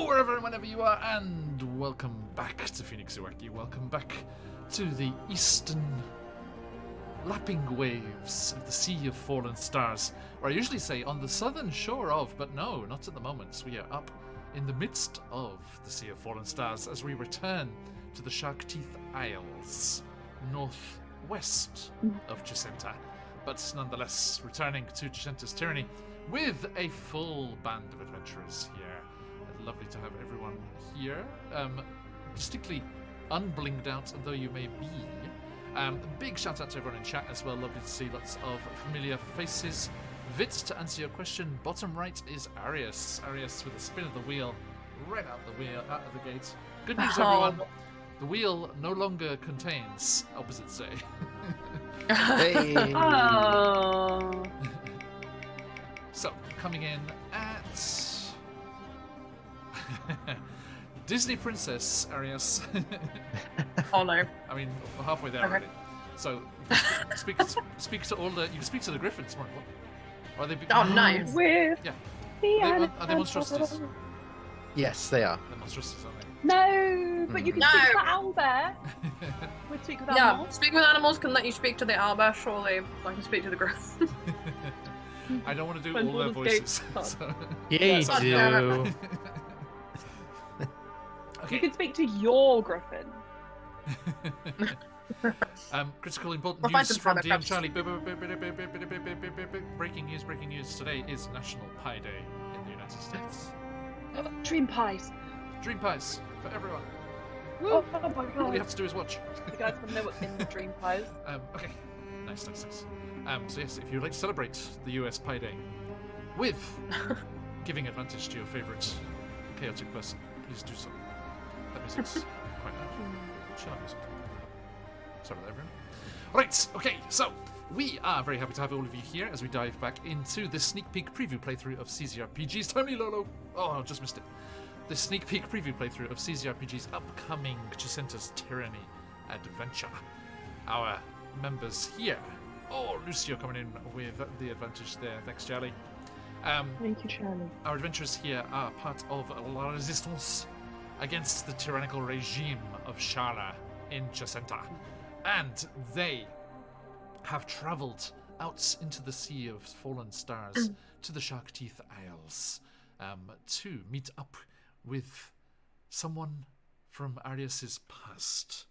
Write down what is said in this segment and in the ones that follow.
Hello, wherever and whenever you are, and welcome back to QuestJunkiesUK. Welcome back to the eastern lapping waves of the Sea of Fallen Stars, or I usually say on the southern shore of, but no, not at the moment. We are up in the midst of the Sea of Fallen Stars as we return to the Shark Teeth Isles, northwest of Chessenta, but nonetheless returning to Chessenta's Tyranny with a full band of adventurers here. Lovely to have everyone here, distinctly unblinged out though you may be. Big shout out to everyone in chat as well. Lovely to see lots of familiar faces. Vit, to answer your question, bottom right is Arius. Arius with a spin of the wheel, right out of the gate. Good news, everyone. The wheel no longer contains opposites day. Hey. Oh. So, coming in at Disney Princess Arius. Oh no. I mean, we're halfway there already. So, speak to all the. You can speak to the griffins. More. Are they? Oh, nice. With Are they monstrosities? Yes, they are. They're monstrosities, aren't they? No, but you can No. speak to the owlbear. We'd speak with Yeah, animals. speak with animals can let you speak to the owlbear, surely I can speak to the griffin. I don't want to do When all their all the gates voices. start. So. Yeah, you Fuck do. that. Okay. You can speak to your griffin. Critical important We'll find news some from private DM crafts. Charlie. Breaking news. Today is National Pie Day in the United States. Dream pies. Dream pies for everyone. Oh my All you god. have to do is watch. You guys want to know what's in the dream pies? Okay. Nice. So yes, if you'd like to celebrate the US Pie Day with giving advantage to your favourite chaotic person, please do so. That music's quite loud. Shut up, music. Sorry about that, everyone. Right, okay, so we are very happy to have all of you here as we dive back into the sneak peek preview playthrough of CZRPG's Tony Lolo. Oh, I just missed it. The sneak peek preview playthrough of CZRPG's upcoming Chessenta's Tyranny adventure. Our members here. Oh, Lucio coming in with the advantage there. Thanks, Charlie. Thank you, Charlie. Our adventurers here are part of La Resistance against the tyrannical regime of Shala in Chessenta. And they have travelled out into the Sea of Fallen Stars to the Shark Teeth Isles to meet up with someone from Arius's past,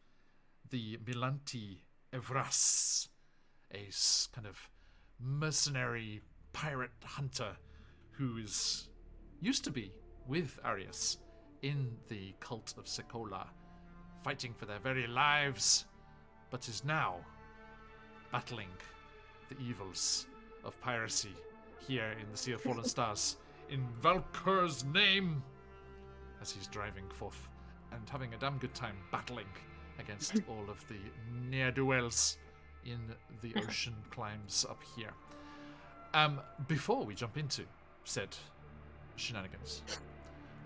the Milanti Evras, a kind of mercenary pirate hunter who used to be with Arius in the cult of Sekolah, fighting for their very lives, but is now battling the evils of piracy here in the Sea of Fallen Stars in Valkur's name, as he's driving forth and having a damn good time battling against all of the ne'er-do-wells in the ocean climbs up here. Before we jump into said shenanigans,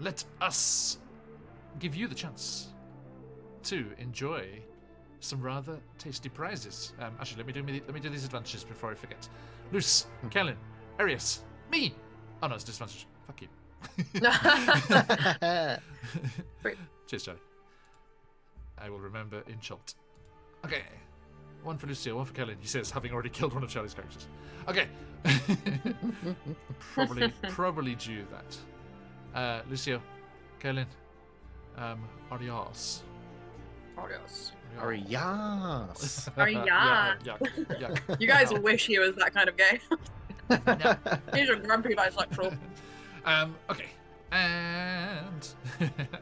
let us give you the chance to enjoy some rather tasty prizes. Actually, let me do these advantages before I forget. Luce, Kellen, Arius, me. Oh no, it's disadvantage. Fuck you. Great. Cheers, Charlie. I will remember in short. Okay. One for Lucio, one for Kellen. He says, having already killed one of Charlie's characters. Okay. probably due that. Lucio, Kellen, adios. Adios. Arias. Yeah. Yuck. You guys wish he was that kind of gay. He's a grumpy bisexual. Okay. And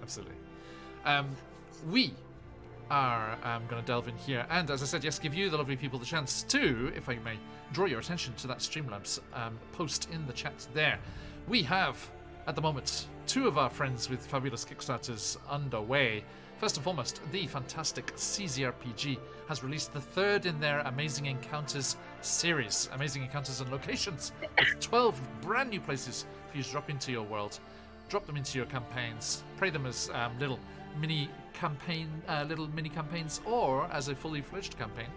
absolutely. We are going to delve in here, and as I said, yes, give you, the lovely people, the chance to, if I may, draw your attention to that Streamlabs post in the chat there. We have, at the moment, two of our friends with fabulous Kickstarters underway. First and foremost, the fantastic CZRPG has released the third in their Amazing Encounters series. Amazing Encounters and Locations, with 12 brand new places for you to drop into your world. Drop them into your campaigns, play them as little mini campaigns, or as a fully fledged campaign.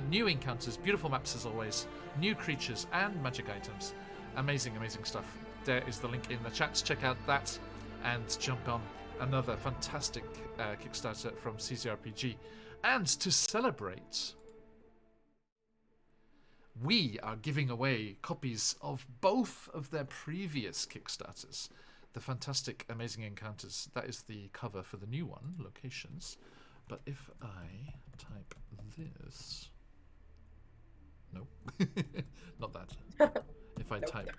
New encounters, beautiful maps as always, new creatures and magic items. Amazing stuff. There is the link in the chat. Check out that. and jump on another fantastic Kickstarter from CZRPG. And to celebrate, we are giving away copies of both of their previous Kickstarters. The fantastic Amazing Encounters. That is the cover for the new one, Locations. But if I type this... No, not that. If I type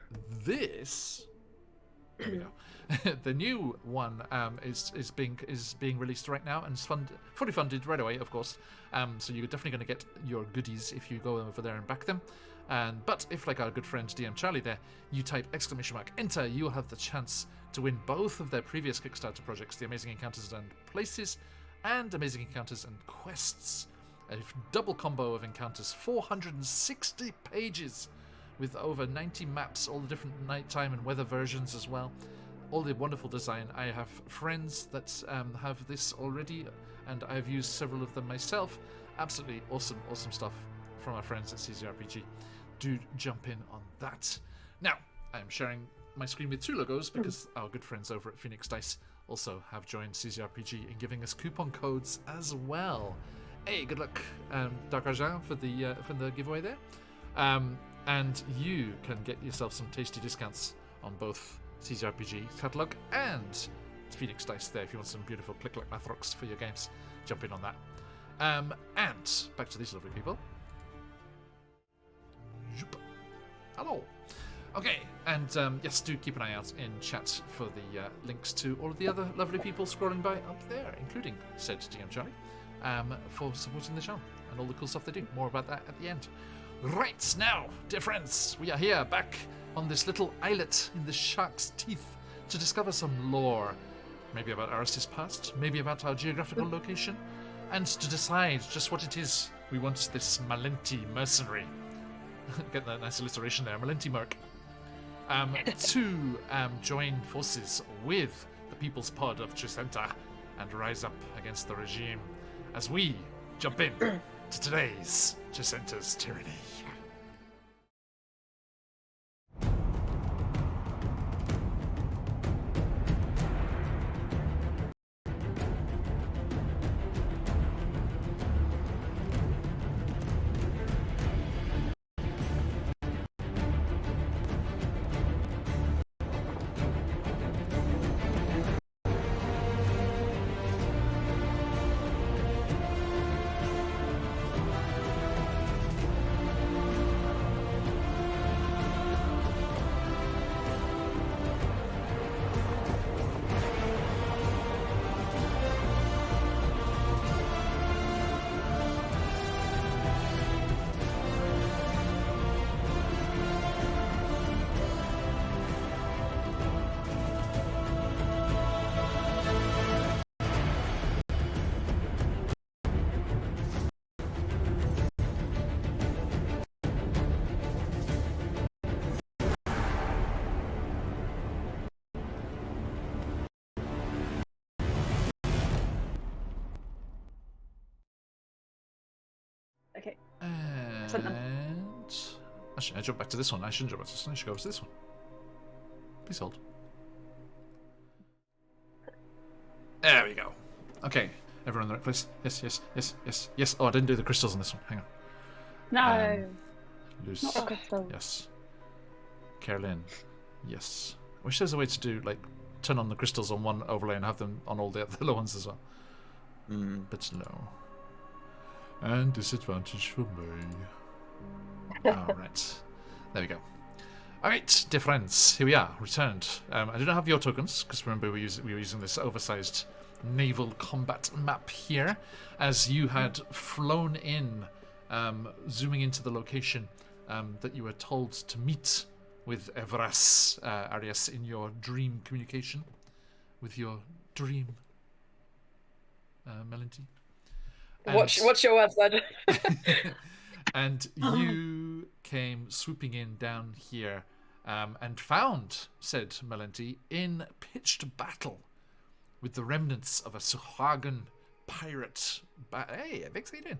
this... There we go. The new one is being released right now and is fully funded right away, of course. So you're definitely going to get your goodies if you go over there and back them. But if, like our good friend DM Charlie there, you type !enter, you'll have the chance to win both of their previous Kickstarter projects, the Amazing Encounters and Places, and Amazing Encounters and Quests. A double combo of encounters, 460 pages. With over 90 maps, all the different nighttime and weather versions as well. All the wonderful design. I have friends that have this already, and I've used several of them myself. Absolutely awesome stuff from our friends at CZRPG. Do jump in on that. Now, I'm sharing my screen with two logos because our good friends over at Phoenix Dice also have joined CZRPG in giving us coupon codes as well. Hey, good luck, Dark Argent, for the giveaway there. And you can get yourself some tasty discounts on both CZRPG catalog and Phoenix Dice there if you want some beautiful click-like math rocks for your games. Jump in on that. And back to these lovely people. Hello. Okay, and yes, do keep an eye out in chat for the links to all of the other lovely people scrolling by up there, including said DM Charlie, for supporting the channel and all the cool stuff they do. More about that at the end. Right, now, dear friends, we are here back on this little islet in the shark's teeth to discover some lore. Maybe about Aris's past, maybe about our geographical location, and to decide just what it is we want this Malenti mercenary, get that nice alliteration there, Malenti merc, to join forces with the People's Pod of Chessenta and rise up against the regime as we jump in to today's Chessenta's Tyranny. Okay. And actually, I jump back to this one. I shouldn't jump back to this one. I should go over to this one. Please hold. There we go. Okay, everyone in the right place. Yes. Oh, I didn't do the crystals on this one. Hang on. No. Loose. Not a crystal. Yes. Carolyn. Yes. I wish there's a way to do like turn on the crystals on one overlay and have them on all the other ones as well. But no. And disadvantage for me. Alright. There we go. Alright, dear friends, here we are, returned. I do not have your tokens, because remember we were using this oversized naval combat map here, as you had flown in, zooming into the location that you were told to meet with Evras, Arias, in your dream communication, with your dream, Melody. What's your words, Legend? And you came swooping in down here and found, said Melenti, in pitched battle with the remnants of a Suhagan pirate. Hey, Vix, how you doing?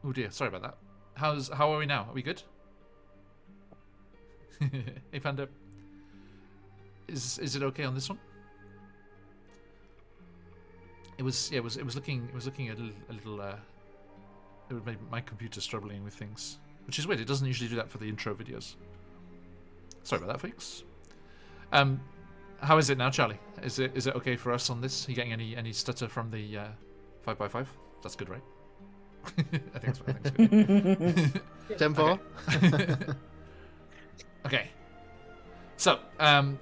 Oh dear, sorry about that. How are we now? Are we good? Hey, Panda. Is it okay on this one? It was looking a little it would make my computer struggling with things, which is weird. It doesn't usually do that for the intro videos. Sorry about that, folks. How is it now, Charlie? Is it okay for us on this? Are you getting any stutter from the 5x5? That's good, right? I think it's good. 10-4. Okay. So,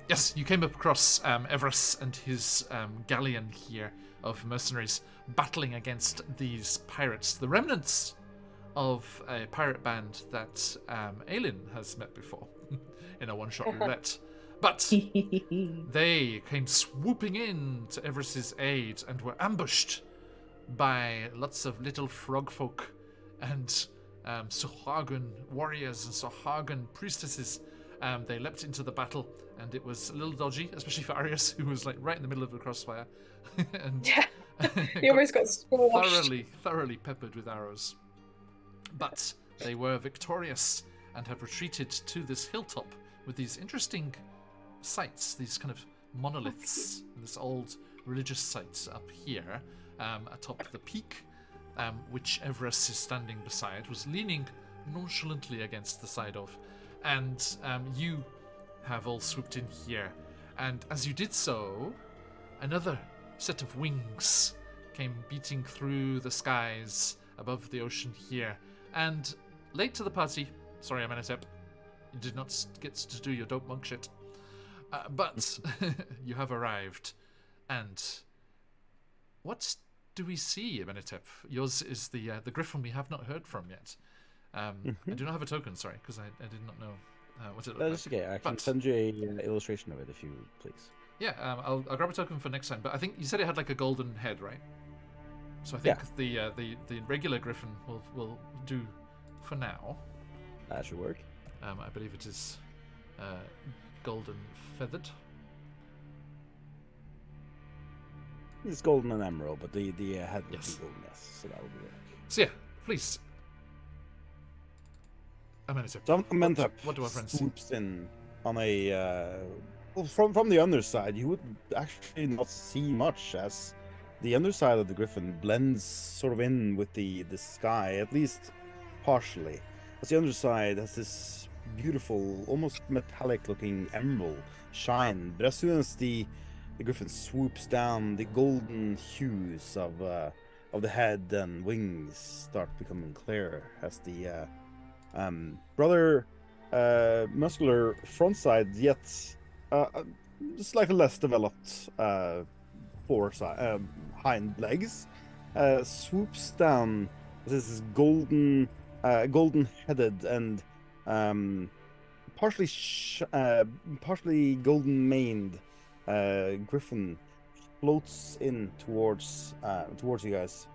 yes, you came up across Everest and his galleon here of mercenaries battling against these pirates, the remnants of a pirate band that Aelin has met before in a one-shot roulette. But they came swooping in to Everest's aid and were ambushed by lots of little frog folk and Sohagan warriors and Sohagan priestesses. They leapt into the battle, and it was a little dodgy, especially for Arius, who was like right in the middle of the crossfire. And He almost got squashed. thoroughly peppered with arrows. But they were victorious and have retreated to this hilltop with these interesting sites, these kind of monoliths, this old religious site up here atop the peak, which Everest is standing beside, was leaning nonchalantly against the side of. And you have all swooped in here. And as you did so, another set of wings came beating through the skies above the ocean here. And late to the party, sorry, Amenhotep, you did not get to do your dope monk shit. But you have arrived. And what do we see, Amenhotep? Yours is the griffin we have not heard from yet. I do not have a token, sorry, because I did not know what it looked like. That's okay. I can send you an illustration of it if you please. Yeah, I'll grab a token for next time. But I think you said it had like a golden head, right? So I think the regular griffin will do for now. That should work. I believe it is golden feathered. It's golden and emerald, but the head would Yes. be golden, yes. So that would be work. So yeah, please. So Amenhotep What do our friends see? swoops in on a well, from the underside. You would actually not see much, as the underside of the griffin blends sort of in with the sky, at least partially. As the underside has this beautiful, almost metallic-looking emerald shine, but as soon as the griffin swoops down, the golden hues of the head and wings start becoming clearer as the rather muscular front side, yet slightly less developed hind legs swoops down. This is golden headed and partially golden maned griffin floats in towards you guys.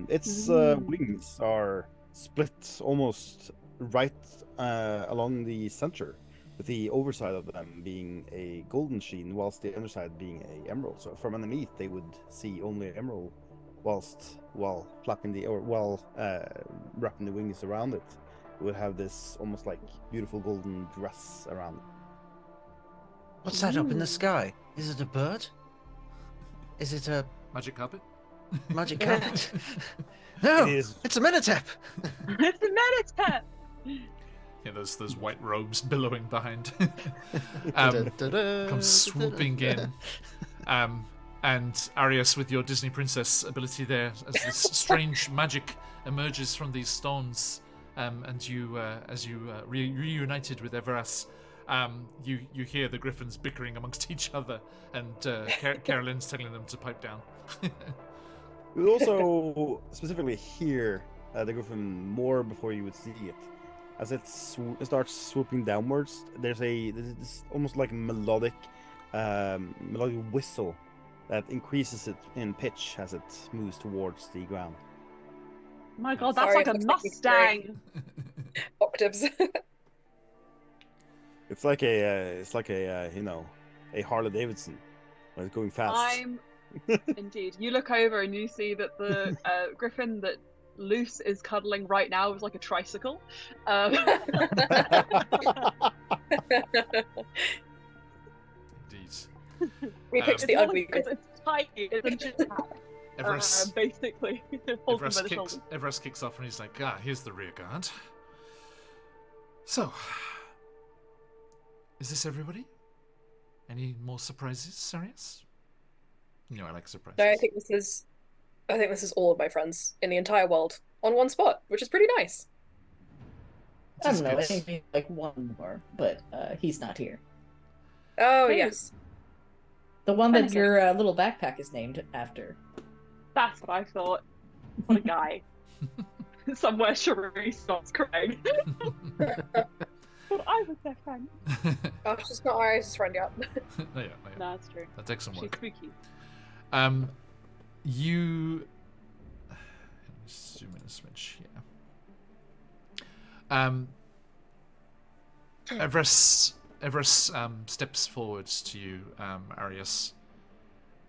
Its wings are split almost right along the center, with the overside of them being a golden sheen, whilst the underside being a emerald. So from underneath, they would see only emerald, while wrapping the wings around it, it would have this almost like beautiful golden dress around it. What's that up in the sky? Is it a bird? Is it a Magic carpet? magic carpet? No, it's a Amenhotep. It's a Amenhotep! Yeah, those white robes billowing behind. Comes swooping in. And Arius, with your Disney princess ability there, as this strange magic emerges from these stones, and you, as you reunited with Everest, you hear the griffins bickering amongst each other, and Carolyn's telling them to pipe down. You would also specifically hear the griffin more before you would see it. As it starts swooping downwards, there's this almost like melodic whistle that increases it in pitch as it moves towards the ground. My god, that's Sorry, like a it's like Mustang! Octaves. It's like a Harley Davidson, but it's going fast. Indeed. You look over and you see that the griffin that Luce is cuddling right now with like a tricycle. Indeed. We Um, picked It's the more ugly like, it's tiny. It's a jetpack, Everest, basically. Holds him by the Everest shoulder. kicks off and he's like, here's the rear guard. So, is this everybody? Any more surprises, Sarius? You know I like surprises. No, I think this is all of my friends in the entire world on one spot, which is pretty nice. I don't know, This is maybe like one more, but he's not here. Oh, Hey. yes. The one that Fancy. your little backpack is named after. That's what I thought. What a guy. Somewhere Cherie stops crying. But I was their friend. Oh, she's not Iris' friend yet. No, yeah. No, that's true. That takes some She's work. spooky. You. Let me zoom in a smidge here. Everest steps forwards to you, Arius,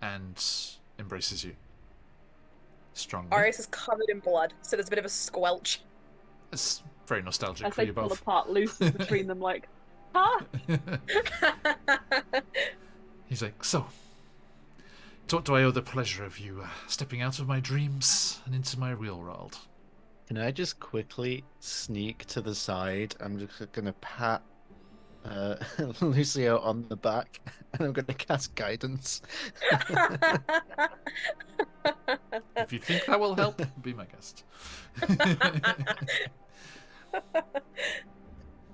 and embraces you strongly. Iris is covered in blood, so there's a bit of a squelch. It's very nostalgic As for they you pull both. apart, Luce is between them like, huh? He's like, so, to what do I owe the pleasure of you stepping out of my dreams and into my real world? Can I just quickly sneak to the side? I'm just gonna pat Lucio on the back, and I'm gonna cast guidance. If you think that will help, be my guest.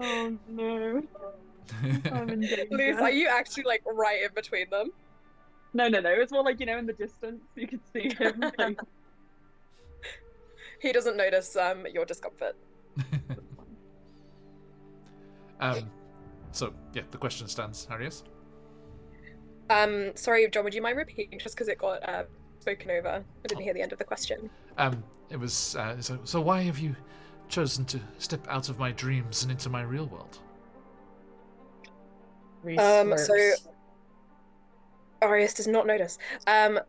Oh no. I'm in danger. Luce, are you actually like right in between them? No. It's more like, in the distance, you can see him. Like, He doesn't notice your discomfort. So, yeah, the question stands, Arius. Sorry, John, would you mind repeating just because it got spoken over? I didn't hear the end of the question. It was, so why have you chosen to step out of my dreams and into my real world? So Arius does not notice.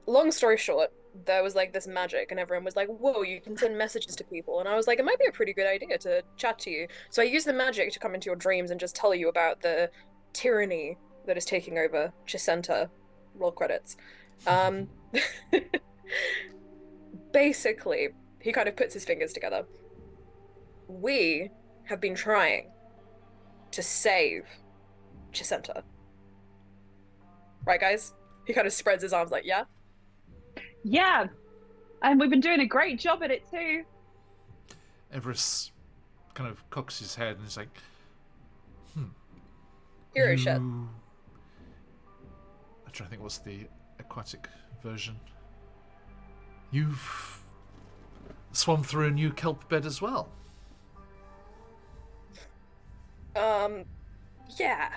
Long story short, there was like this magic and everyone was like, whoa, you can send messages to people. And I was like, it might be a pretty good idea to chat to you. So I used the magic to come into your dreams and just tell you about the tyranny that is taking over Chessenta. Roll credits. Basically, he kind of puts his fingers together. We have been trying to save Chessenta. Right, guys? He kind of spreads his arms like, yeah? yeah. And we've been doing a great job at it too. Everest kind of cocks his head and is like, Hero shit. I'm trying to think what's the aquatic version. You've swum through a new kelp bed as well. Yeah.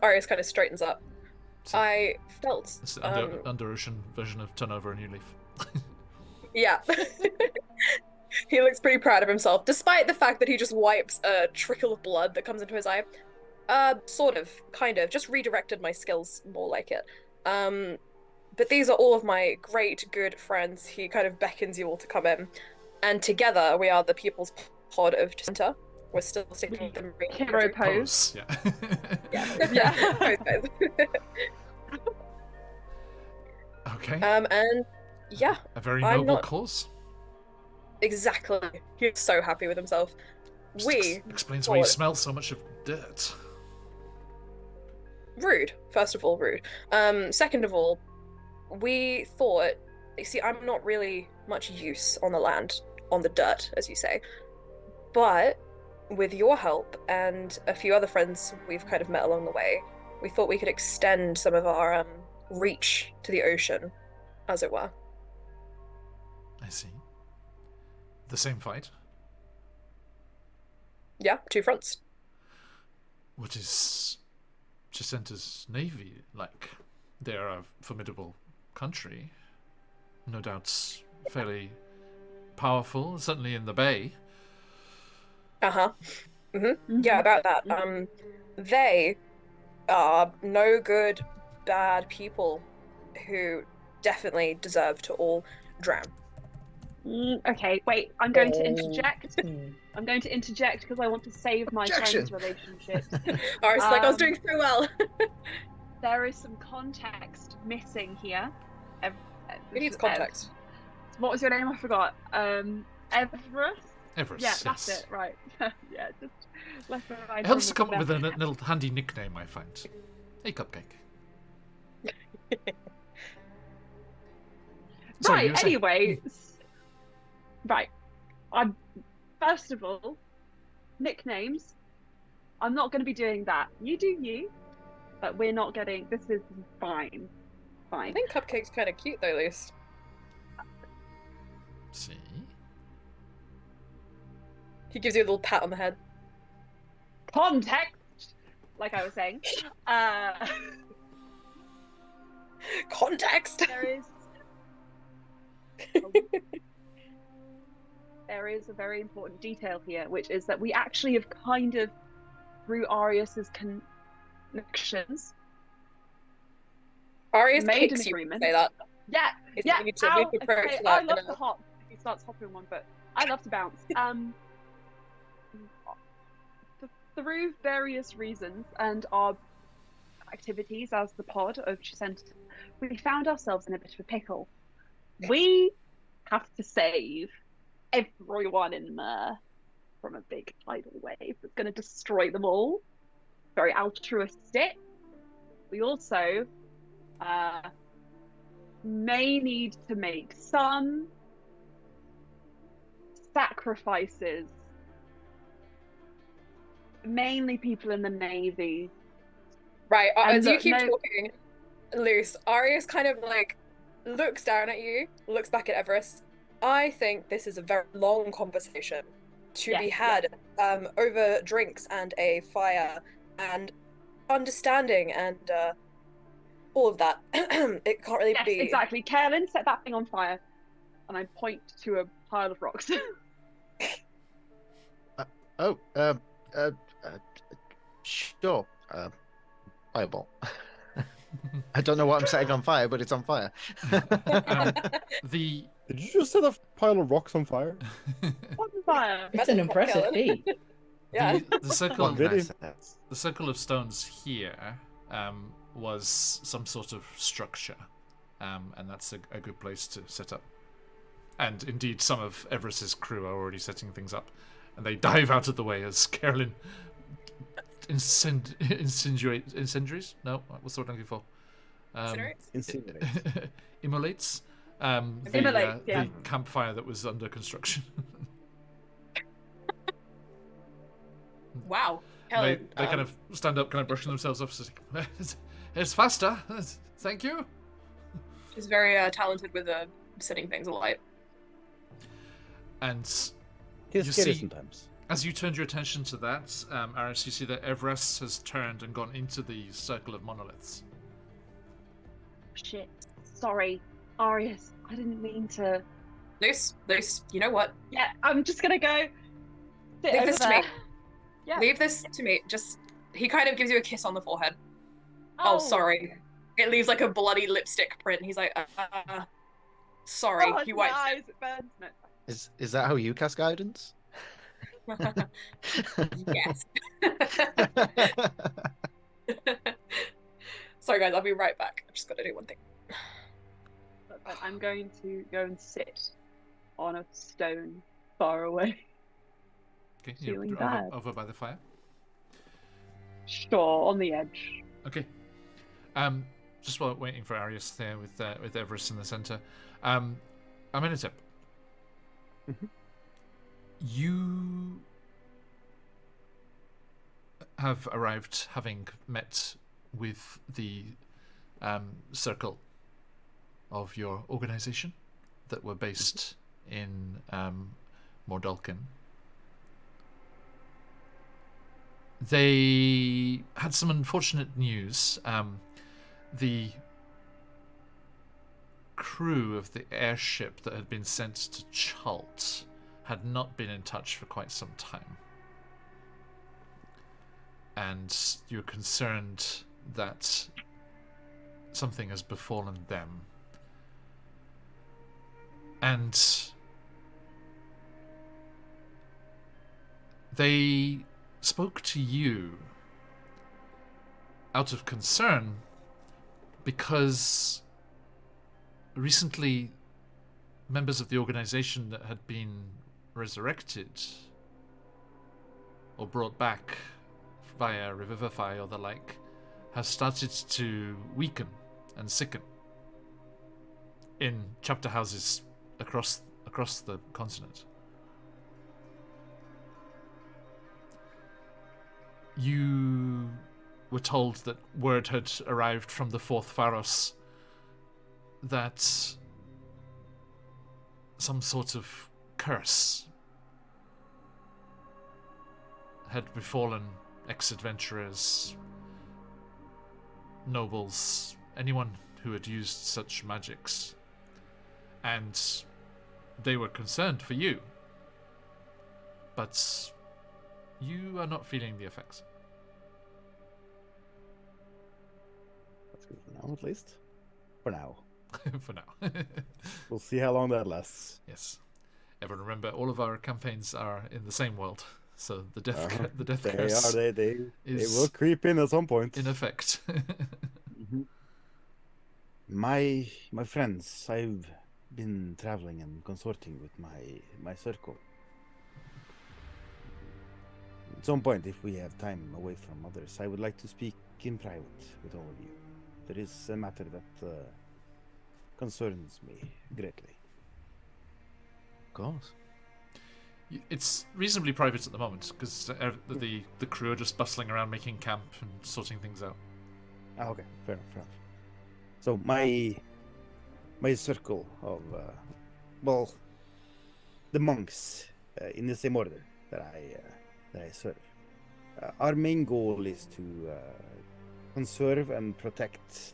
Arius kind of straightens up. So I felt, it's the under ocean version of turn over a new leaf. yeah. He looks pretty proud of himself, despite the fact that he just wipes a trickle of blood that comes into his eye. Sort of, kind of, just redirected my skills more like it. But these are all of my great, good friends. He kind of beckons you all to come in. And together, we are the People's Pod of Chessenta. We're still sticking with the Hero pose. Pose, yeah. Yeah. Yeah. Okay. And yeah, A very I'm noble not- cause. exactly. He's so happy with himself. We Explains why you thought- smell so much of dirt. rude. First of all, rude. Second of all, we thought. You see, I'm not really much use on the land, on the dirt, as you say. But with your help and a few other friends we've kind of met along the way, we thought we could extend some of our reach to the ocean, as it were. I see. The same fight? Yeah, two fronts. What is Chessenta's navy like? They are a formidable country. No doubt fairly powerful, certainly in the bay. Uh-huh. Yeah, about that. They are no good, bad people who definitely deserve to all drown. Okay, wait. I'm going to Oh. interject. Hmm. I'm going to interject because I want to save my Objection. friends' relationships. Arius is like, I was doing so well. There is some context missing here. Who needs context? What was your name? I forgot. Everest? Everest, Yeah, that's yes. it, right. Yeah, just left my mind. It helps to from come up with there. a little handy nickname, I find. Hey, Cupcake. Sorry, you Right, were saying- anyway. Right. I'm first of all, nicknames. I'm not gonna be doing that. You do you, but we're not getting this is fine. I Fine. think Cupcake's kind of cute, though, at least. See? He gives you a little pat on the head. Context, like I was saying. Context! There is a very important detail here, which is that we actually have kind of, through Arius's connections, Arius made kicks an you agreement. say that. Yeah, It's yeah. we need to Ow, approach okay, that I love in to a- hop. He starts hopping one, but I love to bounce. Through various reasons and our activities as the pod of Chessenta, we found ourselves in a bit of a pickle. We have to save everyone in Mer from a big tidal wave that's going to destroy them all. Very altruistic. We also may need to make some sacrifices. Mainly people in the Navy. Right, And as you look, keep no- talking, Luce, Arius kind of like looks down at you, looks back at Everest. I think this is a very long conversation to be Yes, had over drinks and a fire and understanding and all of that. It can't really Yes, be. exactly. Carolyn, set that thing on fire. And I point to a pile of rocks. Oh, sure. Fireball. I don't know what I'm setting on fire, but it's on fire. The Did you just set a pile of rocks on fire? On fire. It's an impressive feat. Yeah. the circle What can I Really? say? the circle of stones here was some sort of structure, and that's a good place to set up. And indeed, some of Everest's crew are already setting things up, and they dive out of the way as Carolyn incendiaries? No, what's the word I'm looking for? Incinerates? Immolates Immolates, yeah. the campfire that was under construction. Wow. they Helen, kind of stand up, kind of brushing themselves off. It's faster. Thank you. She's very talented with setting things alight. And He's You scary see- sometimes. as you turned your attention to that, Aris, you see that Everest has turned and gone into the circle of monoliths. Shit. Sorry. Arius, I didn't mean to. Luce, you know what? Yeah, I'm just gonna go sit Leave over this to there. me. Yeah. Leave this to me. Just he kind of gives you a kiss on the forehead. Oh, sorry. It leaves like a bloody lipstick print. He's like, sorry. Oh, He my wipes eyes, it burns. No. Is that how you cast guidance? it. Yes. Sorry, guys. I'll be right back. I've just got to do one thing. But I'm going to go and sit on a stone far away. Okay, Feeling you're bad. over by the fire. Sure, on the edge. Okay. Just while waiting for Arius there with Everest in the center, Amenhotep. Mhm. You have arrived, having met with the circle of your organization that were based in Mordalkin. They had some unfortunate news. The crew of the airship that had been sent to Chult had not been in touch for quite some time. And you're concerned that something has befallen them. And They spoke to you out of concern because recently members of the organization that had been resurrected or brought back via revivify or the like have started to weaken and sicken in chapter houses across the continent. You were told that word had arrived from the fourth Pharos that some sort of curse had befallen ex-adventurers, nobles, anyone who had used such magics. And they were concerned for you. But you are not feeling the effects. That's good for now, at least. For now. For now. We'll see how long that lasts. Yes. Everyone remember, all of our campaigns are in the same world. So the death They curse are. They is will creep in at some point. in effect. Mhm. My friends, I've been traveling and consorting with my circle. At some point, if we have time away from others, I would like to speak in private with all of you. There is a matter that concerns me greatly. Of course. It's reasonably private at the moment because the crew are just bustling around making camp and sorting things out. Okay, fair enough. So my circle of the monks in the same order that I serve. Our main goal is to conserve and protect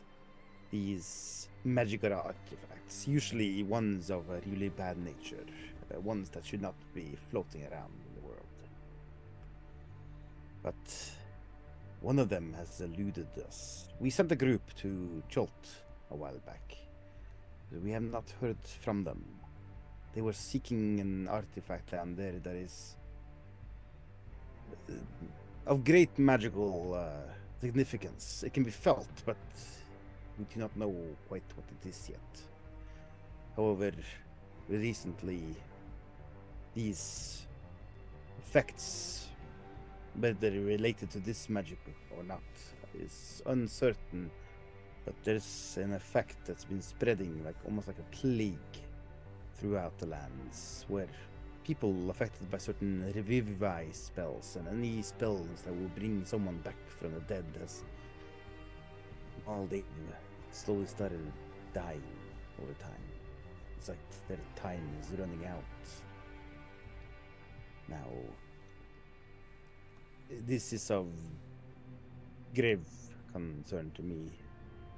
these magical artifacts, usually ones of a really bad nature, ones that should not be floating around in the world. But one of them has eluded us. We sent a group to Cholt a while back. We have not heard from them. They were seeking an artifact down there that is of great magical significance. It can be felt, but we do not know quite what it is yet. However, recently, these effects, whether related to this magic or not, is uncertain. But there's an effect that's been spreading, like almost like a plague, throughout the lands, where people affected by certain revivify spells and any spells that will bring someone back from the dead has they've slowly started dying over time. It's like their time is running out. Now, this is of grave concern to me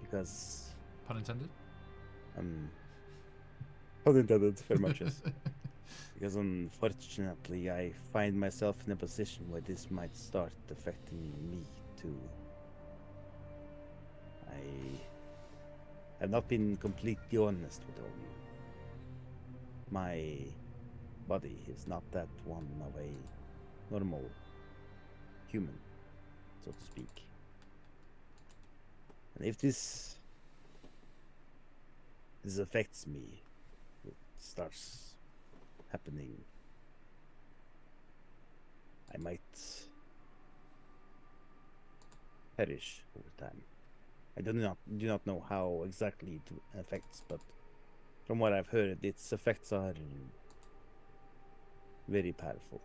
because Pun intended? pun intended, very much yes. Because unfortunately, I find myself in a position where this might start affecting me too. I have not been completely honest with all of you. My body is not that one of a normal human, so to speak. And if this affects me, it starts happening, I might perish over time. I do not know how exactly it affects, but from what I've heard, its effects are very powerful.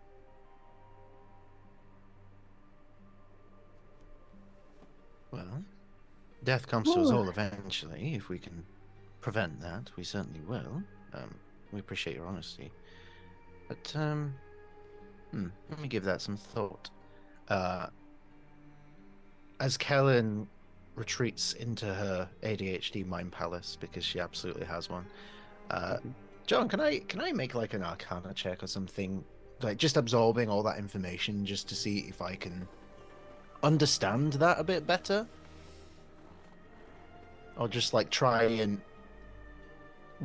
Well, death comes to us all eventually. If we can prevent that, we certainly will. We appreciate your honesty. But, let me give that some thought. As Kellen retreats into her ADHD mind palace, because she absolutely has one, John, can I make like an Arcana check or something? Like just absorbing all that information just to see if I can understand that a bit better? Or just like try and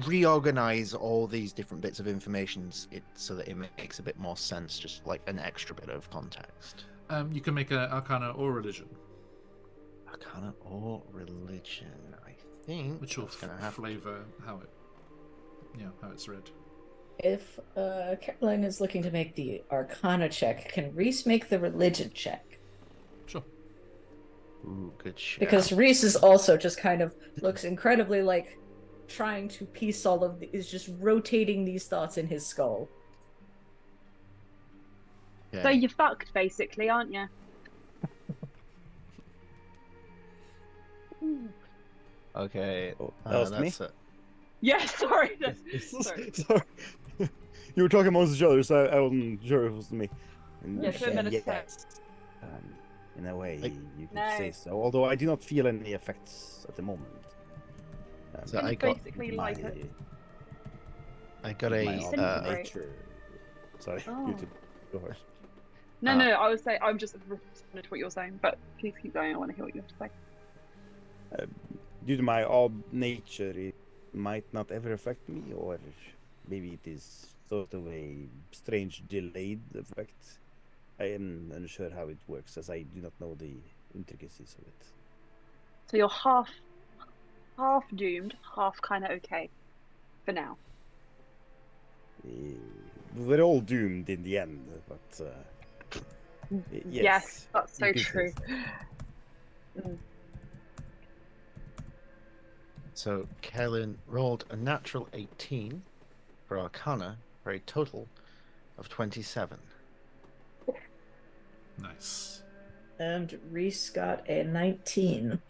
reorganize all these different bits of information so that it makes a bit more sense, just like an extra bit of context. You can make an Arcana or Religion, Arcana or religion, I think. which will that's gonna have flavor how it's read. If Caroline is looking to make the Arcana check, can Reese make the Religion check? Sure. Ooh, good shit. Because Reese is also just kind of looks incredibly like trying to piece all of is just rotating these thoughts in his skull. So you're fucked, basically, aren't you? Okay. Oh, that was me? that's it. Yeah, sorry. Sorry. Sorry. You were talking amongst each other, so I wasn't sure if it was me. And Yeah, 2 minutes yes. In a way, Like- you could No. say so. Although I do not feel any effects at the moment. So It's I got basically like it. I got my a Disintegrate. nature. Sorry, Oh. you two go first. No, I would say I'm just responding to what you're saying, but please keep going. I want to hear what you have to say. Due to my odd nature, it might not ever affect me, or maybe it is sort of a strange delayed effect. I am unsure how it works, as I do not know the intricacies of it. So you're half doomed, half kind of okay, for now. We're all doomed in the end, but yes, That's so you could say true. so. So Kellen rolled a natural 18 for Arcana for a total of 27. Nice. And Reese got a 19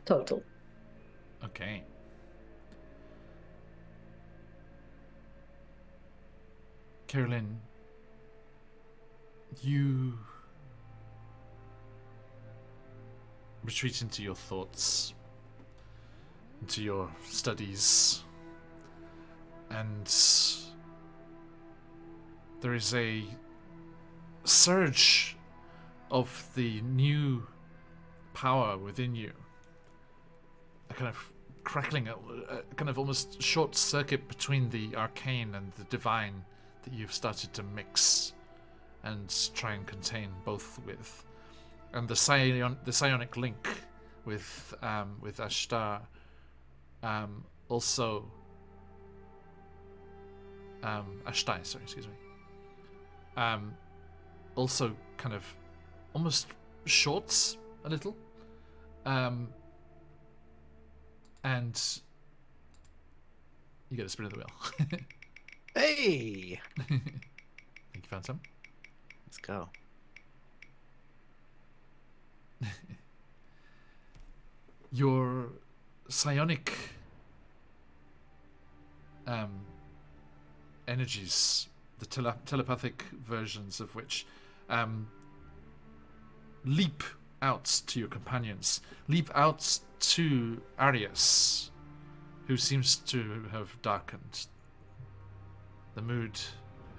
total. Okay. Carolyn, you retreat into your thoughts, into your studies, and there is a surge of the new power within you. A kind of crackling, a kind of almost short circuit between the arcane and the divine that you've started to mix and try and contain both with. And the psionic link with Ashtar also Ashtai, sorry, excuse me. Also kind of almost shorts a little. And you get a spin of the wheel. Hey! Think you found some? Let's go. Your psionic energies, the telepathic versions of which leap out to your companions, leap out to Arius, who seems to have darkened. The mood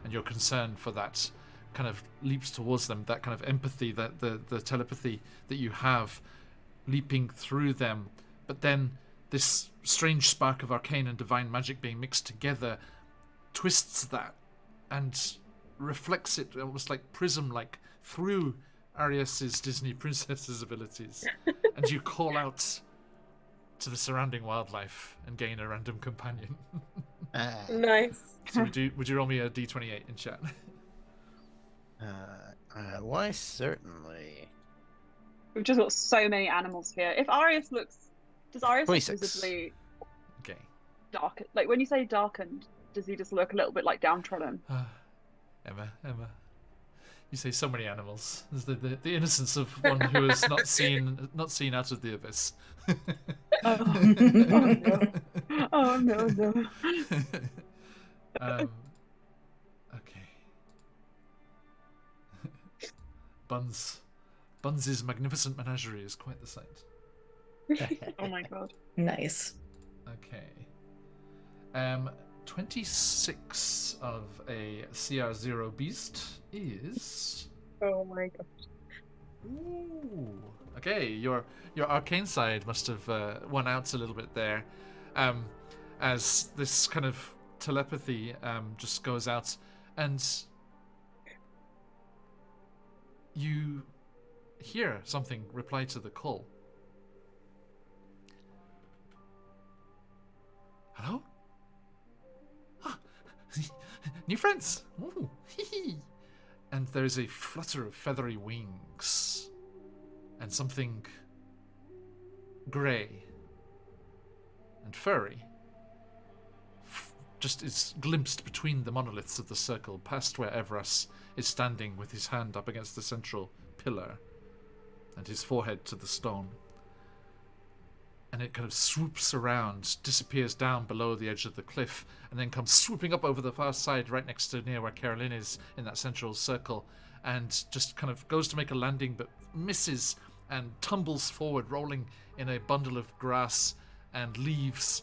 and your concern for that kind of leaps towards them, that kind of empathy, that the telepathy that you have leaping through them. But then this strange spark of arcane and divine magic being mixed together twists that and reflects it almost like prism-like through Arius's Disney princess's abilities. And you call out to the surrounding wildlife and gain a random companion. Nice. So would you roll me a d28 in chat? Why, certainly. We've just got so many animals here. If Arius does Arius look 26. visibly Okay. dark? Like when you say darkened, does he just look a little bit like downtrodden? Emma. You say so many animals. There's the innocence of one who has not seen out of the abyss. Oh no. Okay. Buns' magnificent menagerie is quite the sight. Oh my god. Nice. Okay. 26 of a CR0 beast is. Oh my god. Ooh. Okay, your arcane side must have won out a little bit there. as this kind of telepathy just goes out, and you hear something reply to the call. Hello? Ah, new friends! Ooh, hee-hee. And there's a flutter of feathery wings, and something grey and furry just is glimpsed between the monoliths of the circle, past where Everus is standing with his hand up against the central pillar and his forehead to the stone. And it kind of swoops around, disappears down below the edge of the cliff, and then comes swooping up over the far side right next to near where Carolyn is in that central circle, and just kind of goes to make a landing but misses and tumbles forward, rolling in a bundle of grass and leaves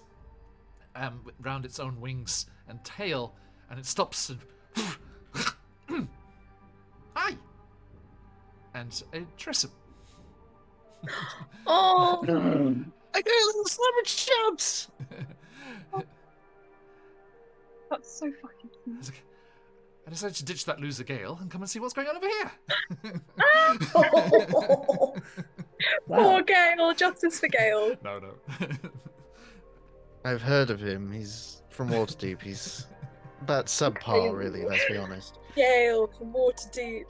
round its own wings and tail, and it stops and hi! And a Tressum. Oh, I got little slumber jumps. That's so fucking cute. I decided to ditch that loser Gale and come and see what's going on over here. poor Gale. Justice for Gale. No. I've heard of him. He's from Waterdeep. He's about subpar, really. Let's be honest. Gale from Waterdeep.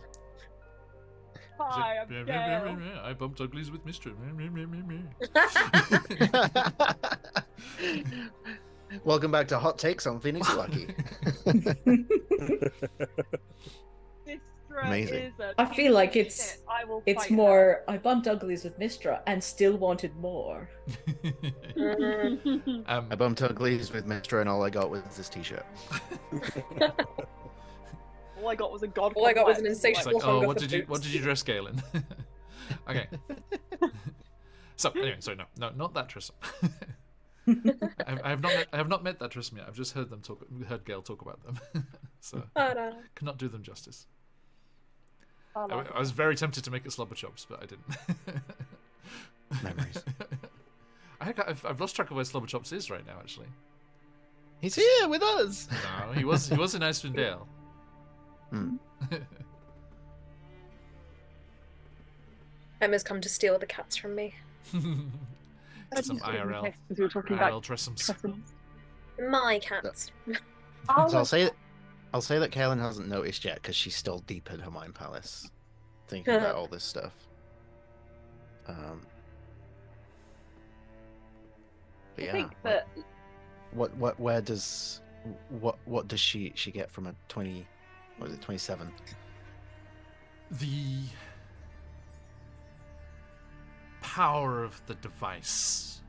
Hi, I'm Gail. I bumped uglies with Mister. Welcome back to Hot Takes on Phoenix Lucky. Mistra Amazing. is a I feel like piece of it's shit. I will it's fight more. I bumped uglies with Mistra and still wanted more. Mm. I bumped uglies with Mister, and all I got was this T-shirt. her. All I got was a god. All I got was an It's insatiable like, oh, hunger what for did you boots. dress Gale in? Okay. So anyway, sorry, no, not that Tressum. I have not met that Tressum yet. I've just heard Gale talk about them. So Ta-da. cannot do them justice. I I, like I was very tempted to make it slobber chops, but I didn't. Memories. I've lost track of where slobber chops is right now. Actually, He's here with us. no, he was in Icewind Dale. Hmm. Emma's come to steal the cats from me. Some IRL. Because we were talking IRL about Tressums. Tressums. My cats. So I'll say that Kaelin hasn't noticed yet because she's still deep in her mind palace, thinking about all this stuff. But I yeah, think that where does what does she get from a 20? What is it, 27? The power of the device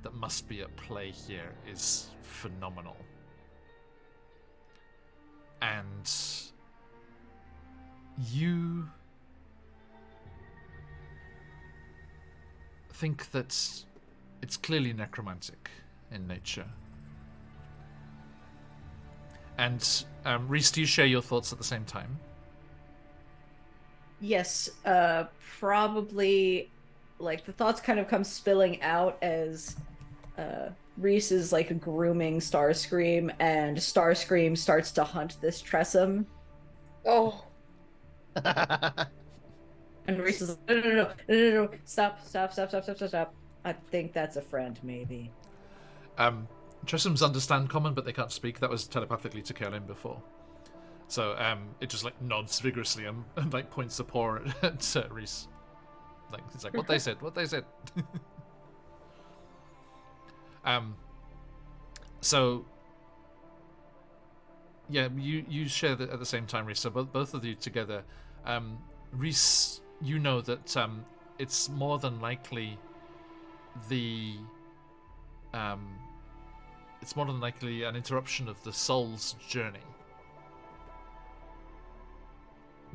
that must be at play here is phenomenal. And you think that it's clearly necromantic in nature. And Reese, do you share your thoughts at the same time? Yes, probably. Like the thoughts kind of come spilling out as Reese is like grooming Starscream, and Starscream starts to hunt this Tressum, Oh, and Reese is like, no, stop. I think that's a friend, maybe. Tressums understand common, but they can't speak. That was telepathically to Caroline before. So it just like nods vigorously and like points a paw at Reese. Like it's like what they said. So yeah, you share that at the same time, Reese. So both of you together, Reese, you know that it's more than likely it's more than likely an interruption of the soul's journey.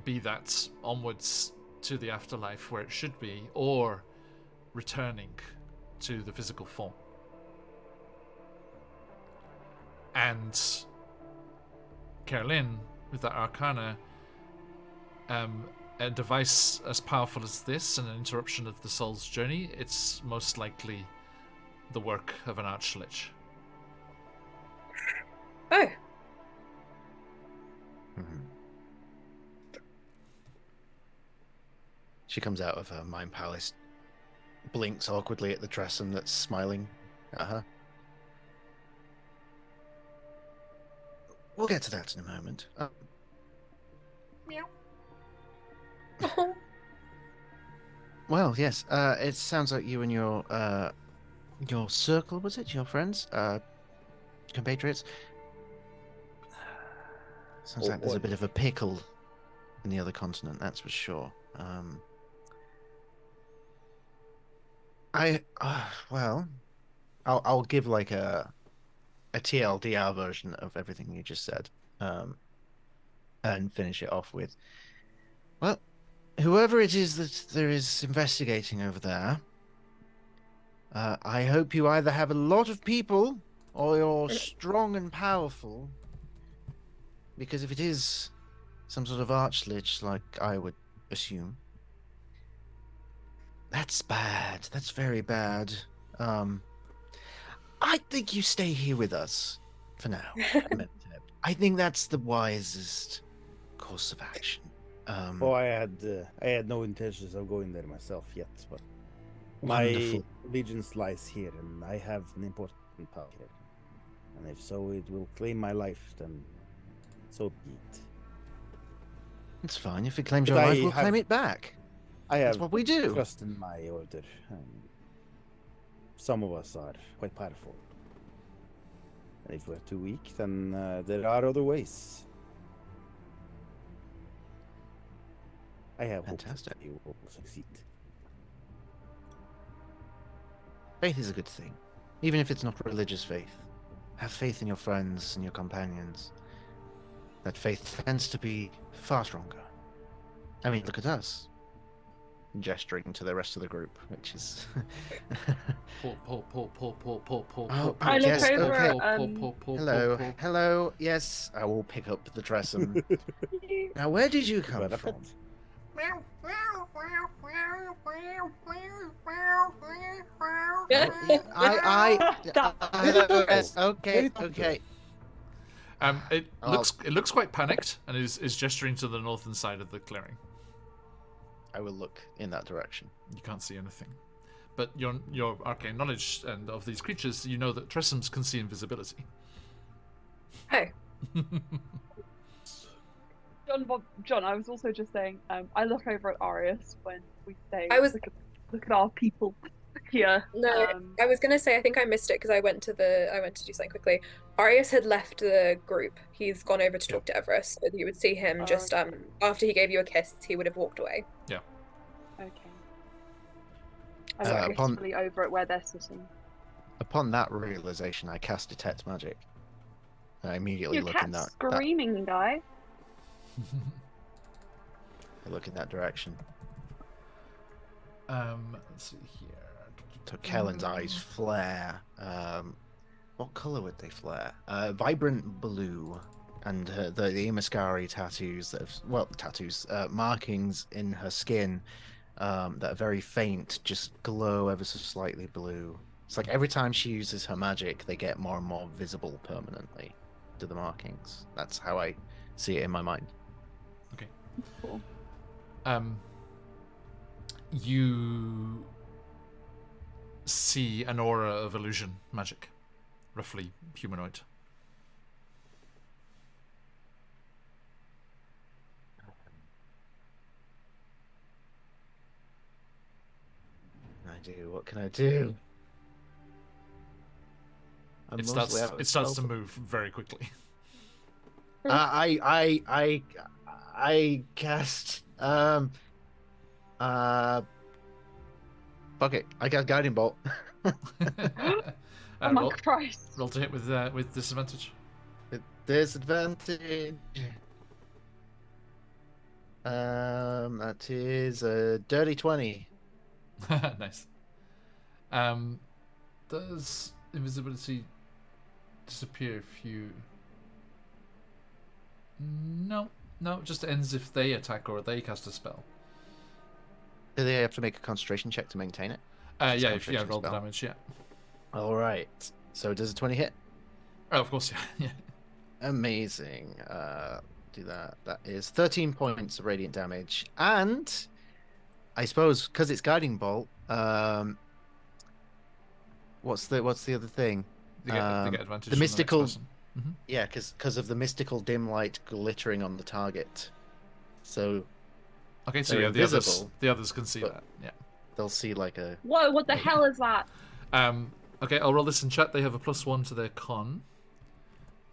Be that onwards to the afterlife where it should be, or returning to the physical form. And Caroline, with that arcana, a device as powerful as this and an interruption of the soul's journey, it's most likely the work of an Archlich. Oh, Mhm. She comes out of her mind palace, blinks awkwardly at the Tressum that's smiling at her. We'll get to that in a moment. Meow. Well, yes. It sounds like you and your circle, was it? Your friends, compatriots. Sounds Oh, like there's a boy. bit of a pickle in the other continent. That's for sure. Well, I'll give like a TLDR version of everything you just said, and finish it off with, well, whoever it is that there is investigating over there, I hope you either have a lot of people or you're strong and powerful, because if it is some sort of archlich, like I would assume, that's bad. That's very bad. I think you stay here with us for now. I think that's the wisest course of action. Oh, I had no intentions of going there myself yet, but Wonderful. my allegiance lies here, and I have an important power here. And if so, it will claim my life, then so be it. It's fine. If it claims But your I life, we'll have- claim it back. I That's have what we do. trust in my order. Some of us are quite powerful. And if we're too weak, then there are other ways. I have hope that Fantastic. you will succeed. Faith is a good thing, even if it's not religious faith. Have faith in your friends and your companions. That faith tends to be far stronger. I mean, look at us. Gesturing to the rest of the group, which is. Oh, I look yes, over okay. at, Hello, hello. Yes, I will pick up the Tressum. Now, where did you come But a from? pet. Yes, okay, Very okay. It Oh. looks quite panicked and is gesturing to the northern side of the clearing. I will look in that direction. You can't see anything, but your arcane knowledge and of these creatures, you know that Tressums can see invisibility. oh. John, I was also just saying, I look over at Arius when we say, I was- look at our people here. No, I was gonna say I think I missed it because I went to do something quickly. Arius had left the group. He's gone over to talk to Everest, so you would see him Oh, just okay. after he gave you a kiss, he would have walked away. Okay. I look upon- wistfully over at where they're sitting. Upon that realization, I cast Detect Magic. I immediately You look in kept that. screaming, guy. I look in that direction. Let's see here. So Kellen's eyes flare. What color would they flare? Vibrant blue, and the Imaskari tattoos that have, markings in her skin that are very faint, just glow ever so slightly blue. It's like every time she uses her magic, they get more and more visible permanently to the markings. That's how I see it in my mind. Cool. You see an aura of illusion magic, roughly humanoid. What can I do? I'm It mostly starts out of it starts to spell- move very quickly. I cast fuck it. I cast guiding bolt. Oh my roll, Christ. roll to hit with disadvantage. With disadvantage. That is a dirty 20. Nice. Does invisibility disappear if you? No, it just ends if they attack or they cast a spell. Do they have to make a concentration check to maintain it? Yeah, It's if concentration roll the spell. damage, yeah. All right. So does a 20 hit? Oh, of course, yeah. Amazing. Do that. That is 13 points of radiant damage, and I suppose because it's guiding bolt. What's the other thing? They get advantage The from mystical. the next person. Yeah, because of the mystical dim light glittering on the target. So Okay, so they're yeah, invisible, the others can see but- that. Yeah. they'll see like a. Whoa, what the Wait. hell is that? Okay, I'll roll this in chat. They have a +1 to their con,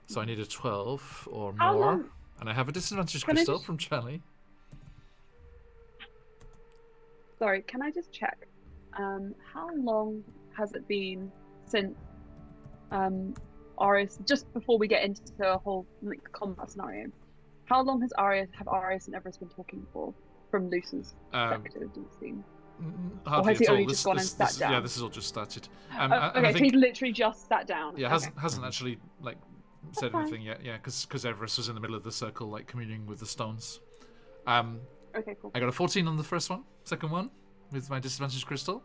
so I need a 12 or How more, long- and I have a disadvantage Can I crystal just- from Charlie. Sorry, can I just check? How long has it been since Arius, just before we get into a whole like combat scenario, how long has Arius and Everest been talking for from Luce's perspective, does it seem? Hardly has he at all. only just gone and sat Yeah, down? this has all just started. Oh, and I okay, so think he's literally just sat down. yeah, Okay. hasn't actually like said fine. anything yet. Yeah, because Everest was in the middle of the circle, like communing with the stones. Okay, cool. I got a 14 on the first one, second one with my disadvantage crystal.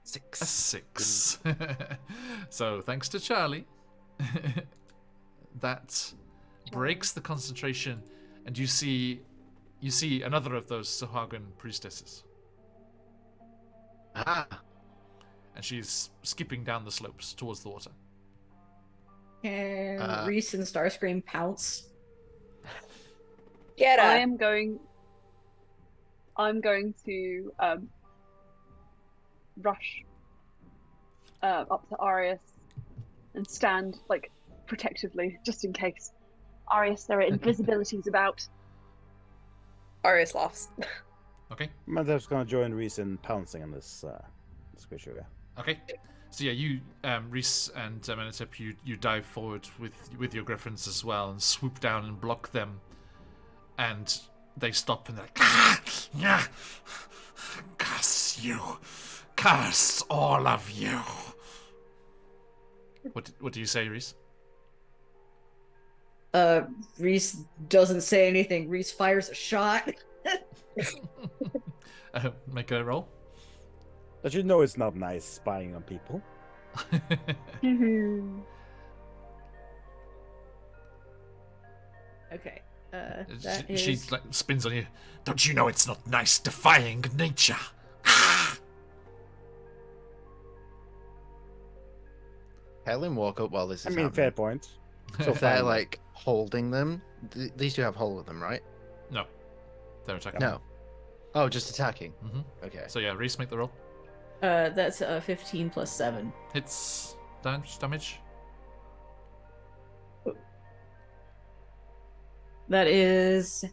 6. A 6. So thanks to Charlie, that breaks the concentration, and you see another of those Sahuagin priestesses, Ah, and she's skipping down the slopes towards the water. Can Reese and Starscream pounce? Get her. I'm going to rush up to Arius and stand like protectively, just in case. Arius, there are invisibilities about. Arius laughs. Okay. Madev's gonna join Reese in pouncing on this squishy guy. Okay. So yeah, you, Reese and Amenhotep, you dive forward with your griffins as well and swoop down and block them, and they stop and they're like, yeah, curse you, curse all of you. What do you say, Reese? Reese doesn't say anything. Reese fires a shot. Make a roll. But you know it's not nice spying on people. Okay. That She is like spins on you. Don't you know it's not nice defying nature? Helen walk up while this is I mean, happening. fair point. So If they're fine. like holding them, these two have hold of them, right? No, they're attacking. No. Oh, just attacking. Mhm. Okay. So yeah, Reese, make the roll. that's 15 plus 7. Hits damage. That is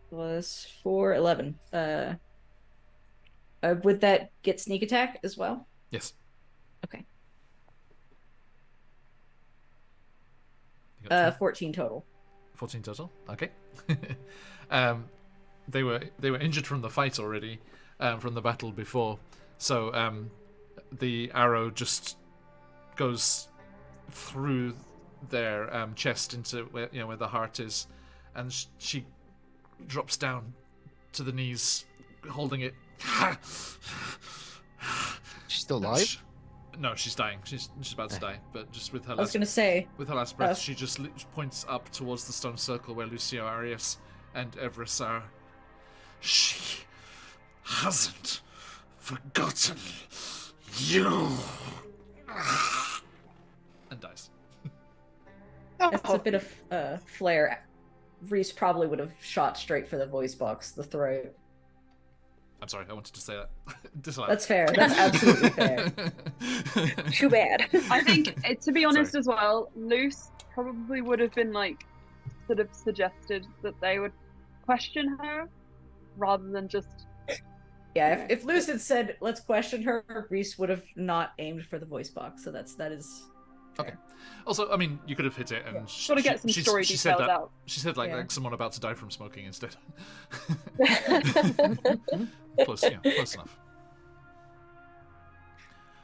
plus 4, 11. Would that get sneak attack as well? Yes. Okay. You got 14 total. 14 total. Okay. They were injured from the fight already, from the battle before. So the arrow just goes through their chest into where the heart is, and she drops down to the knees, holding it. She's still alive? No, she's dying. She's about to die, but just with her I was last gonna say, with her last breath, she just points up towards the stone circle where Lucio, Arius, and Everest are. She hasn't forgotten you. And dies. that's a bit of flare. Reese probably would have shot straight for the voice box, the throat. I'm sorry, I wanted to say that. Disallowed. That's fair. That's absolutely fair. Too bad. I think, to be honest Sorry. as well, Luce probably would have been like, sort of suggested that they would question her rather than just. Yeah, if Luce had said, let's question her, Reese would have not aimed for the voice box. So that is. Okay. fair. Also, I mean, you could have hit it, and Gotta get some story she said details that. out. She said Yeah. like someone about to die from smoking instead. Close enough.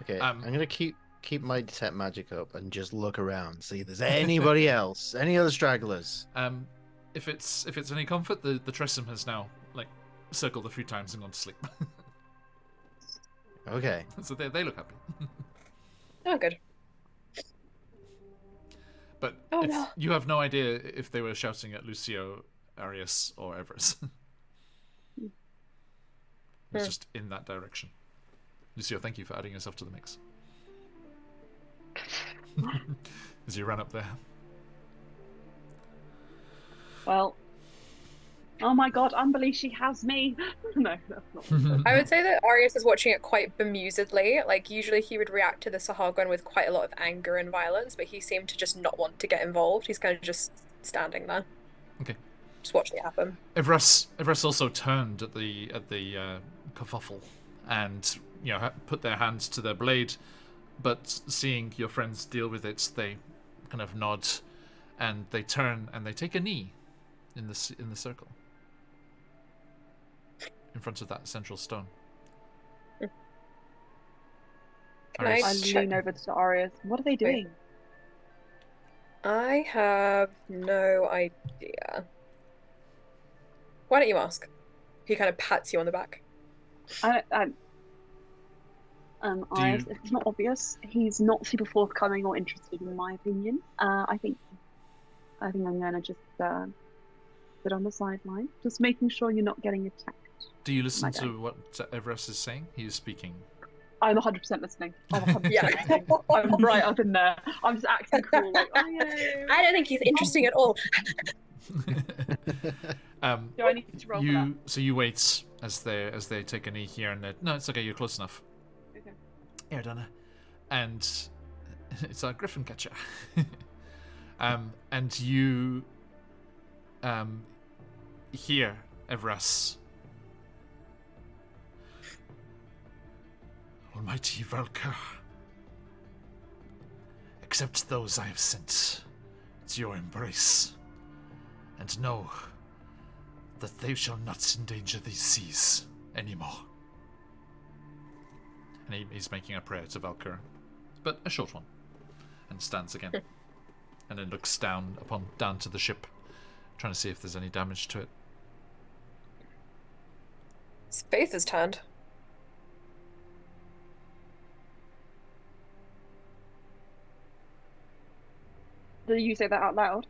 Okay. Um, I'm gonna keep my detect magic up and just look around, see if there's anybody else, any other stragglers. If it's any comfort, the Tressum has now like circled a few times and gone to sleep. Okay. So they look happy. Oh, good. But Oh, it's, no. you have no idea if they were shouting at Lucio, Arius, or Everest. It's just in that direction. Lucio, thank you for adding yourself to the mix. As you ran up there. Well, oh my god, unbelief, she has me. No, that's not what I would say that Arius is watching it quite bemusedly. Like, usually he would react to the Sahagon with quite a lot of anger and violence, but he seemed to just not want to get involved. He's kind of just standing there. Okay. Just watching it happen. Everest also turned at the kerfuffle and put their hands to their blade, but seeing your friends deal with it, they kind of nod and they turn and they take a knee in the circle in front of that central stone. Can Arius, I I check? lean over to Arius. What are they doing? I have no idea. Why don't you ask? He kind of pats you on the back. Arius, if it's not obvious, he's not super forthcoming or interested in my opinion. I think I'm gonna just sit on the sideline, just making sure you're not getting attacked. do you listen My to what Everest is saying? He is speaking. I'm 100% listening. I'm 100% Yeah. listening. I'm right up in there. I'm just acting cool, like, oh yeah. I don't think he's interesting at all. Do I need to roll for that? So you wait as they take a knee here and there. No, it's okay. You're close enough. Okay. Here, Donna. And it's a griffin catcher. And you hear Evras. Almighty Valkyr, accept those I have sent to your embrace, and know that they shall not endanger these seas anymore. And he's making a prayer to Valkyr, but a short one, and stands again, and then looks down to the ship, trying to see if there's any damage to it. His face is turned. Did you say that out loud?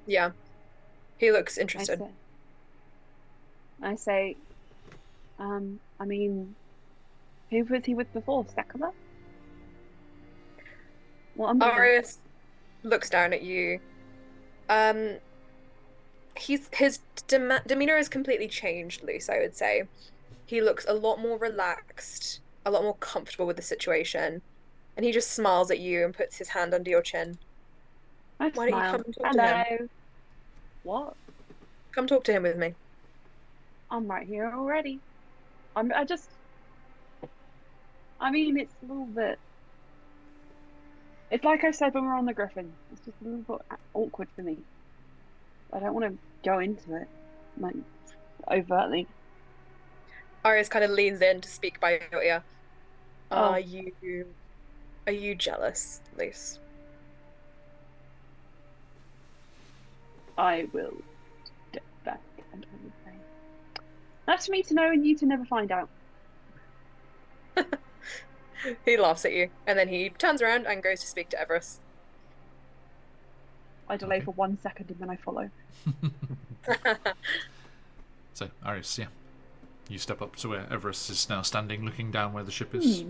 Yeah. He looks I interested. say, I mean, who was he with before? Sekula? What? Arius looks down at you. His demeanor has completely changed, Luce, I would say. He looks a lot more relaxed, a lot more comfortable with the situation, and he just smiles at you and puts his hand under your chin. I Why don't you smile. come and talk to him? Hello. What? Come talk to him with me. I'm right here already. I mean, it's a little bit. It's like I said when we were on the Griffin. It's just a little bit awkward for me. I don't want to go into it, like, overtly. Arius kind of leans in to speak by your ear. Oh. Are you jealous, Luce? I will step back and I will say, that's for me to know and you to never find out. He laughs at you, and then he turns around and goes to speak to Everest. I delay Okay. for 1 second and then I follow. So, Arius, yeah. You step up to where Everest is now standing, looking down where the ship is.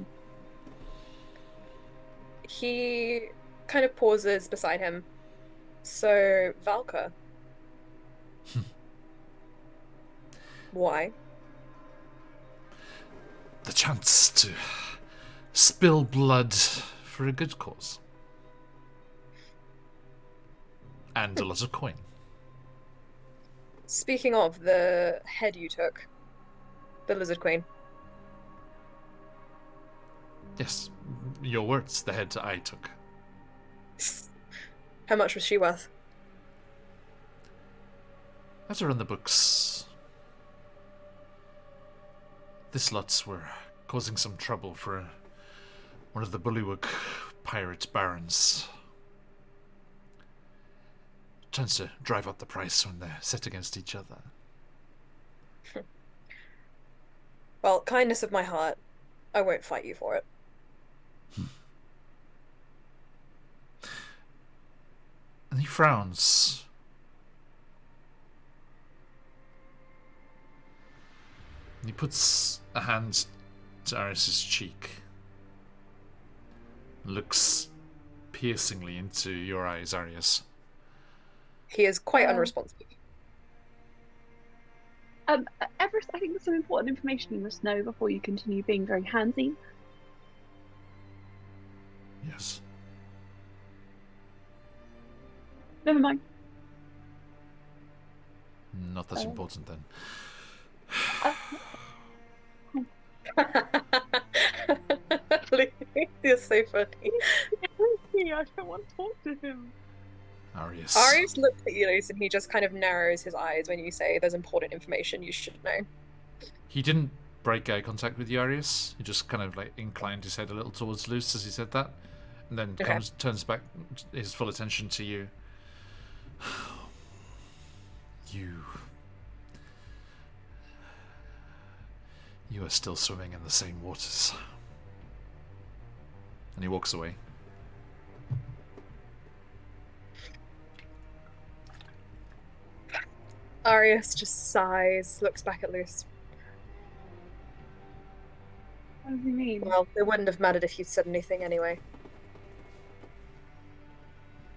He kind of pauses beside him. So, Valka. Why? The chance to spill blood for a good cause. And a lot of coin. Speaking of the head you took, the Lizard Queen. Yes, your words, the head I took. How much was she worth? As are in the books. This lots were causing some trouble for one of the Bullywug pirate barons. Tends to drive up the price when they're set against each other. Well, kindness of my heart. I won't fight you for it. And he frowns. And he puts a hand to Arius's cheek. Looks piercingly into your eyes, Arius. He is quite unresponsive. Everest, I think there's some important information you must know before you continue being very handsy. Yes. Never mind. Not that important then. You're so funny. I don't want to talk to him. Arius. Arius looks at you, Luce, and he just kind of narrows his eyes when you say there's important information you should know. He didn't break eye contact with you, Arius. He just kind of like inclined his head a little towards Luce as he said that, and then turns back his full attention to you. You are still swimming in the same waters. And he walks away. Arius just sighs, looks back at Luce. What does he mean? Well, it wouldn't have mattered if you'd said anything anyway.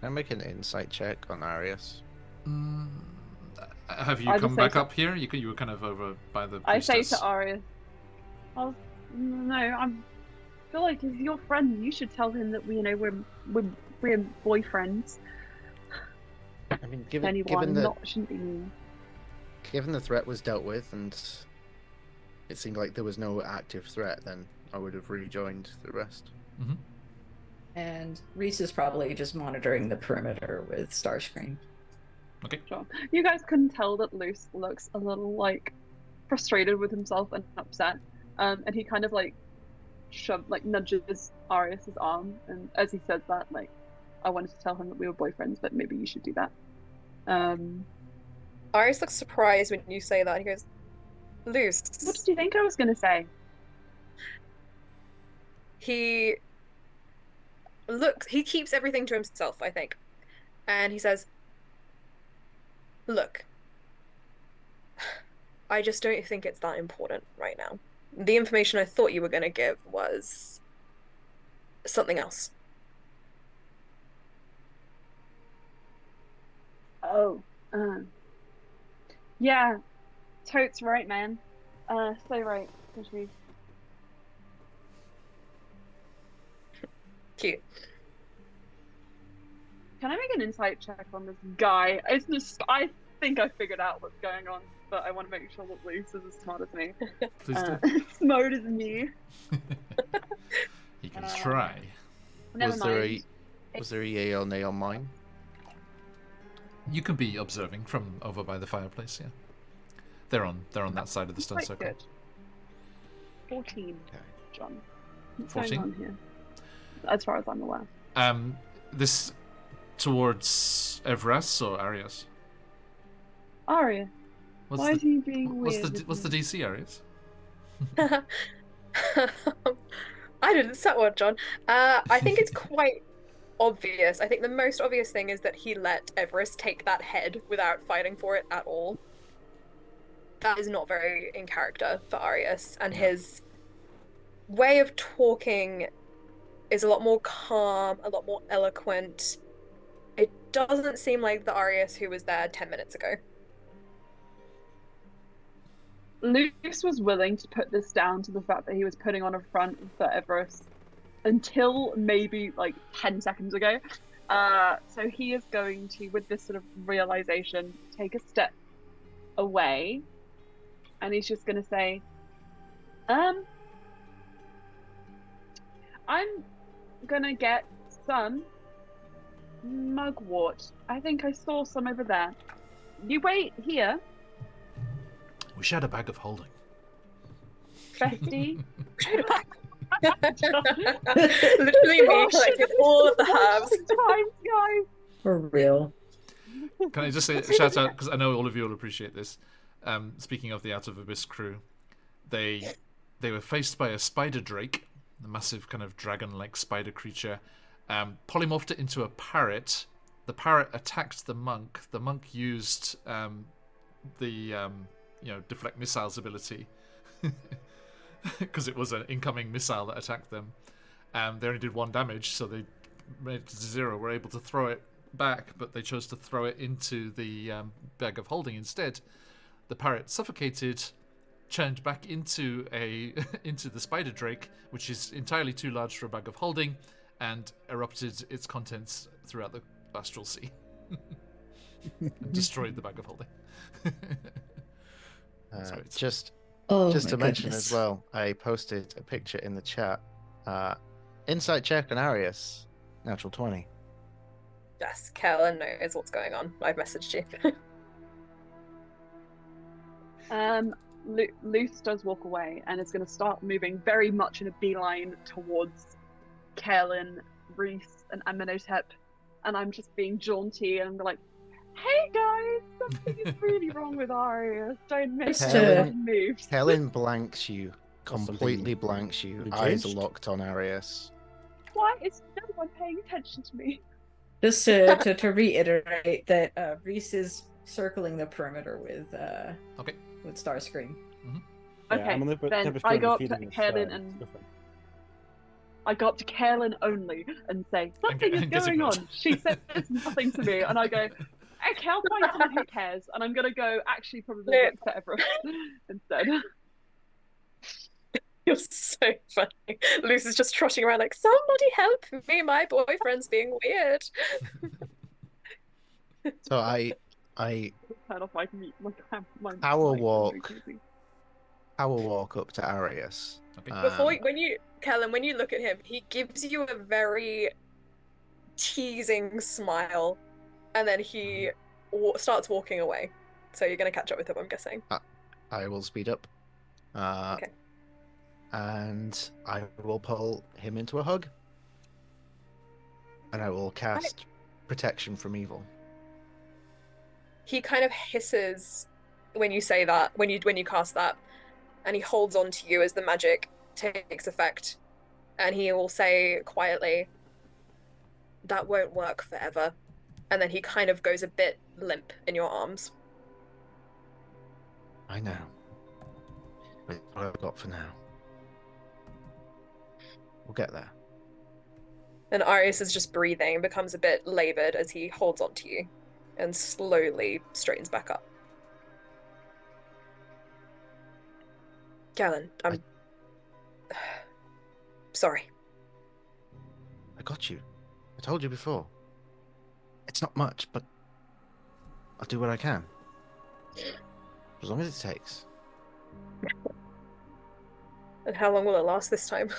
Can I make an insight check on Arius? Have you I come just back say up here? You were kind of over by the I say priestess. to Arius, no, I feel like he's your friend. You should tell him that we're boyfriends. I mean, Shouldn't be me. Given the threat was dealt with and it seemed like there was no active threat, then I would have rejoined the rest. Mm-hmm. And Reese is probably just monitoring the perimeter with Starscream. Okay. Sure. You guys couldn't tell that Luce looks a little like frustrated with himself and upset. And he kind of nudges Arius's arm, and as he says that, like, I wanted to tell him that we were boyfriends, but maybe you should do that. Arius looks surprised when you say that. He goes, Luce. What did you think I was going to say? He keeps everything to himself, I think. And he says, look, I just don't think it's that important right now. The information I thought you were going to give was something else. Oh, yeah, Totes right, man. So right, Patrice. Cute. Can I make an insight check on this guy? I think I figured out what's going on, but I want to make sure that Luce is as smart as me. Please do. Smart as me. He can try. Never Was there a yay or nay on mine? You can be observing from over by the fireplace, yeah. They're on that side of the stone Quite circle. good. 14, Okay. John. What's 14? going on here? As far as I'm aware. This towards Everest or Arius? Arya, What's why the, is he being weird? what's the DC, Arius? I didn't set one, John. I think it's quite obvious. I think the most obvious thing is that he let Everest take that head without fighting for it at all. That is not very in character for Arius, and his way of talking is a lot more calm, a lot more eloquent. It doesn't seem like the Arius who was there 10 minutes ago. Luce was willing to put this down to the fact that he was putting on a front for Everest until maybe like 10 seconds ago. So he is going to, with this sort of realization, take a step away, and he's just going to say, I'm gonna get some mugwort. I think I saw some over there. You wait here. Wish I had a bag of holding. Bestie. Literally me collecting all of the herbs. Times, guys. For real. Can I just say shout out, because I know all of you will appreciate this. Speaking of the Out of Abyss crew, they they were faced by a spider drake, a massive kind of dragon-like spider creature, polymorphed it into a parrot. The parrot attacked the monk. The monk used the deflect missiles ability because it was an incoming missile that attacked them. They only did 1 damage, so they made it to 0. Were able to throw it back, but they chose to throw it into the bag of holding instead. The parrot suffocated, churned back into into the spider drake, which is entirely too large for a bag of holding, and erupted its contents throughout the astral sea. Destroyed the bag of holding. Just Oh, to my mention goodness. as well, I posted a picture in the chat. Insight check on Arius, natural 20. Yes, Kellen knows what's going on. I've messaged you. Luce does walk away and is going to start moving very much in a beeline towards Kaelin, Reese, and Amenhotep. And I'm just being jaunty and I'm like, hey guys, something is really wrong with Arius. Don't make Just any moves. Helen blanks you, Possibly completely blanks you. engaged? Eyes locked on Arius. Why is no one paying attention to me? Just to reiterate that Reese is circling the perimeter with Starscream. Okay, then I go up to Kaelin and I go up to Kaelin only and say, something is going on. She says nothing to me, and I go, okay, I'll find someone who cares, and I'm gonna go actually probably look for Everett instead. You're so funny. Luce is just trotting around like, somebody help me, my boyfriend's being weird. So I Turn off my Power mic, walk. basically. power walk up to Arius. Okay. Before Kellen, when you look at him, he gives you a very teasing smile, and then he starts walking away. So you're gonna catch up with him, I'm guessing. I will speed up. Okay. And I will pull him into a hug. And I will cast Protection from Evil. He kind of hisses when you say that, when you cast that, and he holds on to you as the magic takes effect, and he will say quietly, "That won't work forever," and then he kind of goes a bit limp in your arms. I know. But it's what I've got for now. We'll get there. And Arius is just breathing, becomes a bit labored as he holds on to you and slowly straightens back up. Galen, I'm sorry. I got you. I told you before. It's not much, but I'll do what I can. As long as it takes. And how long will it last this time?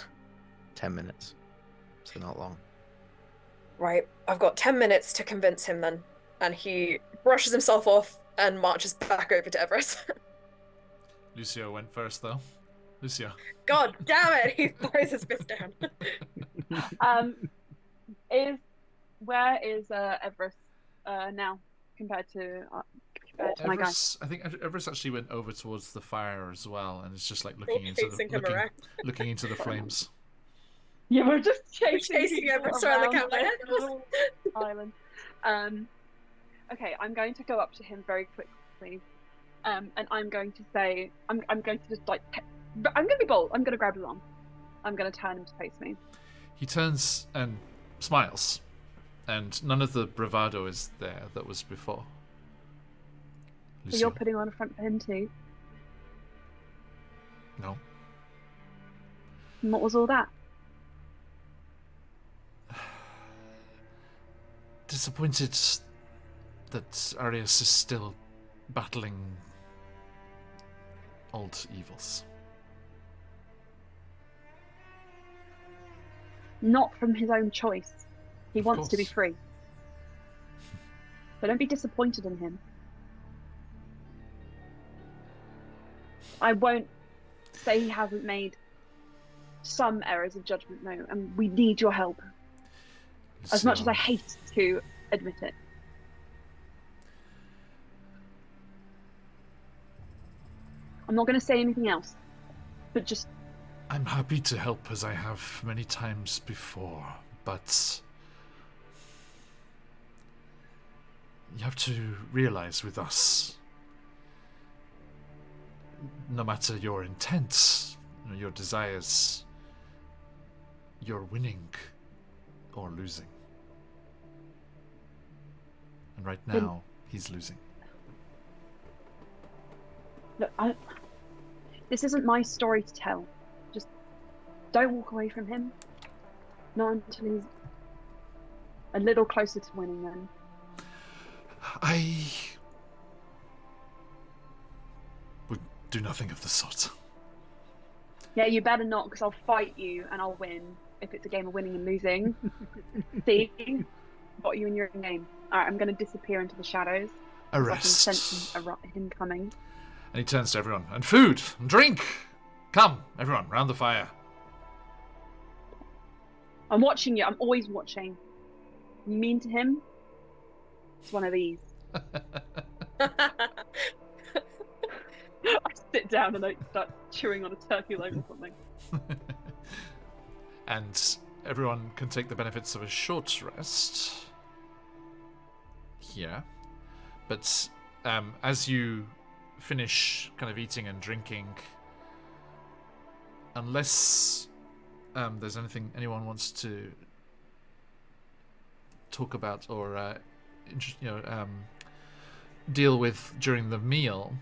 10 minutes. So not long. Right, I've got 10 minutes to convince him then. And he brushes himself off and marches back over to Everest. Lucio went first, though. Lucio. God damn it! He throws his fist down. Where is Everest now compared to my guy? Everest, I think Everest actually went over towards the fire as well, and it's just like looking into the flames. Yeah, we're just chasing Everest around the campfire. Island. Okay, I'm going to go up to him very quickly, and I'm going to say, I'm going to just like, I'm going to be bold. I'm going to grab his arm. I'm going to turn him to face me. He turns and smiles, and none of the bravado is there that was before. So Lucio. you're putting on a front for him too? No. And what was all that? Disappointed that Arius is still battling old evils. Not from his own choice. He Of wants to be course. free. So don't be disappointed in him. I won't say he hasn't made some errors of judgment, no, and we need your help. As much as I hate to admit it. I'm not going to say anything else, but just I'm happy to help as I have many times before, but you have to realize with us, no matter your intent, your desires, you're winning or losing. And right now, he's losing. Look, this isn't my story to tell. Just don't walk away from him. Not until he's a little closer to winning then. I would do nothing of the sort. Yeah, you better not, because I'll fight you and I'll win if it's a game of winning and losing. See? Got you in your game. Alright, I'm going to disappear into the shadows. I can Arrest. sense him coming. And he turns to everyone. And food and drink! Come, everyone, round the fire. I'm watching you. I'm always watching. You mean to him? It's one of these. I sit down and I start chewing on a turkey leg or something. And everyone can take the benefits of a short rest here. But as you finish kind of eating and drinking, unless there's anything anyone wants to talk about or deal with during the meal,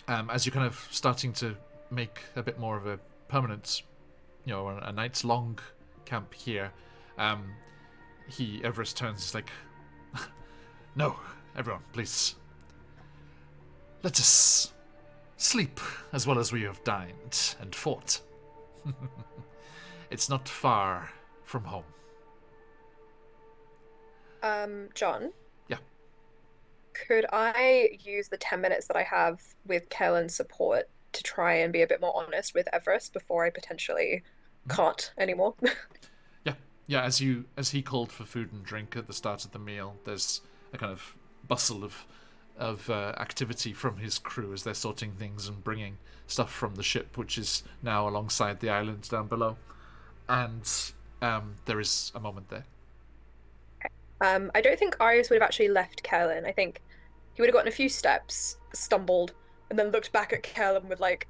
as you're kind of starting to make a bit more of a permanent, a night's long camp here, Everest turns, is like, no, everyone, please, let us sleep as well as we have dined and fought. It's not far from home. John? Yeah. Could I use the 10 minutes that I have with Kellen's support to try and be a bit more honest with Everest before I potentially can't anymore? Yeah, as he called for food and drink at the start of the meal, there's a kind of bustle of activity from his crew as they're sorting things and bringing stuff from the ship, which is now alongside the island down below. And there is a moment there. I don't think Arius would have actually left Kellen. I think he would have gotten a few steps, stumbled, and then looked back at Kellen with like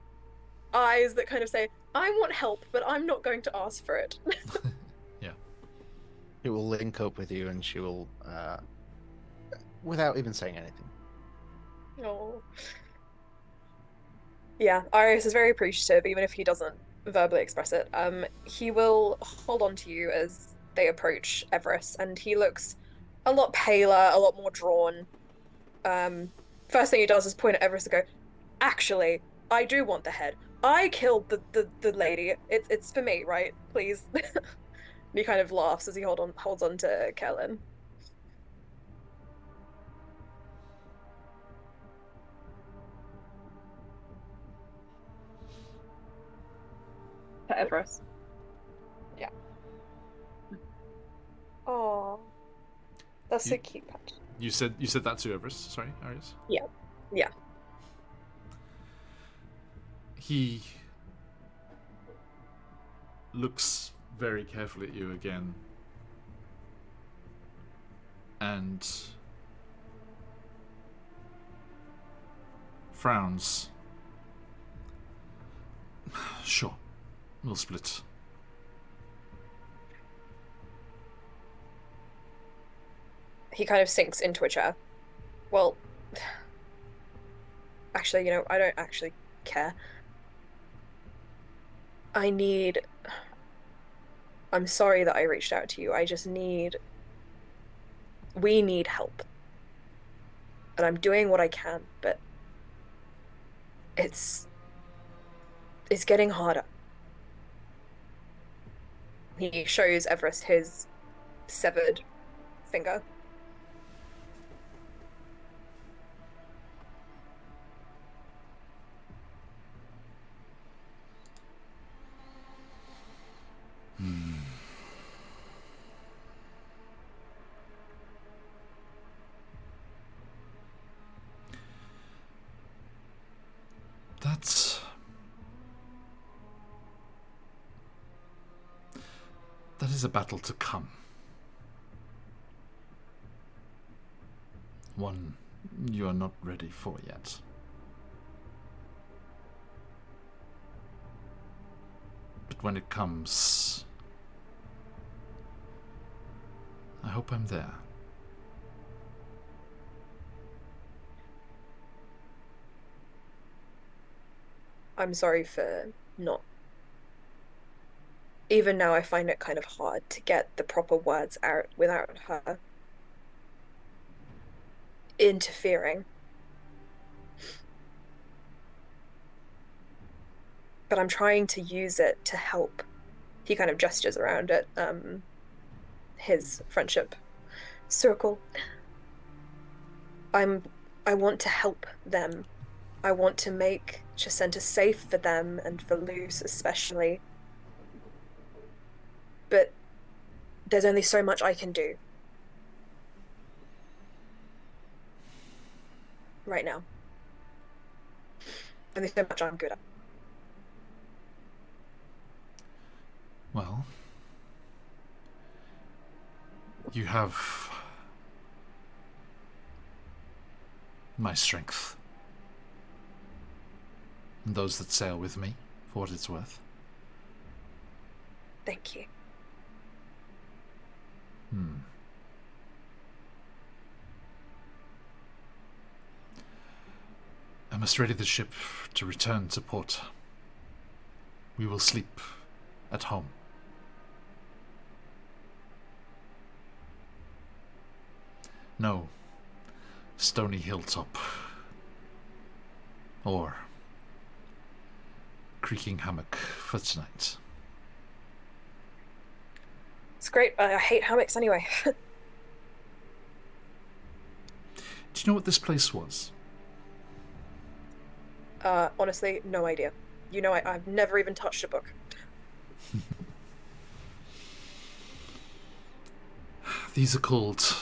eyes that kind of say, I want help, but I'm not going to ask for it. Yeah. She will link up with you and she will, without even saying anything. Oh. Yeah, Arius is very appreciative, even if he doesn't verbally express it. He will hold on to you as they approach Everest, and he looks a lot paler, a lot more drawn. First thing he does is point at Everest and go, actually, I do want the head. I killed the lady. It's for me, right? Please. And he kind of laughs as he holds on to Kellen. To Everest. Yeah. Oh, that's so cute, Pat. You said that to Everest. Sorry, Arius. Yeah. He looks very carefully at you again, and frowns. Sure, we'll split. He kind of sinks into a chair. Well, actually, I don't actually care. I'm sorry that I reached out to you. We need help. And I'm doing what I can, but it's getting harder. He shows Everest his severed finger. That is a battle to come. One you are not ready for yet. But when it comes, I hope I'm there. I'm sorry for not. Even now, I find it kind of hard to get the proper words out without her interfering. But I'm trying to use it to help. He kind of gestures around at his friendship circle. I want to help them. I want to make Chessenta safe for them and for Luz especially. But there's only so much I can do. Right now. Only so much I'm good at. Well, you have my strength. And those that sail with me, for what it's worth. Thank you. I must ready the ship to return to port. We will sleep at home. No stony hilltop or creaking hammock for tonight. It's great. I hate hammocks anyway. Do you know what this place was? Honestly, no idea. You know, I've never even touched a book. These are called...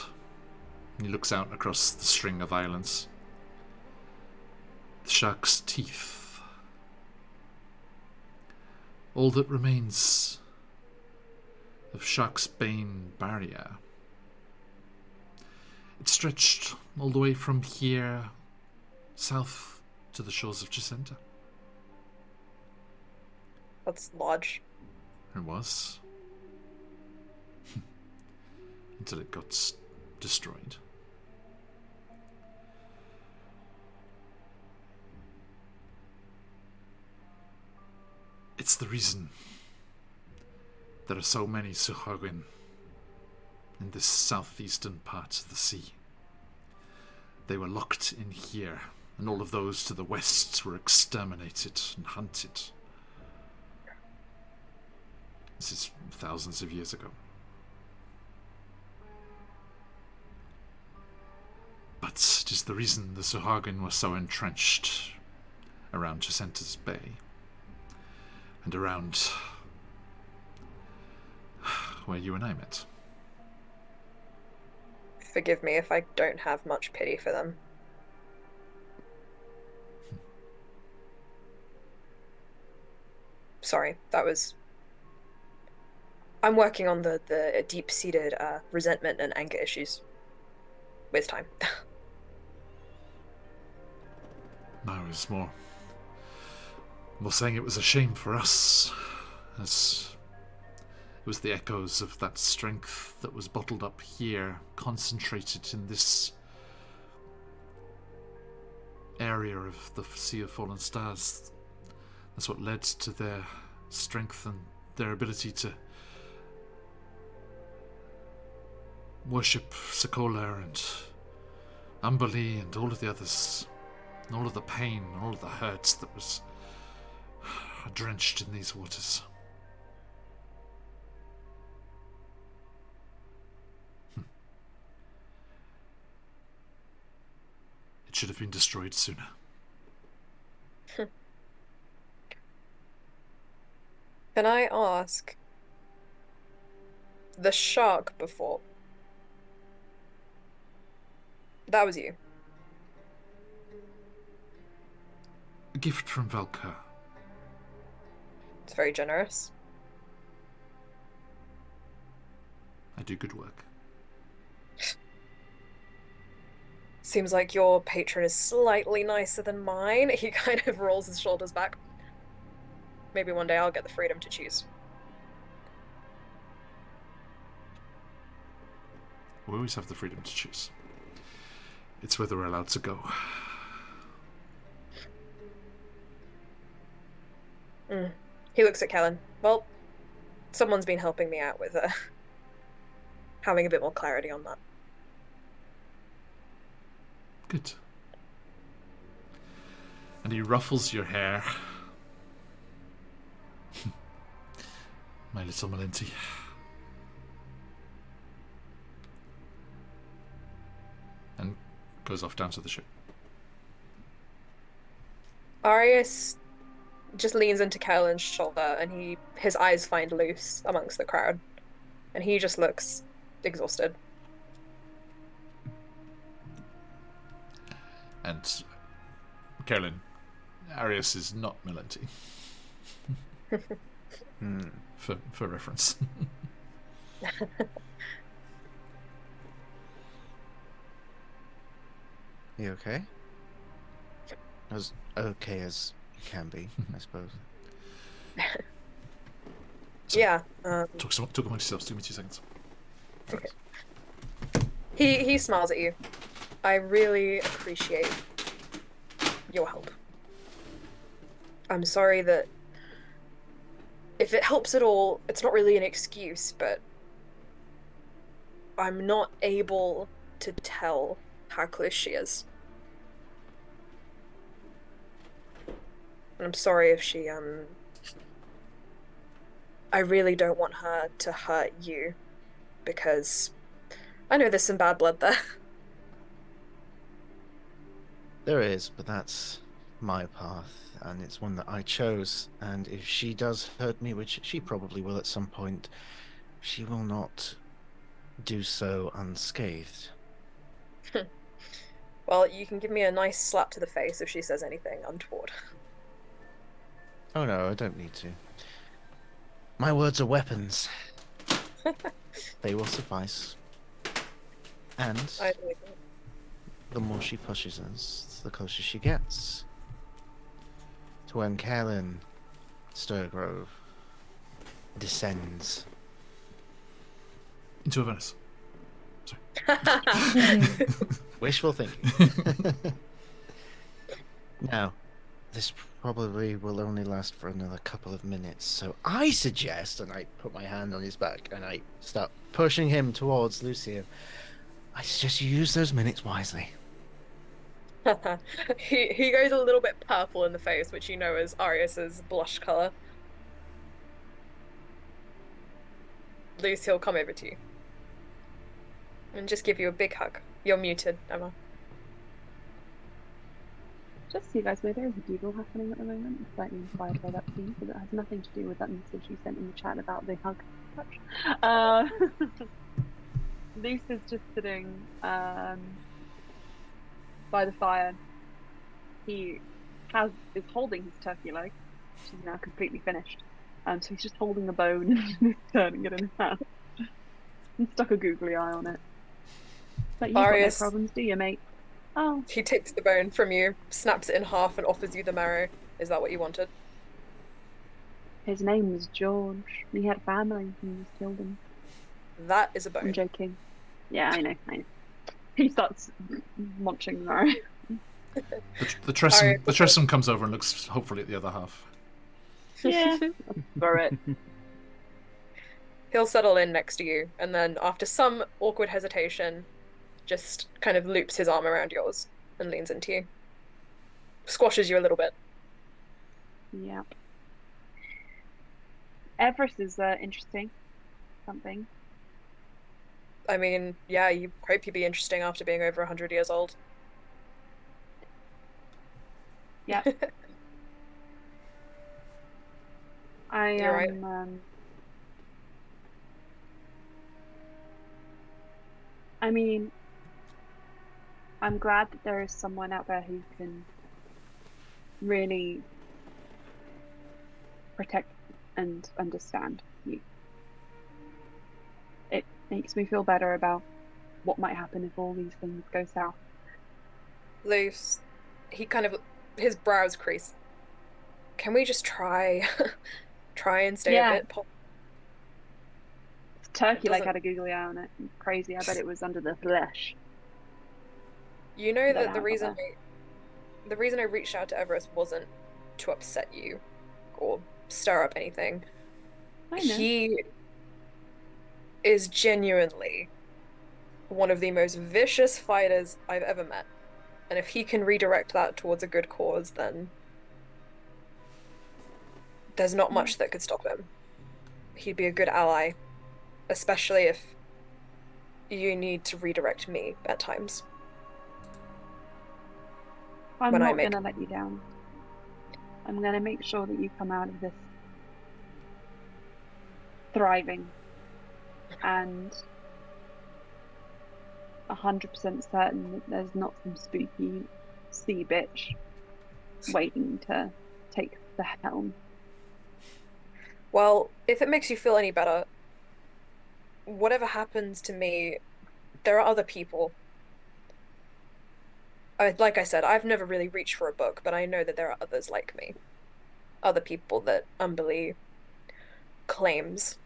He looks out across the string of islands. The shark's teeth. All that remains of Shark's Bane barrier. It stretched all the way from here south to the shores of Chessenta. That's large. It was. Until it got destroyed. It's the reason there are so many Suhagin in this southeastern part of the sea. They were locked in here, and all of those to the west were exterminated and hunted. This is thousands of years ago. But it is the reason the Suhagin were so entrenched around Chessenta's Bay and around where you and I met. Forgive me if I don't have much pity for them. Sorry, that was... I'm working on the deep-seated resentment and anger issues. With time. I was more saying it was a shame for us, as it was the echoes of that strength that was bottled up here, concentrated in this area of the Sea of Fallen Stars. That's what led to their strength and their ability to worship Sokola and Umberlee and all of the others, and all of the pain, all of the hurt that was drenched in these waters. It should have been destroyed sooner. Can I ask, the shark before, that was you? A gift from Valka. It's very generous. I do good work. Seems like your patron is slightly nicer than mine. He kind of rolls his shoulders back. Maybe one day I'll get the freedom to choose. We always have the freedom to choose. It's whether we're allowed to go. He looks at Kellen. Well, someone's been helping me out with having a bit more clarity on that. Good. And he ruffles your hair. My little Melinty. And goes off down to the ship. Arius just leans into Kellen's shoulder and his eyes find Luce amongst the crowd. And he just looks exhausted. And Carolyn, Arius is not Melinty. For reference. You okay? As okay as you can be, I suppose. So, Yeah. talk amongst yourselves. Give me 2 seconds. Okay. He smiles at you. I really appreciate your help. I'm sorry that if it helps at all, it's not really an excuse, but I'm not able to tell how close she is. And I'm sorry if she, I really don't want her to hurt you, because I know there's some bad blood there. There is, but that's my path, and it's one that I chose. And if she does hurt me, which she probably will at some point, she will not do so unscathed. Well, you can give me a nice slap to the face if she says anything untoward. Oh no, I don't need to. My words are weapons. They will suffice. And I believe it. the more she pushes us, the closer she gets to when Kalen Sturgrove descends. Into a Venice. Sorry. Wishful thinking. Now, this probably will only last for another couple of minutes, so I suggest, and I put my hand on his back and I start pushing him towards Lucio, I suggest you use those minutes wisely. He goes a little bit purple in the face, which you know is Arius's blush color. Luce, he'll come over to you and just give you a big hug. You're muted, Emma. Just so you guys know, there is a doodle happening at the moment, slightly inspired by that scene, but it has nothing to do with that message you sent in the chat about the hug touch. Luce is just sitting by the fire. He is holding his turkey leg, which is now completely finished. So he's just holding the bone and turning it in his hand. And stuck a googly eye on it. But you've got no Arius. problems, do you, mate? Oh. He takes the bone from you, snaps it in half, and offers you the marrow. Is that what you wanted? His name was George. He had family and he was killed him. That is a I'm bone. joking. Yeah, I know. He starts munching the marrow. The Tressum comes over and looks hopefully at the other half. Yeah. Throw it. He'll settle in next to you, and then after some awkward hesitation, just kind of loops his arm around yours and leans into you. Squashes you a little bit. Yep. Everest is interesting. Something. I mean, yeah, you hope you'd be interesting after being over 100 years old. Yeah. I You're right. I mean, I'm glad that there is someone out there who can really protect and understand you. Makes me feel better about what might happen if all these things go south. Loose. He kind of, his brows crease. Can we just try, try and stay a Yeah. bit? Turkey like doesn't- had a googly eye on it. Crazy. I bet it was under the flesh. You know Let that the out reason of there. the reason I reached out to Everest wasn't to upset you or stir up anything. I know. He is genuinely one of the most vicious fighters I've ever met. And if he can redirect that towards a good cause, then there's not much that could stop him. He'd be a good ally, especially if you need to redirect me at times. I'm when I not make- gonna let you down. I'm gonna make sure that you come out of this thriving and 100% certain that there's not some spooky sea bitch waiting to take the helm. Well, if it makes you feel any better, whatever happens to me, there are other people. Like I said, I've never really reached for a book, but I know that there are others like me. Other people that Umberly claims.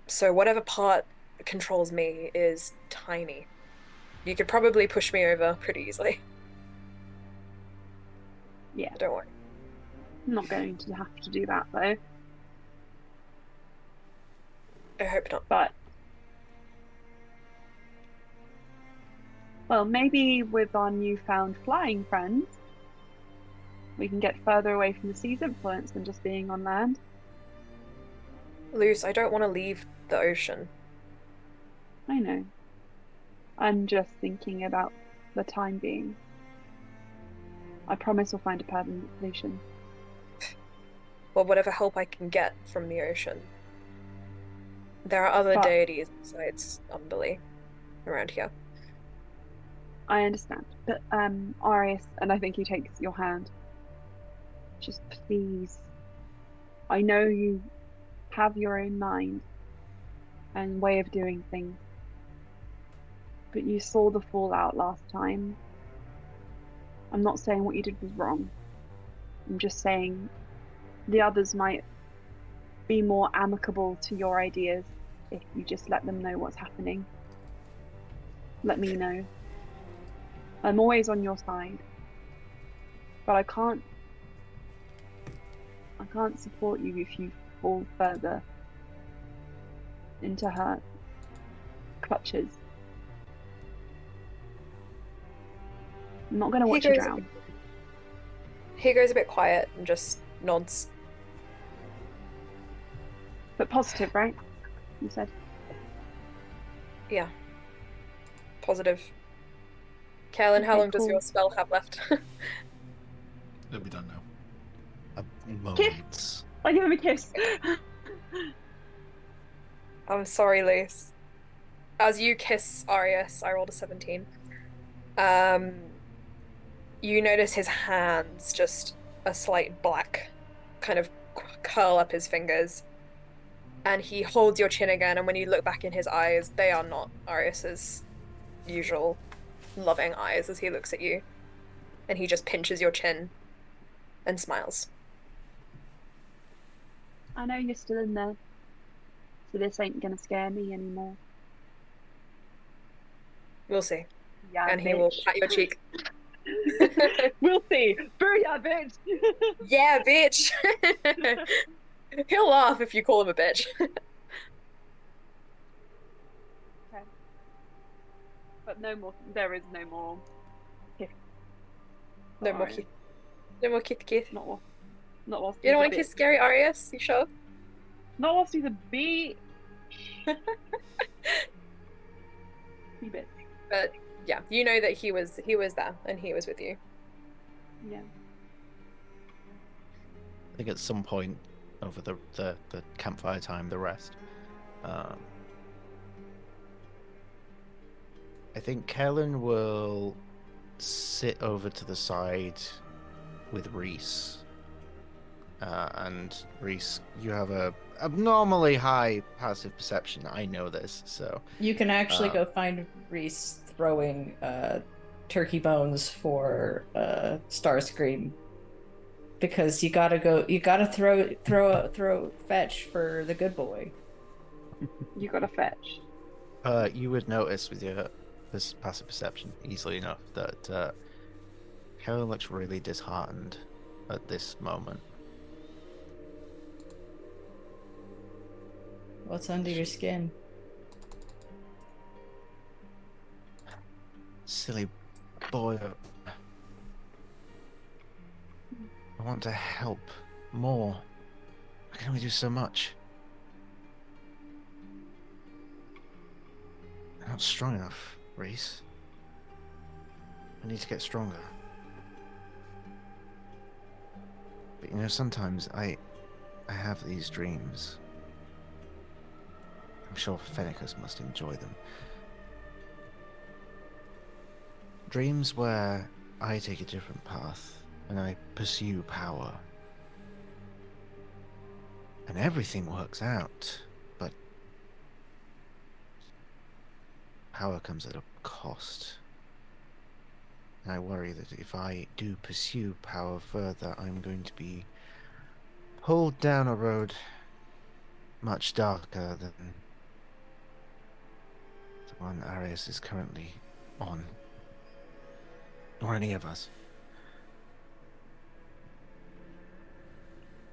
So whatever part controls me is tiny. You could probably push me over pretty easily. Yeah, Don't worry. I'm not going to have to do that though. I hope not. But well, maybe with our newfound flying friends, we can get further away from the sea's influence than just being on land. Luce, I don't want to leave the ocean. I know. I'm just thinking about the time being. I promise we'll find a permanent solution. Well, whatever help I can get from the ocean. There are other But- deities besides Umberly around here. I understand, but Arius, and I think he takes your hand. Just please. I know you have your own mind and way of doing things, but you saw the fallout last time. I'm not saying what you did was wrong. I'm just saying the others might be more amicable to your ideas if you just let them know what's happening. Let me know. I'm always on your side, but I can't support you if you fall further into her clutches. I'm not going to He watch you goes- drown. He goes a bit quiet and just nods. But positive, right? You said. Yeah. Positive. Kaelin, how Okay, long does cool. your spell have left? It'll be done now. A moment. I give him a kiss. I'm sorry, Luce. As you kiss Arius, I rolled a 17. You notice his hands just a slight black kind of curl up his fingers. And he holds your chin again, and when you look back in his eyes, they are not Arius's usual loving eyes as he looks at you. And he just pinches your chin and smiles. I know you're still in there, so this ain't gonna scare me anymore. We'll see. Yeah, And he will bitch. pat your cheek. We'll see. Booyah, bitch. Yeah, bitch! He'll laugh if you call him a bitch. Okay. But no more. There is no more. Kiss. No more Arius. kiss. No more kiss kiss. Not whilst. Not whilst. You don't he's want a to kiss bitch. scary Arius? You sure? Not whilst he's a bee. He bitch. But yeah, you know that he was there and he was with you. Yeah. I think at some point over the campfire time, the rest, I think Kellen will sit over to the side with Reese And Reese, you have a abnormally high passive perception. I know this, so You can actually go find Reese throwing turkey bones for Starscream. Because you gotta throw fetch for the good boy. You got to fetch. you would notice with your this passive perception easily enough that Helen looks really disheartened at this moment. What's under your skin? Silly boy. I want to help more. I can only do so much. I'm not strong enough, Reese. I need to get stronger. But you know, sometimes I have these dreams. I'm sure Fennicus must enjoy them. Dreams where I take a different path and I pursue power. And everything works out, but power comes at a cost. And I worry that if I do pursue power further, I'm going to be pulled down a road much darker than the one Arius is currently on. Or any of us.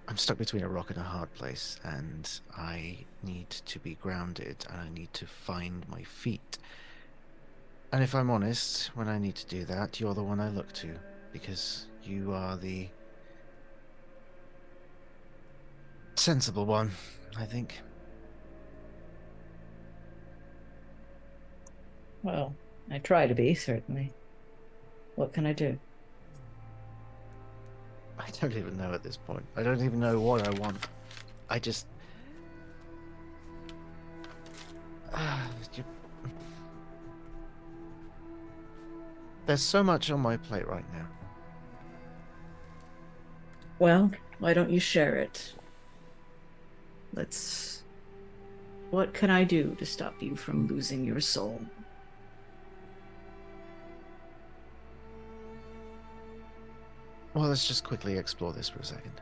I'm stuck between a rock and a hard place, and I need to be grounded, and I need to find my feet. And if I'm honest, when I need to do that, you're the one I look to, because you are the sensible one, I think. Well, I try to be, certainly. What can I do? I don't even know at this point. I don't even know what I want. I just... There's so much on my plate right now. Well, why don't you share it? What can I do to stop you from losing your soul? Well, let's just quickly explore this for a second.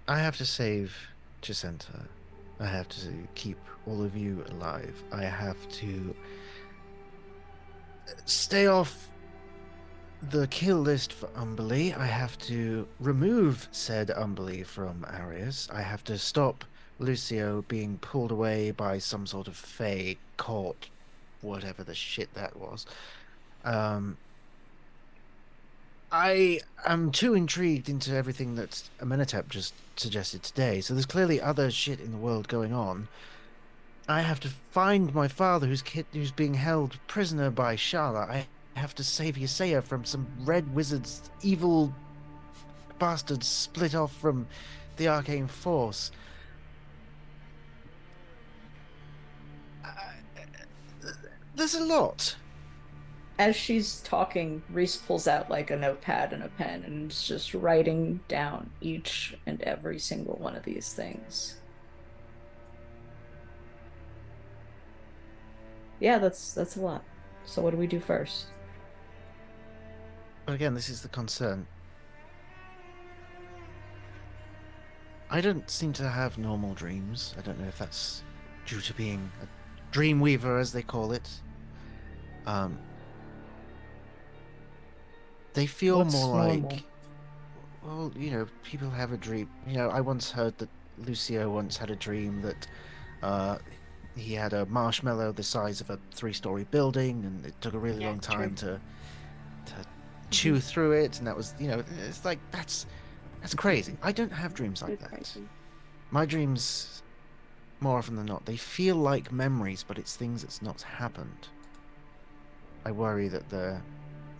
I have to save Chessenta. I have to keep all of you alive. I have to stay off the kill list for Umberly. I have to remove said Umberly from Arius. I have to stop Lucio being pulled away by some sort of fey court, whatever the shit that was. I am too intrigued into everything that Amenhotep just suggested today, so there's clearly other shit in the world going on. I have to find my father who's being held prisoner by Shala. I have to save Yesaya from some red wizards, evil bastards split off from the arcane force. There's a lot. As she's talking, Reese pulls out like a notepad and a pen and is just writing down each and every single one of these things. Yeah, that's a lot. So what do we do first? But again, this is the concern. I don't seem to have normal dreams. I don't know if that's due to being a dream weaver, as they call it. They feel What's more normal? like, well, you know, people have a dream. You know, I once heard that Lucio once had a dream that he had a marshmallow the size of a 3-story building, and it took a really long time to chew through it, and that was, you know, it's like that's crazy. I don't have dreams like that. Crazy. My dreams, more often than not, they feel like memories, but it's things that's not happened. I worry that they're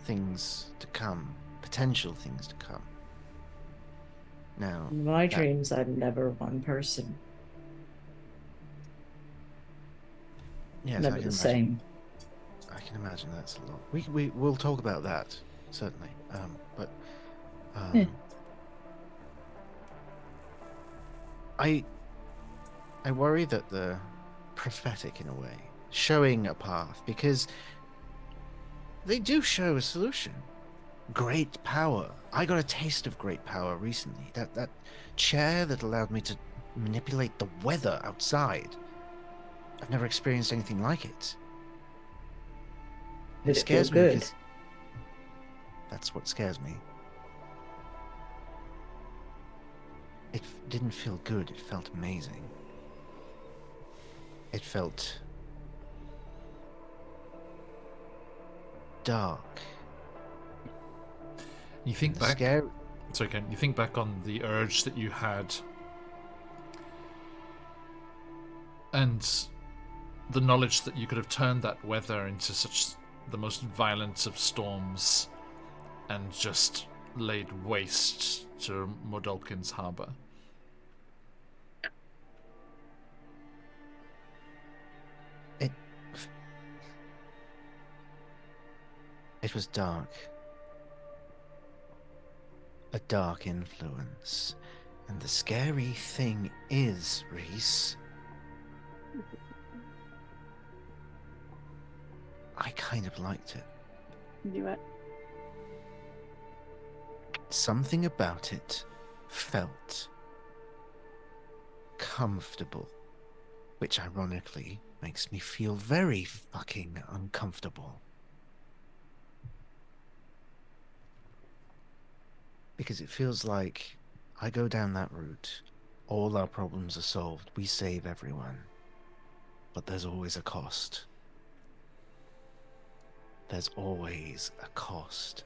things to come, potential things to come. Now, In my dreams, I'm never one person. yes, Never I can the imagine. same. I can imagine that's a lot. We'll talk about that certainly. But Yeah. I worry that the prophetic, in a way, showing a path, because they do show a solution. Great power. I got a taste of great power recently. That chair that allowed me to manipulate the weather outside. I've never experienced anything like it. Did it feel scares me good? because that's what scares me. It didn't feel good. It felt amazing. It felt dark. You think back. Scary. Sorry, Ken. You think back on the urge that you had, and the knowledge that you could have turned that weather into such the most violent of storms, and just laid waste to Mordalkin's harbour. It was dark. A dark influence. And the scary thing is, Reese, I kind of liked it. Knew it. Something about it felt comfortable, which ironically makes me feel very fucking uncomfortable. Because it feels like I go down that route, all our problems are solved, we save everyone. But there's always a cost. There's always a cost.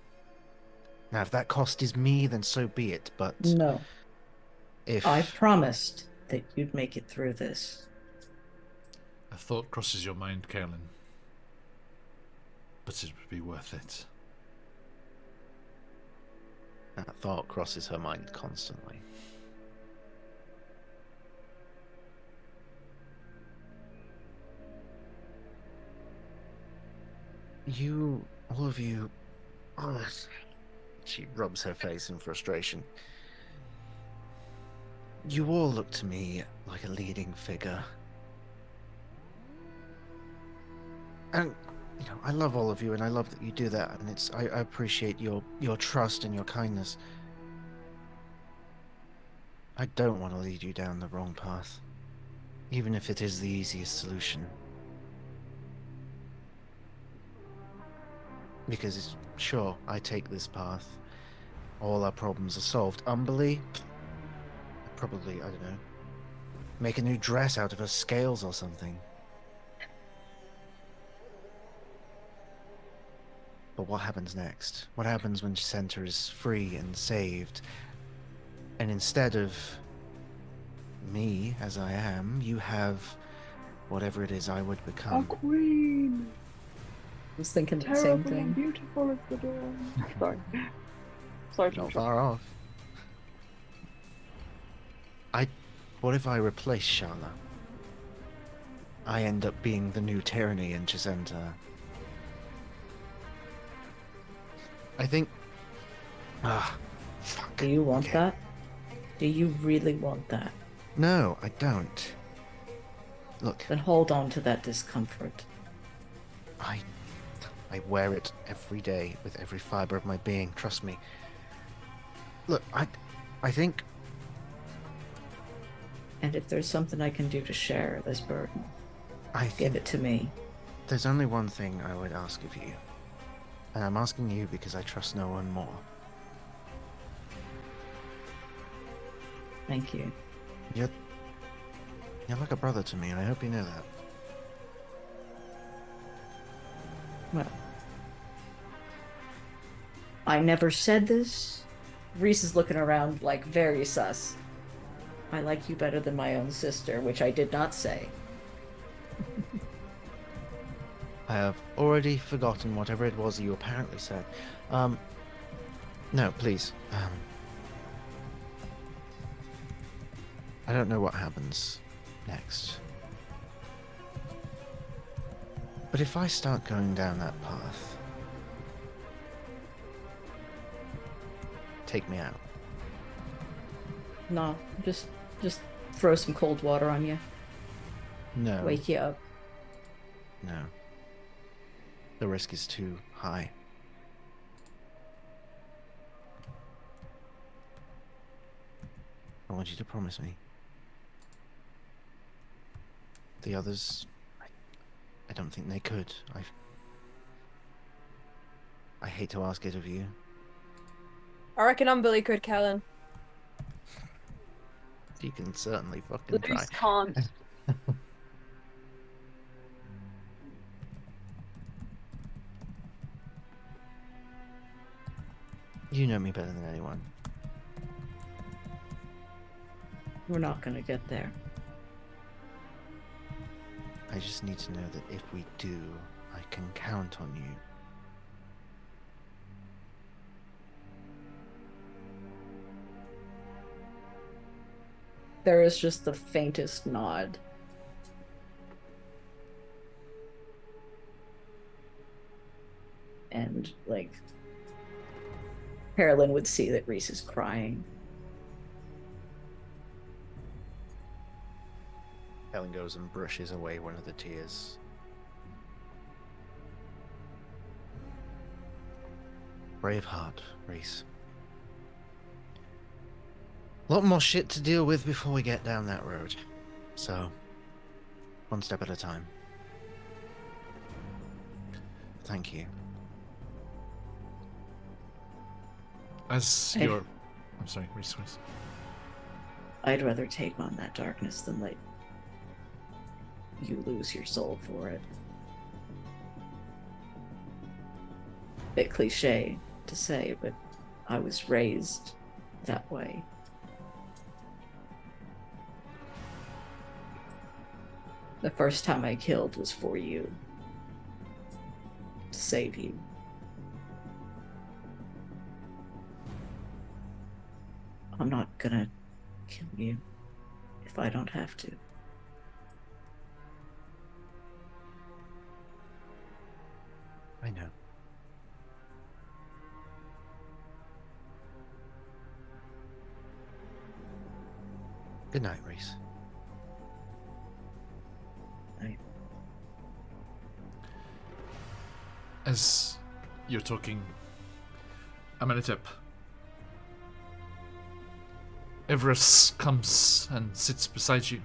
Now, if that cost is me, then so be it, but No. if... I promised that you'd make it through this. A thought crosses your mind, Kaelin. But it would be worth it. That thought crosses her mind constantly. You, all of you... Oh, she rubs her face in frustration. You all look to me like a leading figure. And, you know, I love all of you, and I love that you do that, and I appreciate your trust and your kindness. I don't want to lead you down the wrong path, even if it is the easiest solution. Because, sure, I take this path. All our problems are solved. Umberly? Probably, I don't know, make a new dress out of her scales or something. But what happens next? What happens when Chessenta is free and saved? And instead of me, as I am, you have whatever it is I would A become. queen! I was thinking the same Terrible and thing. beautiful as the dawn. Sorry. Sorry to Not interrupt. far off. What if I replace Shala? I end up being the new Tyranny in Chessenta. I think... fuck. Do you want Okay. that? Do you really want that? No, I don't. Look, Then hold on to that discomfort. I wear it every day with every fiber of my being, trust me. Look, I think... And if there's something I can do to share this burden, I give think it to me. there's only one thing I would ask of you. And I'm asking you because I trust no one more. Thank you. You're like a brother to me, and I hope you know that. Well, I never said this. Reese is looking around like very sus. I like you better than my own sister, which I did not say. I have already forgotten whatever it was that you apparently said. No, please. I don't know what happens next. But if I start going down that path, take me out. No, just throw some cold water on you, No. wake you up. No. The risk is too high. I want you to promise me. The others, I don't think they could. I hate to ask it of you. I reckon Umberly could, Kellen. You can certainly fucking try. Luce can't. You know me better than anyone. We're not gonna get there. I just need to know that if we do, I can count on you. There is just the faintest nod. And, like, Carolyn would see that Reese is crying. Helen goes and brushes away one of the tears. Brave heart, Reese. A lot more shit to deal with before we get down that road. So, one step at a time. Thank you. As Hey. you're... I'm sorry, Reese. I'd rather take on that darkness than let you lose your soul for it. Bit cliche to say, but I was raised that way. The first time I killed was for you. To save you. I'm not gonna kill you if I don't have to. I know. Good night, Reese. As you're talking, I'm gonna tip. Everest comes and sits beside you,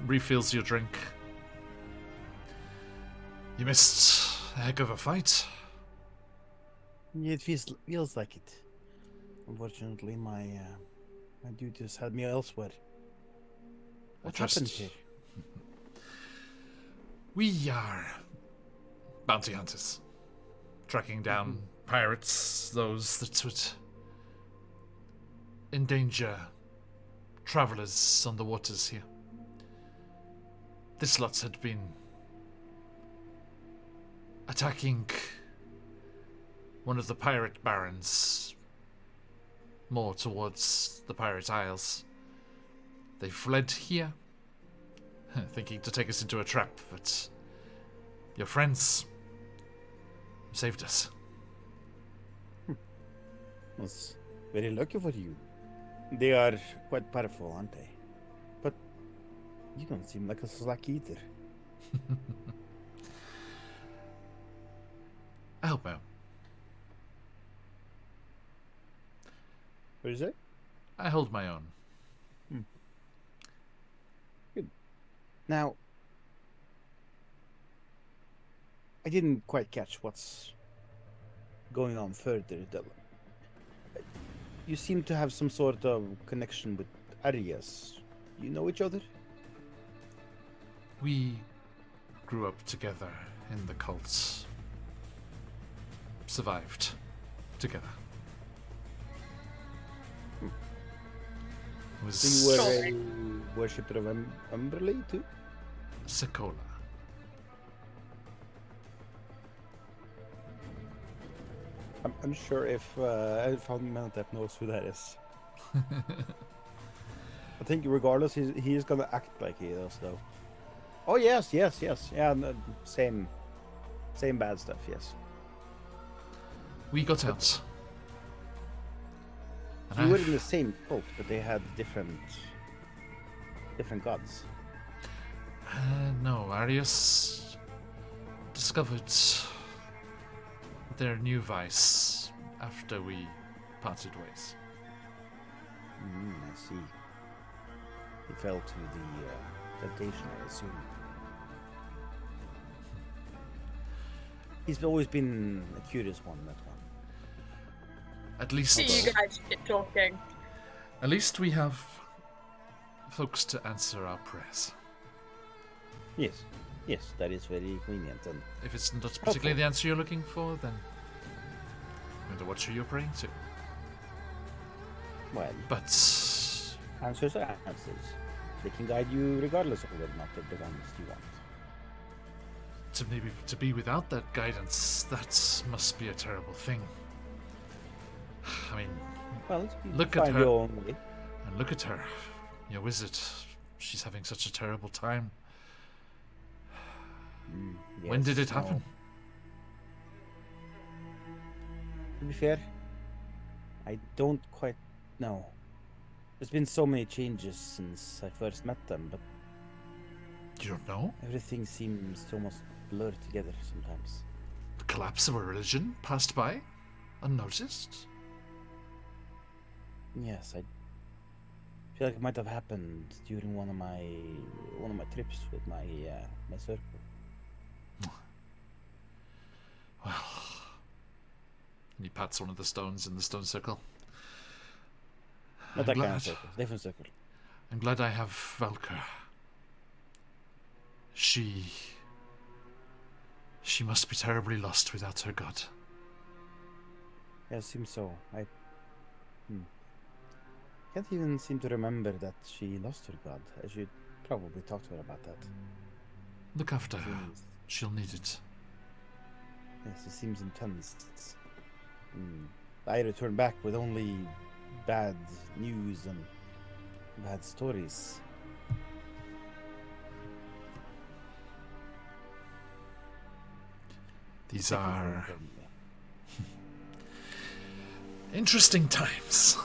refills your drink. You missed a heck of a fight. Yeah, it feels like it. Unfortunately, my duties had me elsewhere. What happened here? We are bounty hunters, tracking down pirates, those that would endanger travelers on the waters here. This lot had been attacking one of the pirate barons, more towards the Pirate Isles. They fled here, thinking to take us into a trap, but your friends saved us. That's very lucky for you. They are quite powerful, aren't they? But you don't seem like a slack eater. I help out. What is it? I hold my own. Good. Now, I didn't quite catch what's going on further. You seem to have some sort of connection with Arias. You know each other? We grew up together in the cults. Survived together. Was So you were a worshipper of Umberly too? Sekola. I'm unsure if Amenhotep knows who that is. I think regardless, he's gonna act like he does, though. Oh yes. Yeah, no, same bad stuff. Yes. We got out. You were in the same cult, but they had different gods? No, Arius discovered their new vice after we parted ways. I see. He fell to the temptation, I assume. He's always been a curious one, that one. At least, See you guys shit talking. at least we have folks to answer our prayers. Yes, yes, that is very convenient. And If it's not particularly the answer you're looking for, then I wonder what you're praying to. well, But answers are answers. They can guide you regardless of whether or not they're the ones you want. to be without that guidance, that must be a terrible thing. I mean, Well, you Look at find her. your own way. and look at her, your wizard. She's having such a terrible time. When did it Yes, no. happen? To be fair, I don't quite know. There's been so many changes since I first met them, but You don't know? everything seems so much blurred together sometimes. The collapse of a religion passed by, unnoticed? Yes, I feel like it might have happened during one of my trips with my my circle. Well, and he pats one of the stones in the stone circle. Not I'm that kind glad- of circle, different circle. I'm glad I have Valka. She must be terribly lost without her god. Yeah, it seems so. I can't even seem to remember that she lost her god. I should probably talk to her about that. Look after her. Seems- She'll need it. Yes, it seems intense. I return back with only bad news and bad stories. These are interesting times.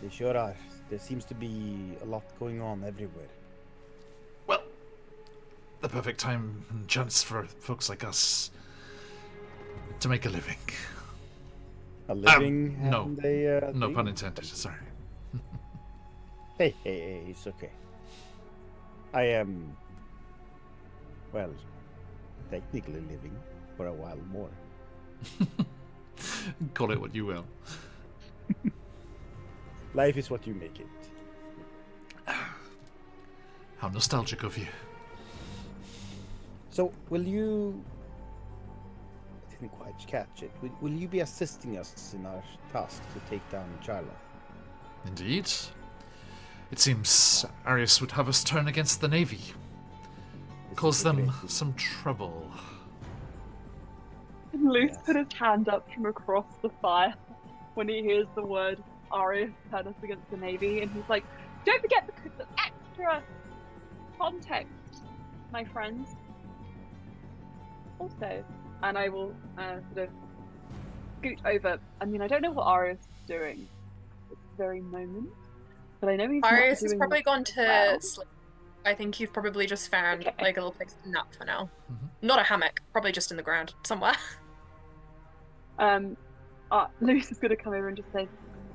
They sure are. There seems to be a lot going on everywhere. Well, the perfect time and chance for folks like us to make a living. A living no. and a No dream? pun intended, sorry. Hey, it's okay. I am, well, technically living for a while more. Call it what you will. Life is what you make it. How nostalgic of you. So, will you... I didn't quite catch it. Will you be assisting us in our task to take down Charla? Indeed. It seems Arius would have us turn against the Navy. This Cause is the them great- some trouble. Luce Yes. put his hand up from across the fire when he hears the word Arius turn us against the Navy, and he's like, don't forget the extra context, my friends. Also, and I will sort of scoot over. I mean, I don't know what Arius is doing at this very moment, but I know he's not Arius has doing probably gone to well. sleep. I think he's probably just found Okay. like a little place to nap for now. Mhm. Not a hammock, probably just in the ground somewhere. Luce is going to come over and just say,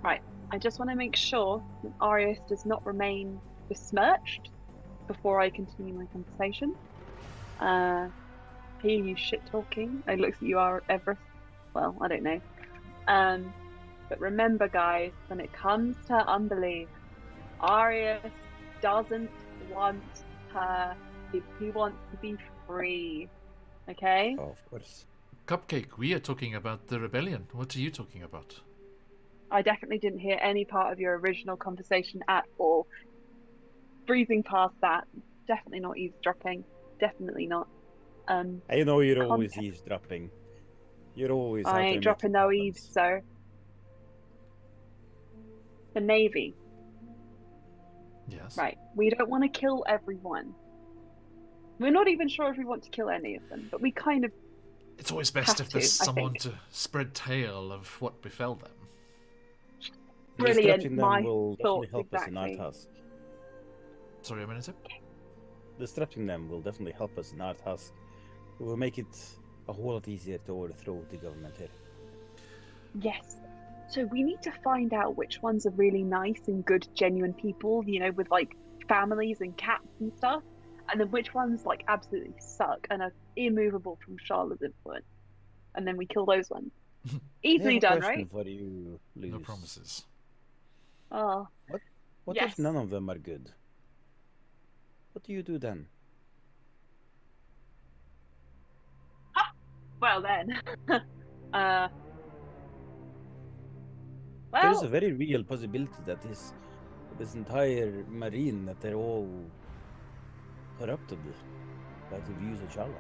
right, I just want to make sure that Arius does not remain besmirched before I continue my conversation. Hear you shit talking. I looks at you, Everest. Well, I don't know. But remember, guys, when it comes to unbelief, Arius doesn't want her. He wants to be free. Okay? Oh, of course. Cupcake, we are talking about the rebellion. What are you talking about? I definitely didn't hear any part of your original conversation at all. Breezing past that, definitely not eavesdropping. Definitely not. I know you're always Context. eavesdropping. You're always out I there ain't dropping making no plans. eaves, sir. The Navy, Yes. right? We don't want to kill everyone. We're not even sure if we want to kill any of them, but we kind of. It's always best Have if there's to, I someone think. to spread tale of what befell them. Brilliant, Distracting my them will definitely thoughts help us in our exactly. task. Sorry, a minute. Distracting them will definitely help us in our task. It will make it a whole lot easier to overthrow the government here. Yes. So we need to find out which ones are really nice and good, genuine people, with like families and cats and stuff, and then which ones like absolutely suck and are immovable from Charlotte's influence. And then we kill those ones. Easily done, right? For you, Luce. No promises. Oh. What Yes. if none of them are good? What do you do then? Well then. Well. There is a very real possibility that this entire marine, that they're all corrupted by the views of Charlotte.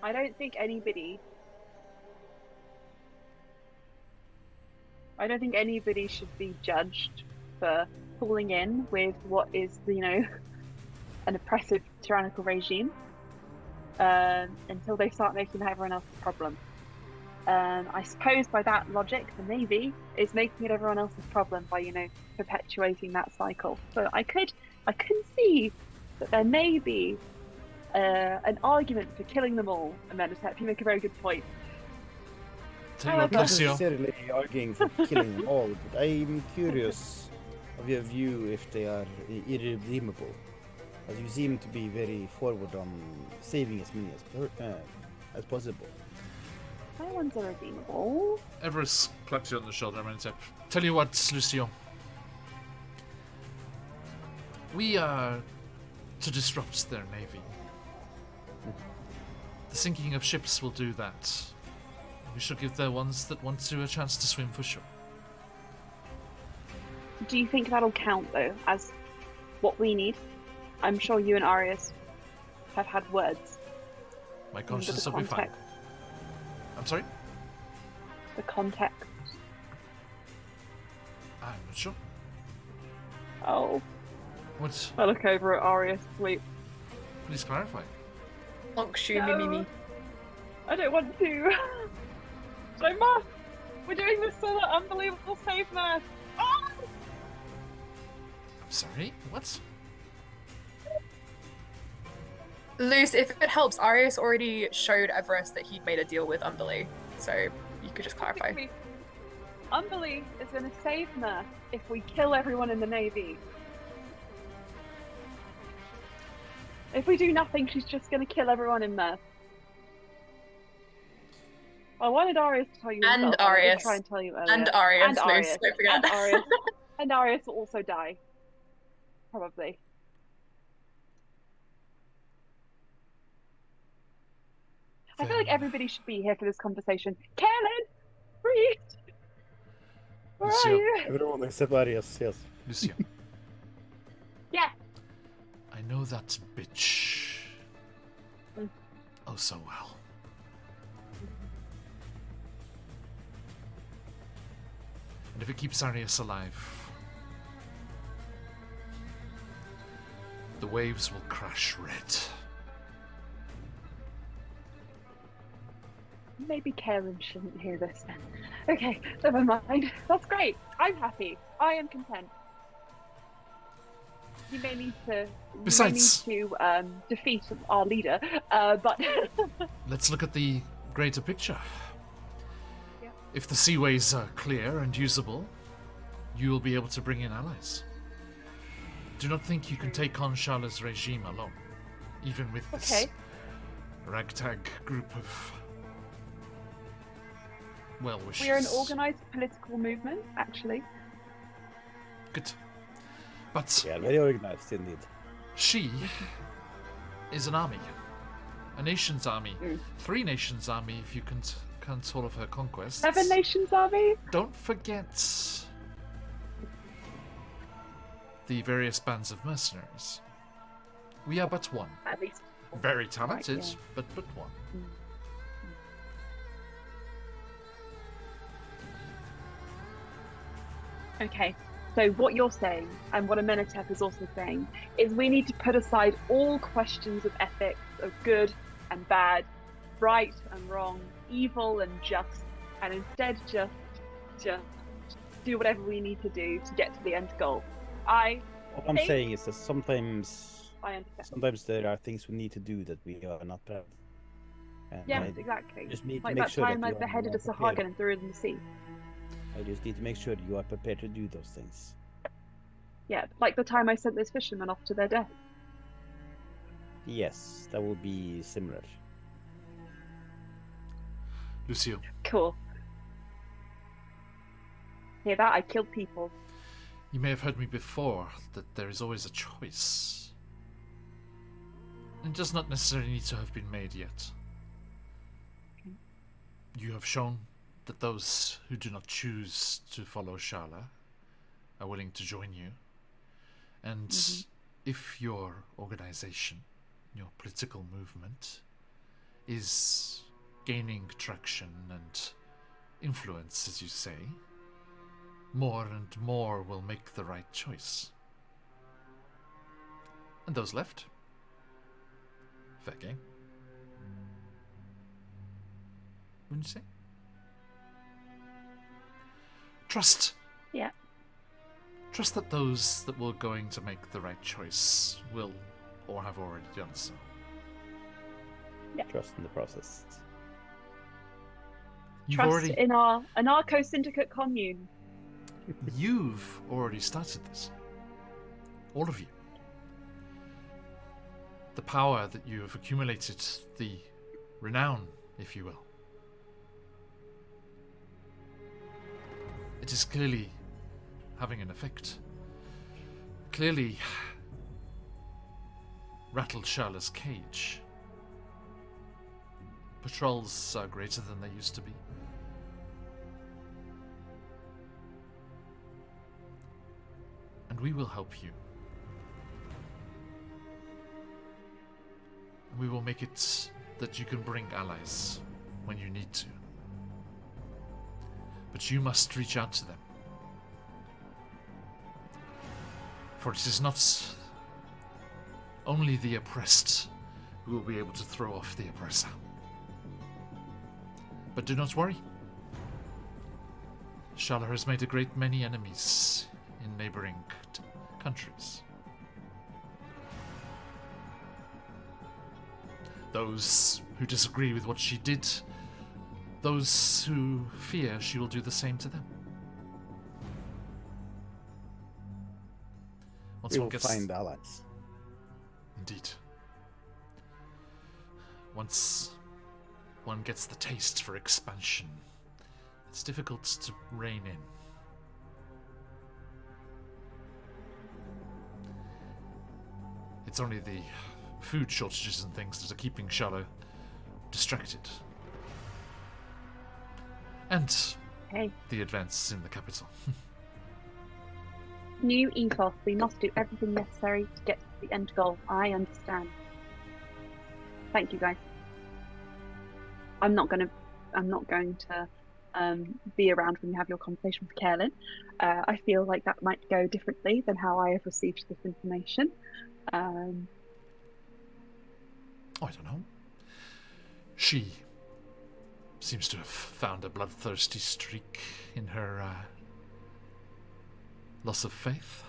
I don't think anybody should be judged for falling in with what is, an oppressive, tyrannical regime until they start making everyone else a problem. I suppose by that logic, the Navy is making it everyone else's problem by, perpetuating that cycle. So I can see that there may be an argument for killing them all, Amenhotep. You make a very good point. Tell you what, Not Lucio. necessarily arguing for killing them all, but I'm curious of your view if they are irredeemable, as you seem to be very forward on saving as many as possible. My ones are redeemable. Everest claps you on the shoulder, Amenhotep. Tell you what, Lucio. We are to disrupt their navy. The sinking of ships will do that. We shall give the ones that want to a chance to swim for sure. Do you think that'll count, though, as what we need? I'm sure you and Arius have had words. My conscience will be fine. I'm sorry? The context. I'm not sure. Oh. What? I look over at Arius. Wait. Please clarify. Bonk shoo me me me. I don't want to. I must. We're doing this so that unbelievable save nurse. Oh! I'm sorry? What? Luce, if it helps, Arius already showed Everest that he'd made a deal with Umberly, so you could just clarify. Umberly is going to save nurse if we kill everyone in the Navy. If we do nothing, she's just going to kill everyone in Mirth. I wanted Arius to tell you And himself, I did Arius. try and tell you earlier. And Arius, And Luce, Arius. don't forget. And Arius. And Arius will also die. Probably. I feel like everybody should be here for this conversation. Kellen! Breathe! Where Lucio. are you? Everyone except Arias, yes. Lucio. Yeah. I know that bitch. Mm. Oh, so well. And if it keeps Arius alive, the waves will crash red. Maybe Karen shouldn't hear this then. Okay, never mind. That's great. I'm happy. I am content. You may need to, Besides- defeat our leader, but Let's look at the greater picture. Yeah. If the seaways are clear and usable, you will be able to bring in allies. Do not think you can take on Charlotte's regime alone, even with this Okay. ragtag group of well-wishers. we are an organised political movement, actually. Good. But Yeah, very organized indeed. she is an army. A nation's army. Mm. 3 nations' army if you can count all of her conquests. 7 Nations Army? Don't forget the various bands of mercenaries. We are but one. At least. Very talented, yeah. but one. Okay, so what you're saying, and what Amenhotep is also saying, is we need to put aside all questions of ethics, of good and bad, right and wrong, evil and just, and instead just do whatever we need to do to get to the end goal. I What I'm think- saying is that sometimes understand. there are things we need to do that we are not prepared. And Yes, I exactly. just need to Like make that sure time that I you beheaded are a prepared. Sahagin and threw it in the sea. I just need to make sure that you are prepared to do those things. Yeah, like the time I sent those fishermen off to their death. Yes, that will be similar. Lucio, Cool. Hear that? I killed people. you may have heard me before that there is always a choice. It does not necessarily need to have been made yet. You have shown that those who do not choose to follow Shala are willing to join you. And if your organization, your political movement, is gaining traction and influence, as you say, more and more will make the right choice. And those left? Fair game. Wouldn't you say? Trust. Yeah. Trust that those that were going to make the right choice will or have already done so. Trust in the process. Trust in our anarcho-syndicate commune. You've already started this. All of you. The power that you have accumulated, the renown, if you will. It is clearly having an effect. Clearly rattled Charla's cage. Patrols are greater than they used to be. And we will help you. We will make it that you can bring allies when you need to. But you must reach out to them. For it is not only the oppressed who will be able to throw off the oppressor. But do not worry. Shala has made a great many enemies in neighboring countries. Those who disagree with what she did, those who fear she will do the same to them. Once We one will gets find allies. Indeed. Once one gets the taste for expansion, it's difficult to rein in. It's only the food shortages and things that are keeping Shala distracted. And Hey, the events in the capital. new ethos. We must do everything necessary to get to the end goal. I understand. Thank you, guys. I'm not going to be around when you have your conversation with Kaelin. I feel like that might go differently than how I have received this information. Oh, I don't know. She seems to have found a bloodthirsty streak in her loss of faith.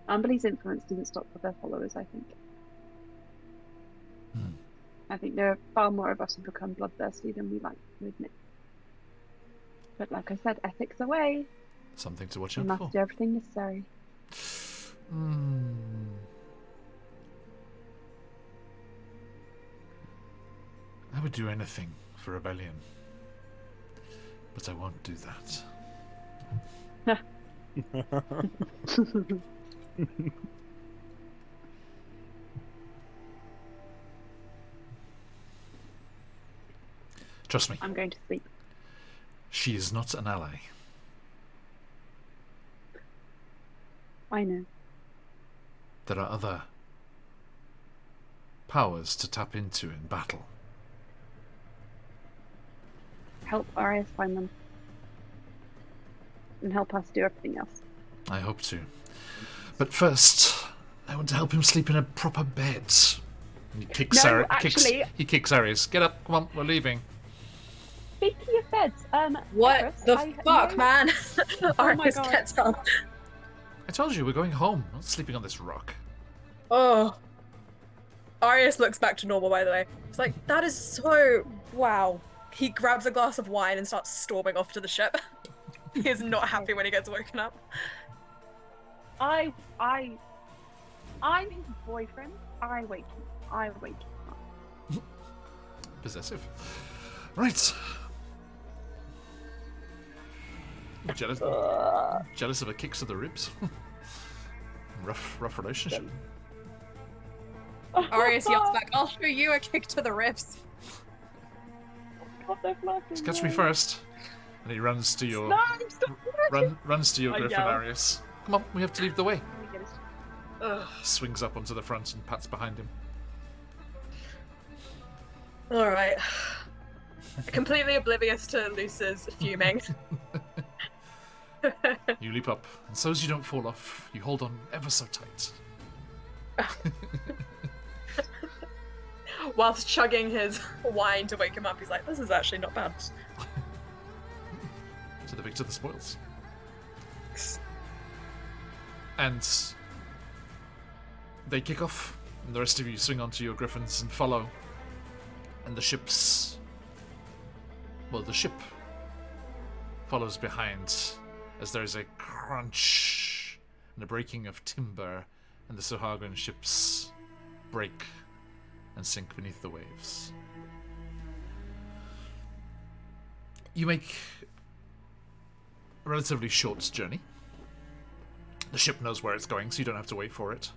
Amberly's influence didn't stop with their followers, I think. Hmm. I think there are far more of us who become bloodthirsty than we like to admit. But like I said, ethics away. Something to watch We out must for. do everything necessary. I would do anything for rebellion, but I won't do that. Trust me, I'm going to sleep. she is not an ally. I know. There are other powers to tap into in battle. Help Arias find them. And help us do everything else. I hope to. But first, I want to help him sleep in a proper bed. And he kicks No, Arius. actually- He kicks Arius. Get up, come on, we're leaving. speaking of beds, What Chris, the I fuck, know- man? Oh my Arius God. gets up. I told you we're going home. I'm not sleeping on this rock. Oh. Arius looks back to normal, by the way. It's like, that is so... Wow. He grabs a glass of wine and starts storming off to the ship. He is not happy when he gets woken up. I'm his boyfriend. I wake him up. Possessive. Right. Jealous. Jealous of a kick to the ribs. rough relationship. Arius yells back, I'll show you a kick to the ribs. God, they're flirting. Just catch me first. And he runs to your No, stop. runs to your I griffin, yell. Arius. Come on, we have to lead the way. Ugh. Swings up onto the front and pats behind him. Alright. Completely oblivious to Luce's fuming. You leap up, and so as you don't fall off, you hold on ever so tight. Whilst chugging his wine to wake him up, he's like, this is actually not bad. To the victor the spoils. And they kick off, and the rest of you swing onto your griffins and follow. And the ship follows behind as there is a crunch and a breaking of timber, and the Suhagan ships break and sink beneath the waves. You make a relatively short journey. The ship knows where it's going, so you don't have to wait for it.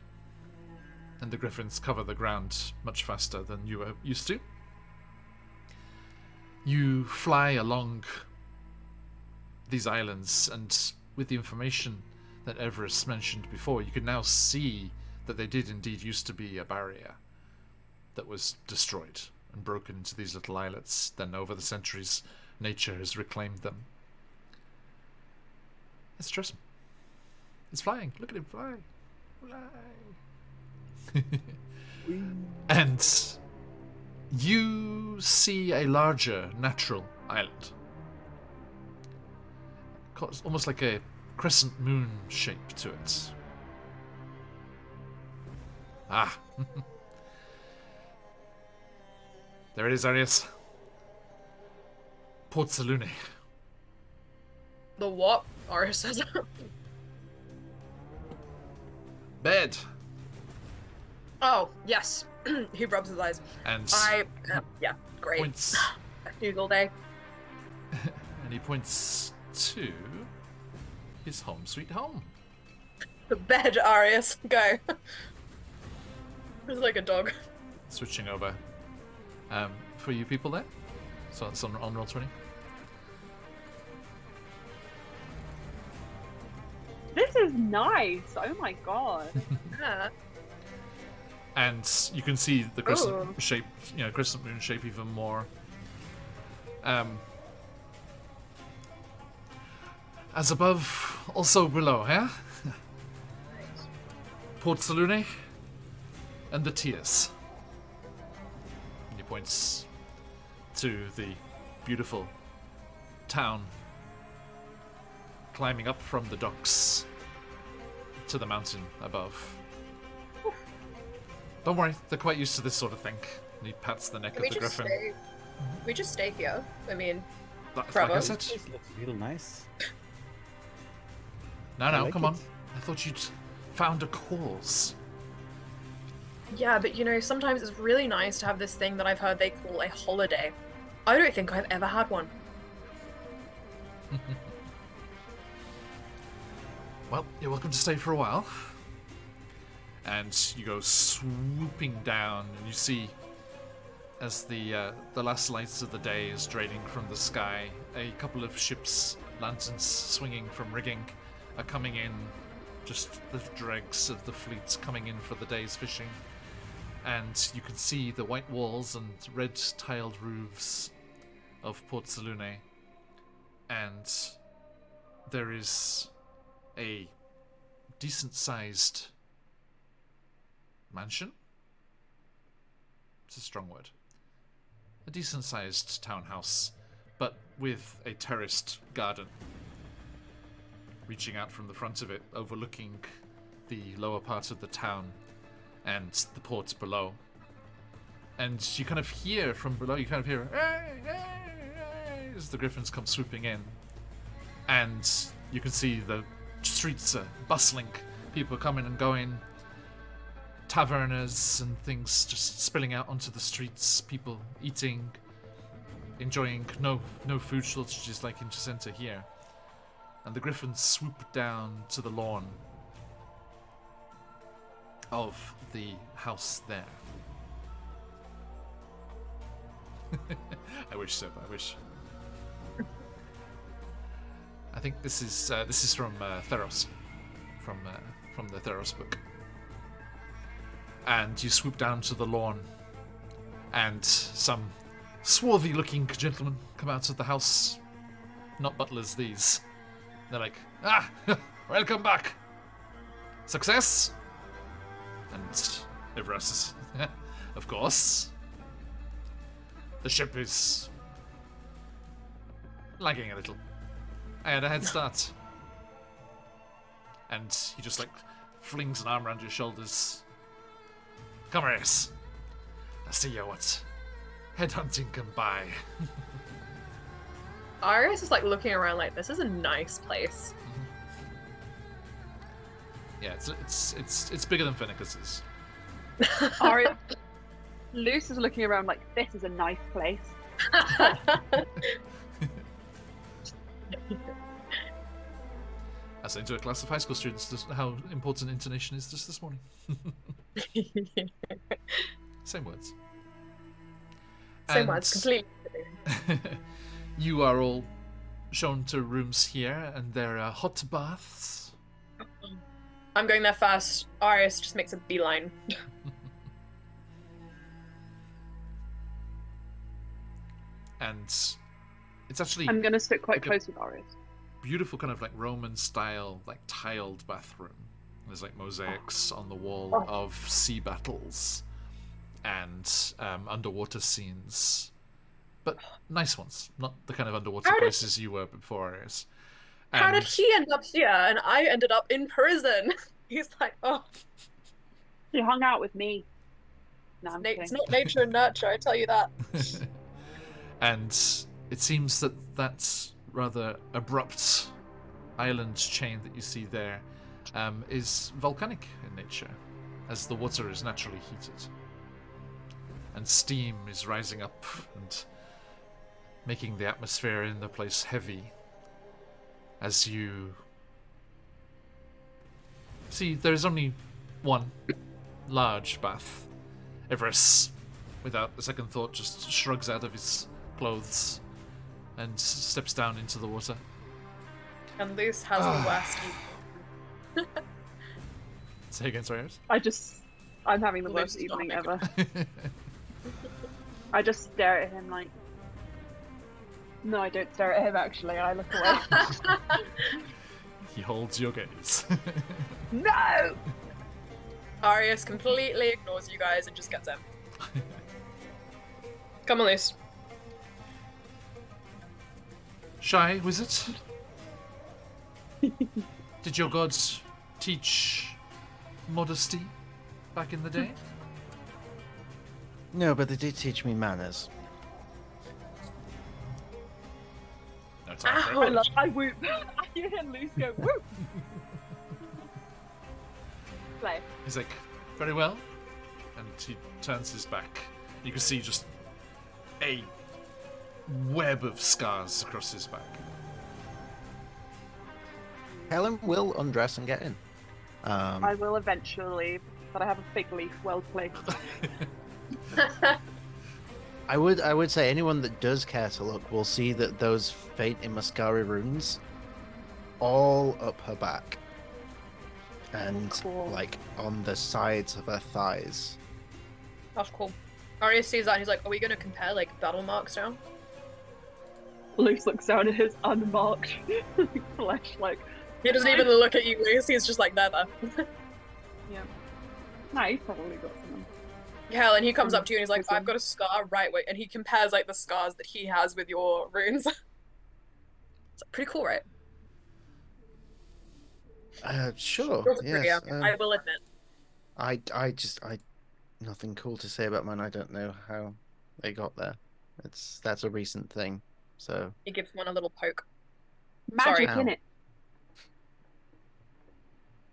And the griffins cover the ground much faster than you were used to. You fly along these islands, and with the information that Everest mentioned before, you can now see that they did indeed used to be a barrier that was destroyed and broken into these little islets. Then over the centuries, nature has reclaimed them. It's Tristan. It's flying. Look at him fly. Fly. And you see a larger natural island. It's almost like a crescent moon shape to it. Ah. There it is, Arius. Port Salune. The what? Arius says. Bed. Oh, yes. He rubs his eyes. And Yeah, great. points. News all day. And he points to his home sweet home. The bed, Arius. Go. It's like a dog. Switching over. For you people there. So it's on roll 20. This is nice. Oh my god. Yeah. And you can see the crescent Ooh. shape, crescent moon shape even more. As above, also below, yeah? Port Salune and the Tears. And he points to the beautiful town climbing up from the docks to the mountain above. Don't worry, they're quite used to this sort of thing. And he pats the neck Can of we the just griffin. stay? We just stay here. I mean, Like I Bravo. said, This looks real nice. no, like come on. it. I thought you'd found a cause. yeah, but sometimes it's really nice to have this thing that I've heard they call a holiday. I don't think I've ever had one. Well, you're welcome to stay for a while. And you go swooping down, and you see, as the last lights of the day is draining from the sky, a couple of ships, lanterns swinging from rigging, are coming in. Just the dregs of the fleet coming in for the day's fishing. And you can see the white walls and red tiled roofs of Port Salune. And there is a decent sized mansion? It's a strong word. A decent sized townhouse, but with a terraced garden reaching out from the front of it, overlooking the lower part of the town and the port below. And you kind of hear from below, you kind of hear, "Hey, hey, hey," as the griffins come swooping in. And you can see the streets are bustling, people coming and going, taverners and things just spilling out onto the streets, people eating, enjoying no food shortages like in Chessenta here. And the griffins swoop down to the lawn of the house there. I wish, Seb, I wish. I think this is from Theros, from the Theros book. And you swoop down to the lawn, and some swarthy-looking gentlemen come out of the house. Not butlers, these. They're like, "Ah, welcome back. Success?" And everyone else is, "Of course. The ship is lagging a little. I had a head start." And he just like flings an arm around your shoulders. "Come, Arius. I see you what headhunting can buy." Arius is like looking around like, this is a nice place. Yeah, it's bigger than Fennicus's. Luce is looking around like, this is a nice place. I said to a class of high school students just how important intonation is just this morning. Same words. Same words, completely. You are all shown to rooms here, and there are hot baths. I'm going there first. Arius just makes a beeline. And it's actually I'm going to sit quite like close with Arius. beautiful kind of like Roman style, like tiled bathroom. There's like mosaics on the wall of sea battles and underwater scenes, but nice ones, not the kind of underwater places you were before, Arius. How did he end up here and I ended up in prison? He's like, oh. He hung out with me. No, I'm It's kidding. not nature and nurture, I tell you that. And it seems that that rather abrupt island chain that you see there is volcanic in nature, as the water is naturally heated. And steam is rising up and making the atmosphere in the place heavy as you see there's only one large bath. Everest, without a second thought, just shrugs out of his clothes and steps down into the water. And Luce has the worst. Say again, sorry, Iris? I'm having the Luce worst is not evening making ever. I just stare at him like... No, I don't stare at him actually, I look away. He holds your gaze. No! Arius completely ignores you guys and just gets in. Come on, Luce. Shy wizard? Did your gods teach modesty back in the day? No, but they did teach me manners. No time for it. I whoop. I hear Luce go whoop. Play. He's like, very well. And he turns his back. You can see just a web of scars across his back. Helen will undress and get in. I will eventually, but I have a fig leaf well placed. I would say anyone that does care to look will see that those faint Imascari runes all up her back and Cool. like on the sides of her thighs. That's cool. Arius sees that and he's like, are we going to compare like battle marks now? Luce looks down at his unmarked flesh like, He doesn't even look at you, Luce. He's just like, there. yeah. No, he's probably got some. Yeah, and he comes up to you and he's like, I've got a scar right way. And he compares like the scars that he has with your runes. It's pretty cool, right? Sure. Yours are prettier, Yes. I will admit. I nothing cool to say about mine. I don't know how they got there. That's a recent thing. So He gives one a little poke. Magic Sorry. in Ow. it.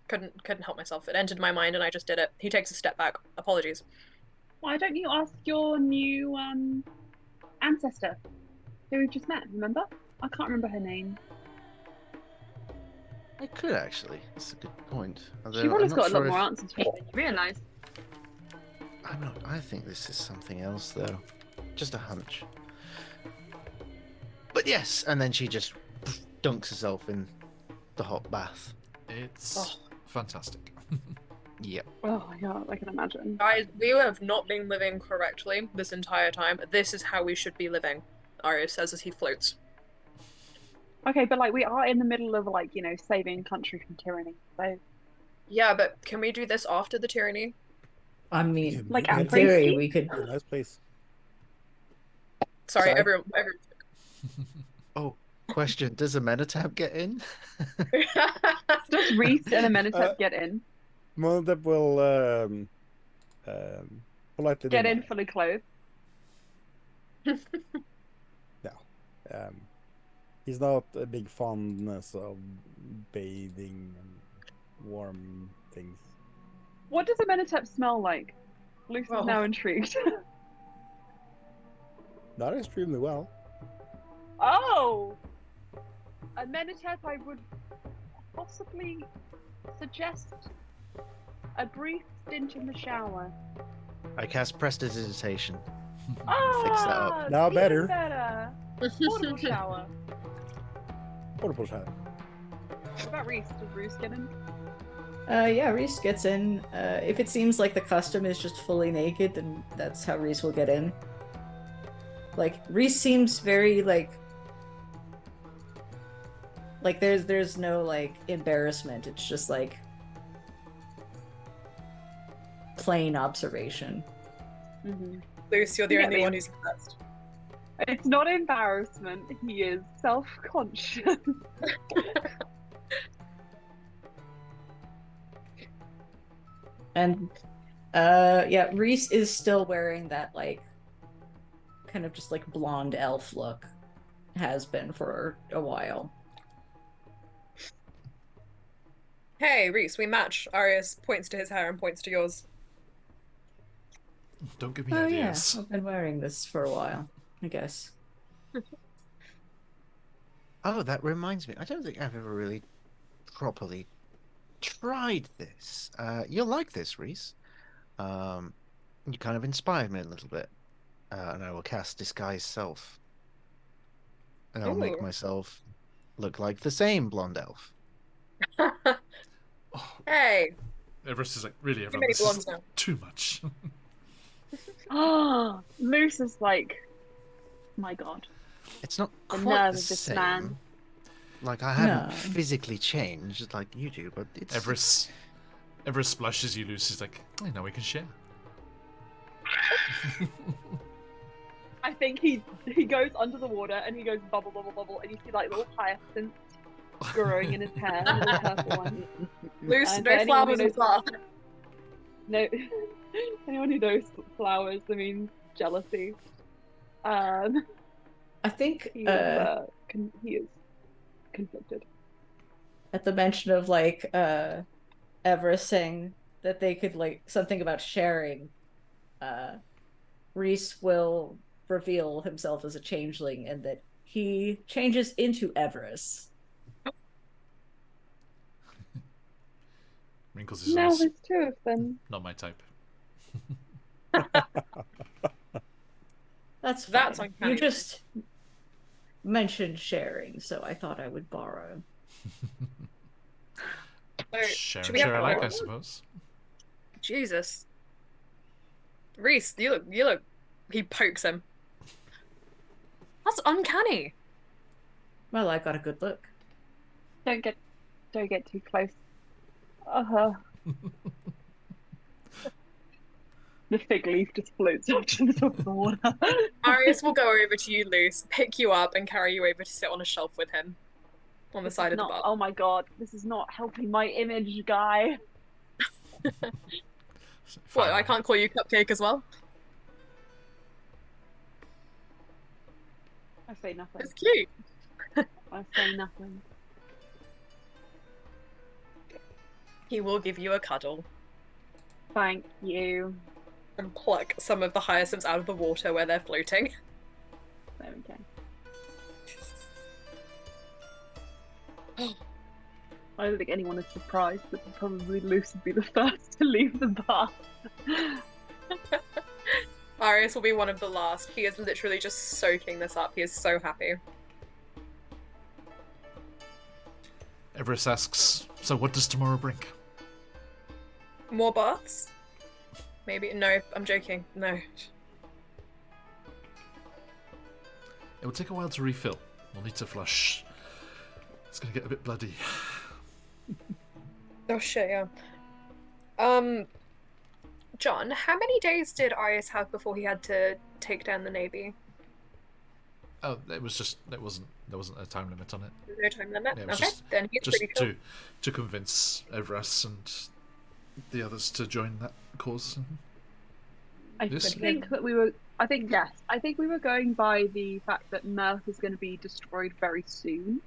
Couldn't help myself. It entered my mind and I just did it. He takes a step back. Apologies. Why don't you ask your new ancestor who we just met? Remember? I can't remember her name. I could actually. That's a good point. Although She probably I'm not got a lot sure more if- answers for you than you realise. I'm not. I think this is something else, though. Just a hunch. But yes, and then she just dunks herself in the hot bath. It's fantastic. Yep. Oh my god, I can imagine. Guys, we have not been living correctly this entire time. This is how we should be living, Arya says as he floats. Okay, but like we are in the middle of like, you know, saving country from tyranny. So Yeah, but can we do this after the tyranny? I mean, Like, in at theory, Gracie? we could. A nice place. Sorry, Sorry. everyone. Oh, question: does Amenhotep get in? does Reese and Amenhotep get in? Monotep will politely Get deny. in fully clothed. No. He's not a big fondness of bathing and warm things. What does Amenhotep smell like? Luce Oh. is now intrigued. Not extremely well. Oh! Amenhotep, I would possibly suggest a brief stint in the shower. I cast prestidigitation. Ah, Fix that up. Now even better. better. Portable shower. Portable shower. What about Reese? Does Reese get in? Yeah, Reese gets in. If it seems like the custom is just fully naked, then that's how Reese will get in. Like, Reese seems very, like there's no, like, embarrassment. It's just, like, plain observation. Mm-hmm. Luce, you're the Yeah, only but- one who's impressed. It's not embarrassment. He is self-conscious. And, yeah, Reese is still wearing that, like, kind of just, like, blonde elf look. Has been for a while. Hey, Reese, we match. Arius points to his hair and points to yours. Don't give me Oh, ideas. yeah, I've been wearing this for a while, I guess. Oh, that reminds me. I don't think I've ever really properly tried this. You'll like this, Reese. You kind of inspired me a little bit. And I will cast Disguise Self. And I'll make Ooh. myself look like the same blonde elf. Oh, Hey, Everest is like, really, too everyone, many this is blondes now. too much. Ah, Luce is like, my god. It's not The quite nerve the of this same. man. Like, I haven't No. physically changed like you do, but it's... Everest splashes you loose. He's like, I know we can share. I think he goes under the water and he goes bubble, bubble, bubble, and you see like little hyacinths growing in his hair, little purple one. Luce, And no for anyone who flowers in knows- class. No, anyone who knows flowers, I mean jealousy. I think He is conflicted. at the mention of like Everest saying that they could like something about sharing, Reese will reveal himself as a changeling and that he changes into Everest. Wrinkles his Now eyes. there's two of them. Not my type. That's fine. That's uncanny. You just mentioned sharing, so I thought I would borrow. So, Share should and we have share alike, I more? suppose. Jesus. Reese, you look. He pokes him. That's uncanny. Well, I got a good look. Don't get too close. Uh-huh. The fig leaf just floats up to the top of the water. Arius will go over to you, Luce, pick you up, and carry you over to sit on a shelf with him. on the This side is of the not. bar. Oh my god, this is not helping my image, guy. What, I Fine. can't call you Cupcake as well? I say nothing. It's cute. I say nothing. He will give you a cuddle Thank you. and pluck some of the hyacinths out of the water where they're floating. There we go. I don't think anyone is surprised, but probably Luce would be the first to leave the bar. Arius will be one of the last. He is literally just soaking this up. He is so happy. Everest asks, so what does tomorrow bring? More baths? Maybe. No, I'm joking. No. It will take a while to refill. We'll need to flush. It's gonna get a bit bloody. Oh shit, yeah. John, how many days did Arius have before he had to take down the Navy? Oh, there wasn't a time limit on it. There's no time limit? Yeah, it was Okay, then he's Just pretty cool. to convince Everest and the others to join that cause. I Yes. think that we were. I think yes. I think we were going by the fact that Mirth is going to be destroyed very soon,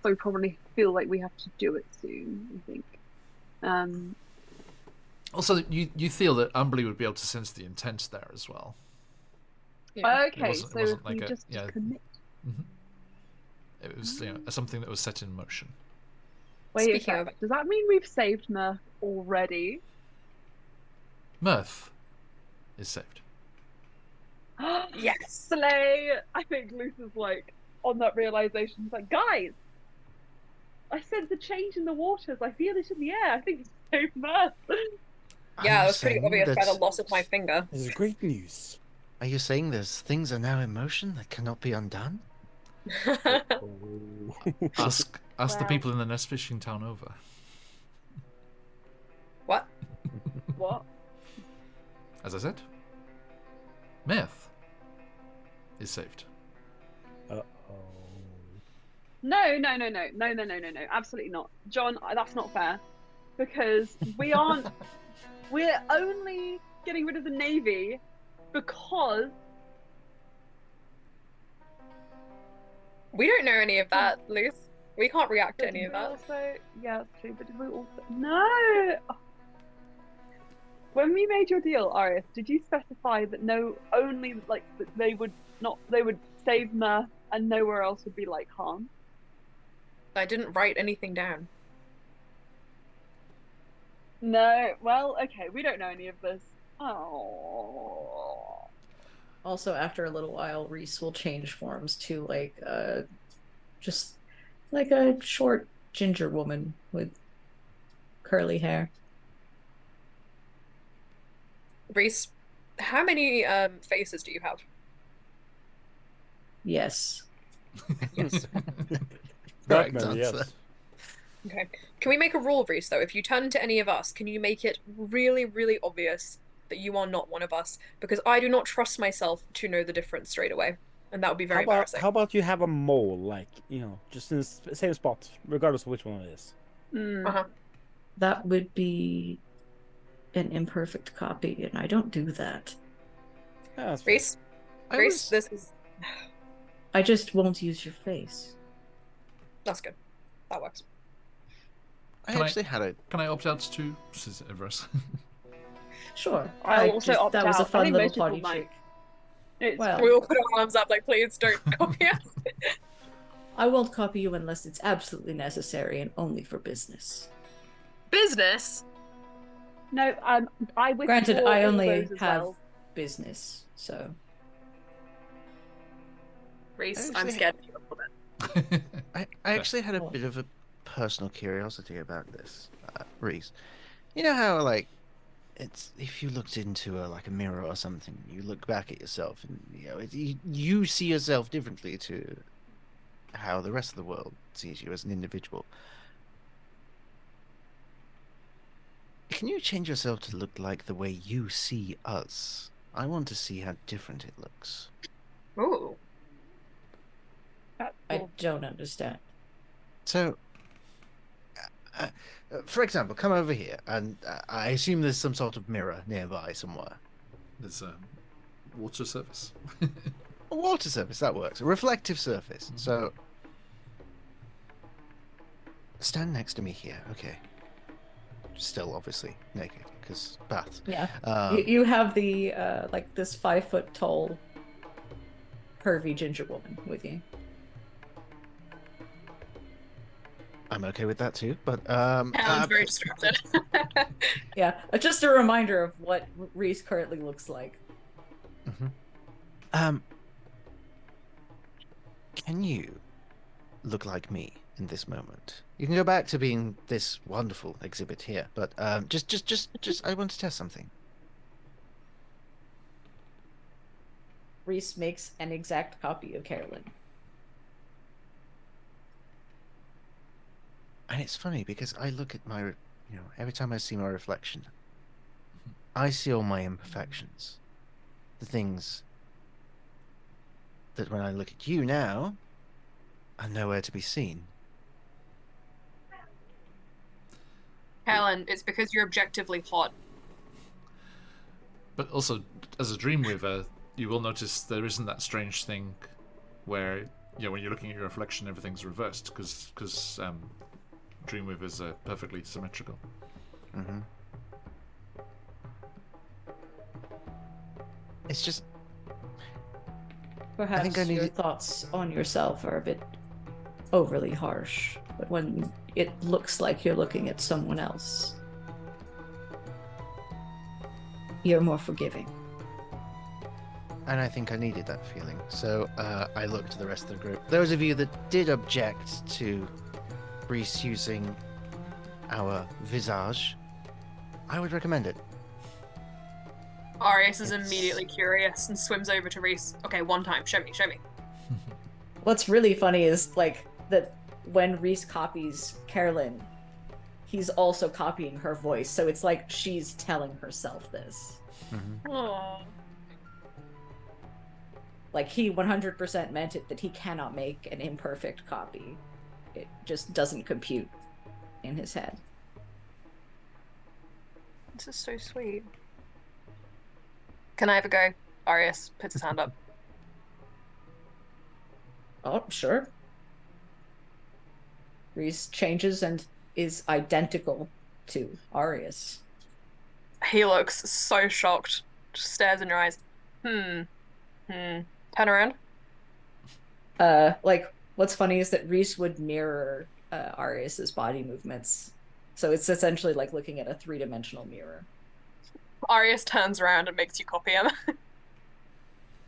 so we probably feel like we have to do it soon. I think. Also, you feel that Umberly would be able to sense the intent there as well. Yeah. Okay, wasn't- it so wasn't if like we a- just yeah. commit. It was something that was set in motion. Wait a Speaking sec, of- does that mean we've saved Mirth already? Mirth is saved. Yes! Slay! I think Luce is like on that realization. He's like, guys, I sense a change in the waters. I feel it in the air. I think it's saved Mirth. Yeah, Are it you was pretty saying obvious by the that- loss of my finger. This is great news. Are you saying there's things are now in motion that cannot be undone? Oh. Ask the Wow. people in the nest fishing town over. What? What? As I said, Mirth is saved. Uh-oh. No, absolutely not. John, that's not fair. Because we aren't. We're only getting rid of the Navy because. We don't know any of that, Luce. We can't react to But any did of we that. also, yeah, that's true. But did we also? No. When we made your deal, Arius, did you specify that only like that they would save Mirth and nowhere else would be like harm? I didn't write anything down. No. Well, okay, we don't know any of this. Oh. Also, after a little while, Reese will change forms to just like a short ginger woman with curly hair. Reese, how many faces do you have? Yes. Yes. That Correct many, answer. yes. Okay. Can we make a rule, Reese, though? If you turn into any of us, can you make it really, really obvious that you are not one of us? Because I do not trust myself to know the difference straight away. And that would be very embarrassing. How about you have a mole, like, just in the same spot, regardless of which one it is? Mm. Uh-huh. That would be an imperfect copy, and I don't do that. Yeah, that's fair. Reese? I Reese, was- this is... I just won't use your face. That's good. That works. I Can I- actually had a Can I opt out too? Says Everest. Sure. I'll also opt that was a out. I fun think little most people potty might. trick. It's Well- We all put our arms up like, please don't copy us. I won't copy you unless it's absolutely necessary and only for business. Business? No, I withdraw Granted, I all only those as have well. business, so Reese, I I'm actually- scared of you a little bit. I actually had a bit of a personal curiosity about this, Reese. You know how it's if you looked into a mirror or something, you look back at yourself and you see yourself differently to how the rest of the world sees you as an individual. Can you change yourself to look like the way you see us? I want to see how different it looks. Ooh. That's I cool. don't understand. So, for example, come over here, and I assume there's some sort of mirror nearby somewhere. There's a water surface. A water surface, that works. A reflective surface. So, stand next to me here. Okay. Still, obviously, naked, because bath. Yeah. You have the, like, this 5 foot tall, curvy ginger woman with you. I'm okay with that too, but Alan's very distracted. Yeah, just a reminder of what Reese currently looks like. Can you look like me in this moment? You can go back to being this wonderful exhibit here, but just I want to test something. Reese makes an exact copy of Carolyn. And it's funny because I look at my, every time I see my reflection, I see all my imperfections. The things that when I look at you now, are nowhere to be seen. Helen, it's because you're objectively hot. But also, as a Dreamweaver, you will notice there isn't that strange thing where, when you're looking at your reflection, everything's reversed, because Dreamweavers are perfectly symmetrical. Mm-hmm. It's just... Perhaps your thoughts on yourself are a bit overly harsh, but when it looks like you're looking at someone else, you're more forgiving. And I think I needed that feeling. So I looked to the rest of the group. Those of you that did object to Reese using our visage, I would recommend it. Arius is immediately curious and swims over to Reese. Okay, one time. Show me. What's really funny is, like, that when Reese copies Carolyn, he's also copying her voice. So it's like she's telling herself this. Mm-hmm. Aww. Like, he 100% meant it that he cannot make an imperfect copy. It just doesn't compute in his head. This is so sweet. Can I have a go? Arius puts his hand up. Oh, sure. Reese changes and is identical to Arius. He looks so shocked. Just stares in your eyes. Turn around. Like, what's funny is that Reese would mirror Arius's body movements. So it's essentially like looking at a 3-dimensional mirror. Arius turns around and makes you copy him.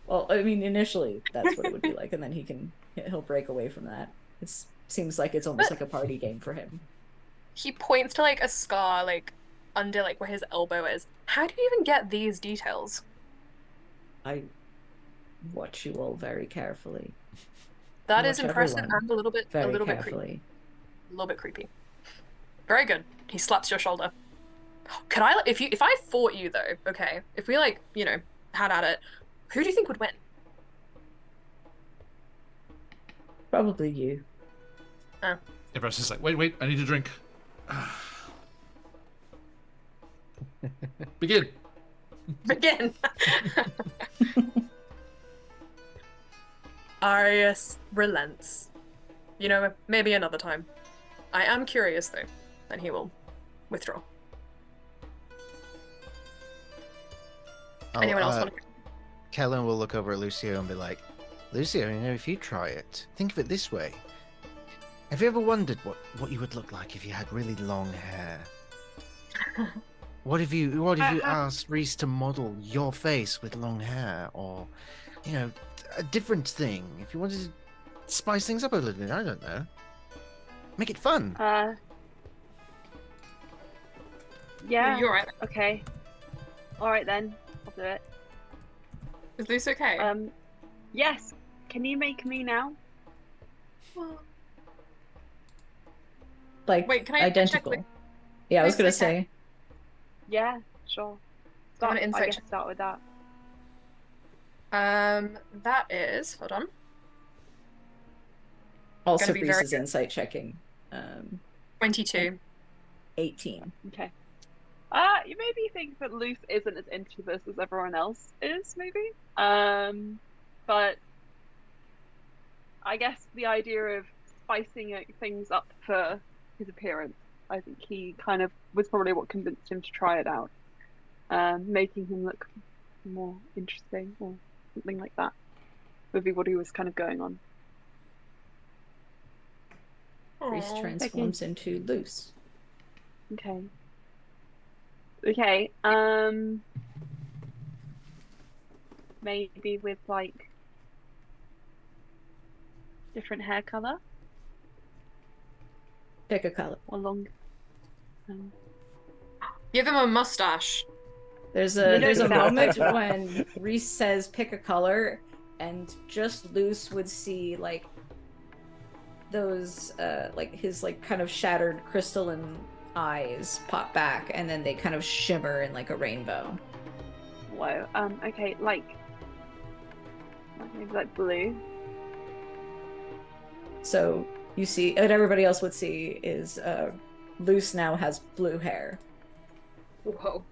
Well, I mean, initially that's what it would be like, and then he'll break away from that. It seems like it's almost like a party game for him. He points to like a scar, like under like where his elbow is. How do you even get these details? I watch you all very carefully. That I is watch impressive everyone and a little bit very creepy. carefully. A little bit creepy. Very good. He slaps your shoulder. Could I, if I fought you though, okay, if we like, had at it, who do you think would win? Probably you. Oh. Everyone's just like, wait, I need a drink. Begin. Begin. Arius relents. Maybe another time. I am curious though. Then he will withdraw. Anyone else want to? Kellen will look over at Lucio and be like, Lucio, if you try it, think of it this way. Have you ever wondered what you would look like if you had really long hair? What if you asked Reese to model your face with long hair, or a different thing? If you wanted to spice things up a little bit, I don't know. Make it fun. Yeah. You're right. Okay. All right then. I'll do it. Is this okay? Yes. Can you make me now? Like, wait, can I identical? check Yeah, I was Reese, gonna okay. say. Yeah. Sure. I'm gonna insight I guess check. start with that. That is. Hold on. Also, Gonna be very Reese's good. insight checking 22. 18. Okay. You maybe think that Luce isn't as into this as everyone else is, maybe. But I guess the idea of spicing things up for his appearance, I think he kind of was probably what convinced him to try it out. Making him look more interesting or something like that would be what he was kind of going on. Reese transforms into Luce. Okay. Okay. Maybe with like different hair color Pick a color. or long. Give him a mustache. There's You a don't do that. moment when Reese says pick a color, and just Luce would see like those like his like kind of shattered crystalline eyes pop back, and then they kind of shimmer in like a rainbow. Whoa. Okay, like maybe like blue. So you see, what everybody else would see is Luce now has blue hair Whoa.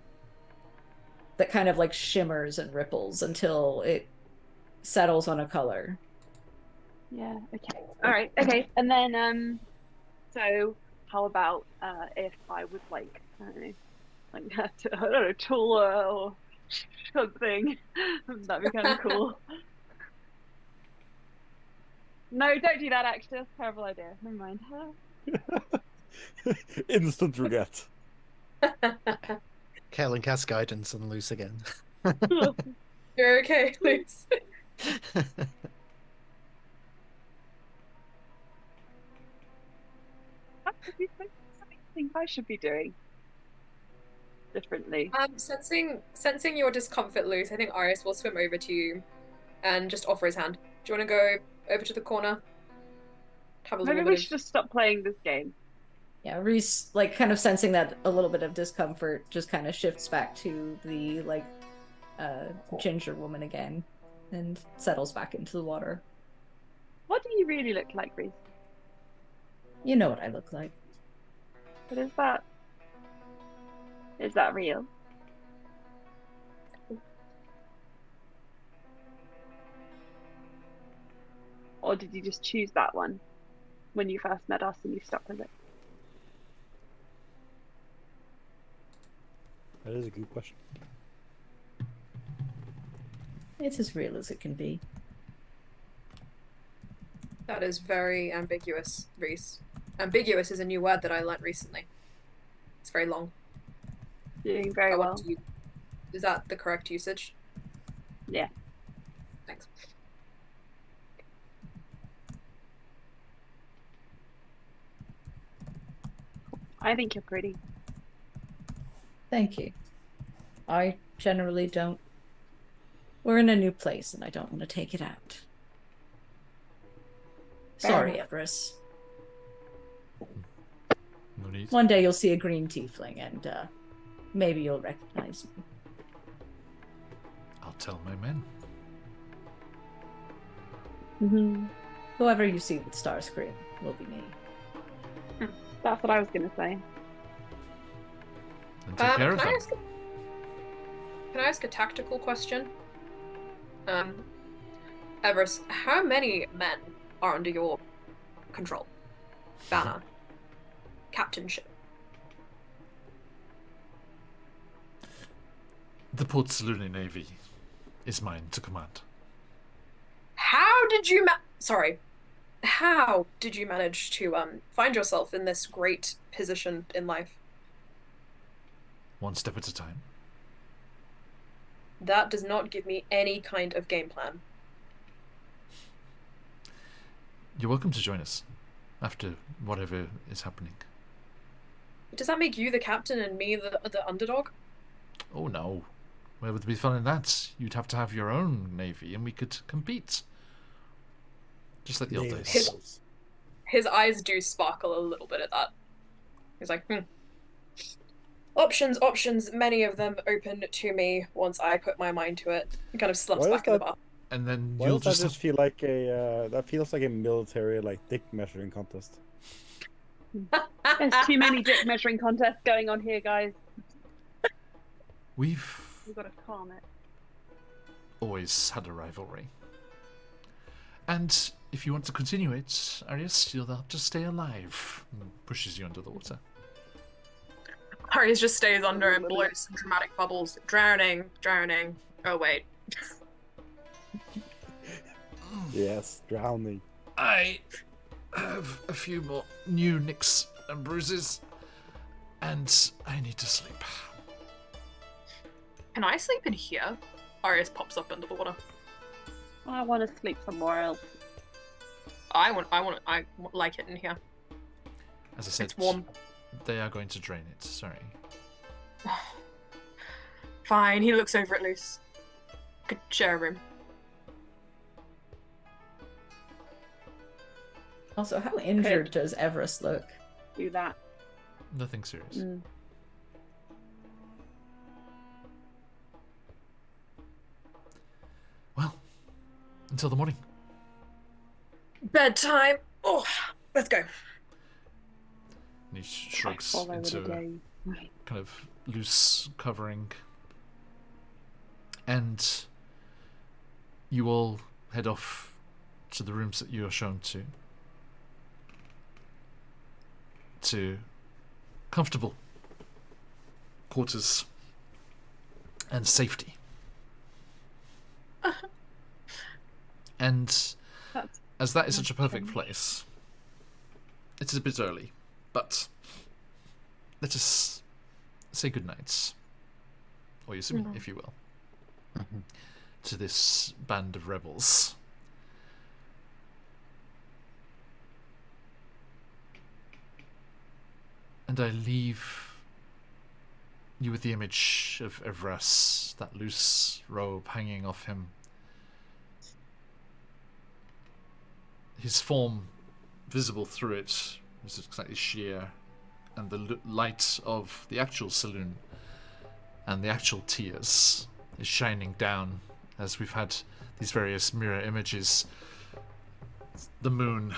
that kind of like shimmers and ripples until it settles on a color. Yeah, okay. Alright, okay. And then so how about if I was like I don't know, taller or something. That'd be kind of cool. No, don't do that actually. That's a terrible idea. Never mind. Instant regret. Kellen casts guidance on Luce again. You're okay, Luce. Something you think I should be doing differently. Sensing your discomfort, Luce, I think Iris will swim over to you and just offer his hand. Do you want to go over to the corner? Have a Maybe little we bit should just stop playing this game. Yeah, Reese, like, kind of sensing that a little bit of discomfort, just kind of shifts back to the, like, ginger woman again and settles back into the water. What do you really look like, Reese? You know what I look like. What is that? Is that real? Or did you just choose that one when you first met us and you stuck with it? That is a good question. It's as real as it can be. That is very ambiguous, Reese. Ambiguous is a new word that I learnt recently. It's very long. Doing very I well. want to- Is that the correct usage? Yeah. Thanks. I think you're pretty. Thank you. I generally don't. We're in a new place and I don't want to take it out. Sorry, Everest. No need. One day you'll see a green tiefling and maybe you'll recognize me. I'll tell my men. Mm-hmm. Whoever you see with Starscream will be me. That's what I was going to say. And take care of them. Can I ask a tactical question? Everest, how many men are under your control? Banner. Captainship. The Port Saluki Navy is mine to command. How did you How did you manage to find yourself in this great position in life? One step at a time. That does not give me any kind of game plan. You're welcome to join us after whatever is happening. Does that make you the captain and me the underdog? Oh no. Where would there be fun in that? You'd have to have your own navy and we could compete. Just like the old days. His eyes do sparkle a little bit at that. He's like, Options, many of them open to me once I put my mind to it. He kind of slumps back in the bar. And then Why you'll does that just feel like a that feels like a military like dick measuring contest? There's too many dick measuring contests going on here, guys. We've We've got to calm it. always had a rivalry. And if you want to continue it, Arius, you'll have to stay alive. And pushes you under the water. Arius just stays under and blows some dramatic bubbles. Drowning, drowning. Oh, wait. Yes, drowning. I have a few more new nicks and bruises, and I need to sleep. Can I sleep in here? Arius pops up under the water. I want to sleep somewhere else. I like it in here. As I said, It's warm. they are going to drain it. Sorry. Fine, he looks over at Luce. Could share a room. Also, how injured does Everest look? Do that. Nothing serious. Mm. Well, until the morning. Bedtime. Oh, let's go. And he shrugs Follow into the a day. kind of loose covering. And you all head off to the rooms that you are shown to comfortable quarters and safety. And That's as that is such a perfect place, it is a bit early, but let us say goodnight, or if you will, to this band of rebels. And I leave you with the image of Evras, that loose robe hanging off him. His form visible through it is exactly sheer, and the light of the actual saloon and the actual tears is shining down as we've had these various mirror images. The moon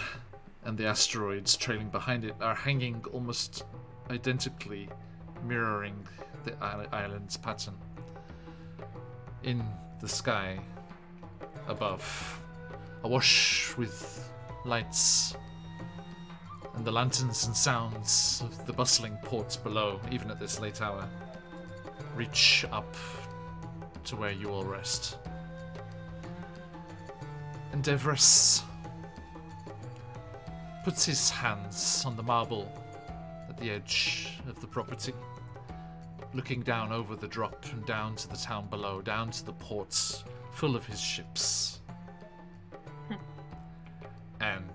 and the asteroids trailing behind it are hanging almost identically, mirroring the island's pattern. In the sky above, awash with lights and the lanterns and sounds of the bustling ports below, even at this late hour, reach up to where you all rest. And Everest puts his hands on the marble at the edge of the property, looking down over the drop and down to the town below, down to the ports full of his ships. And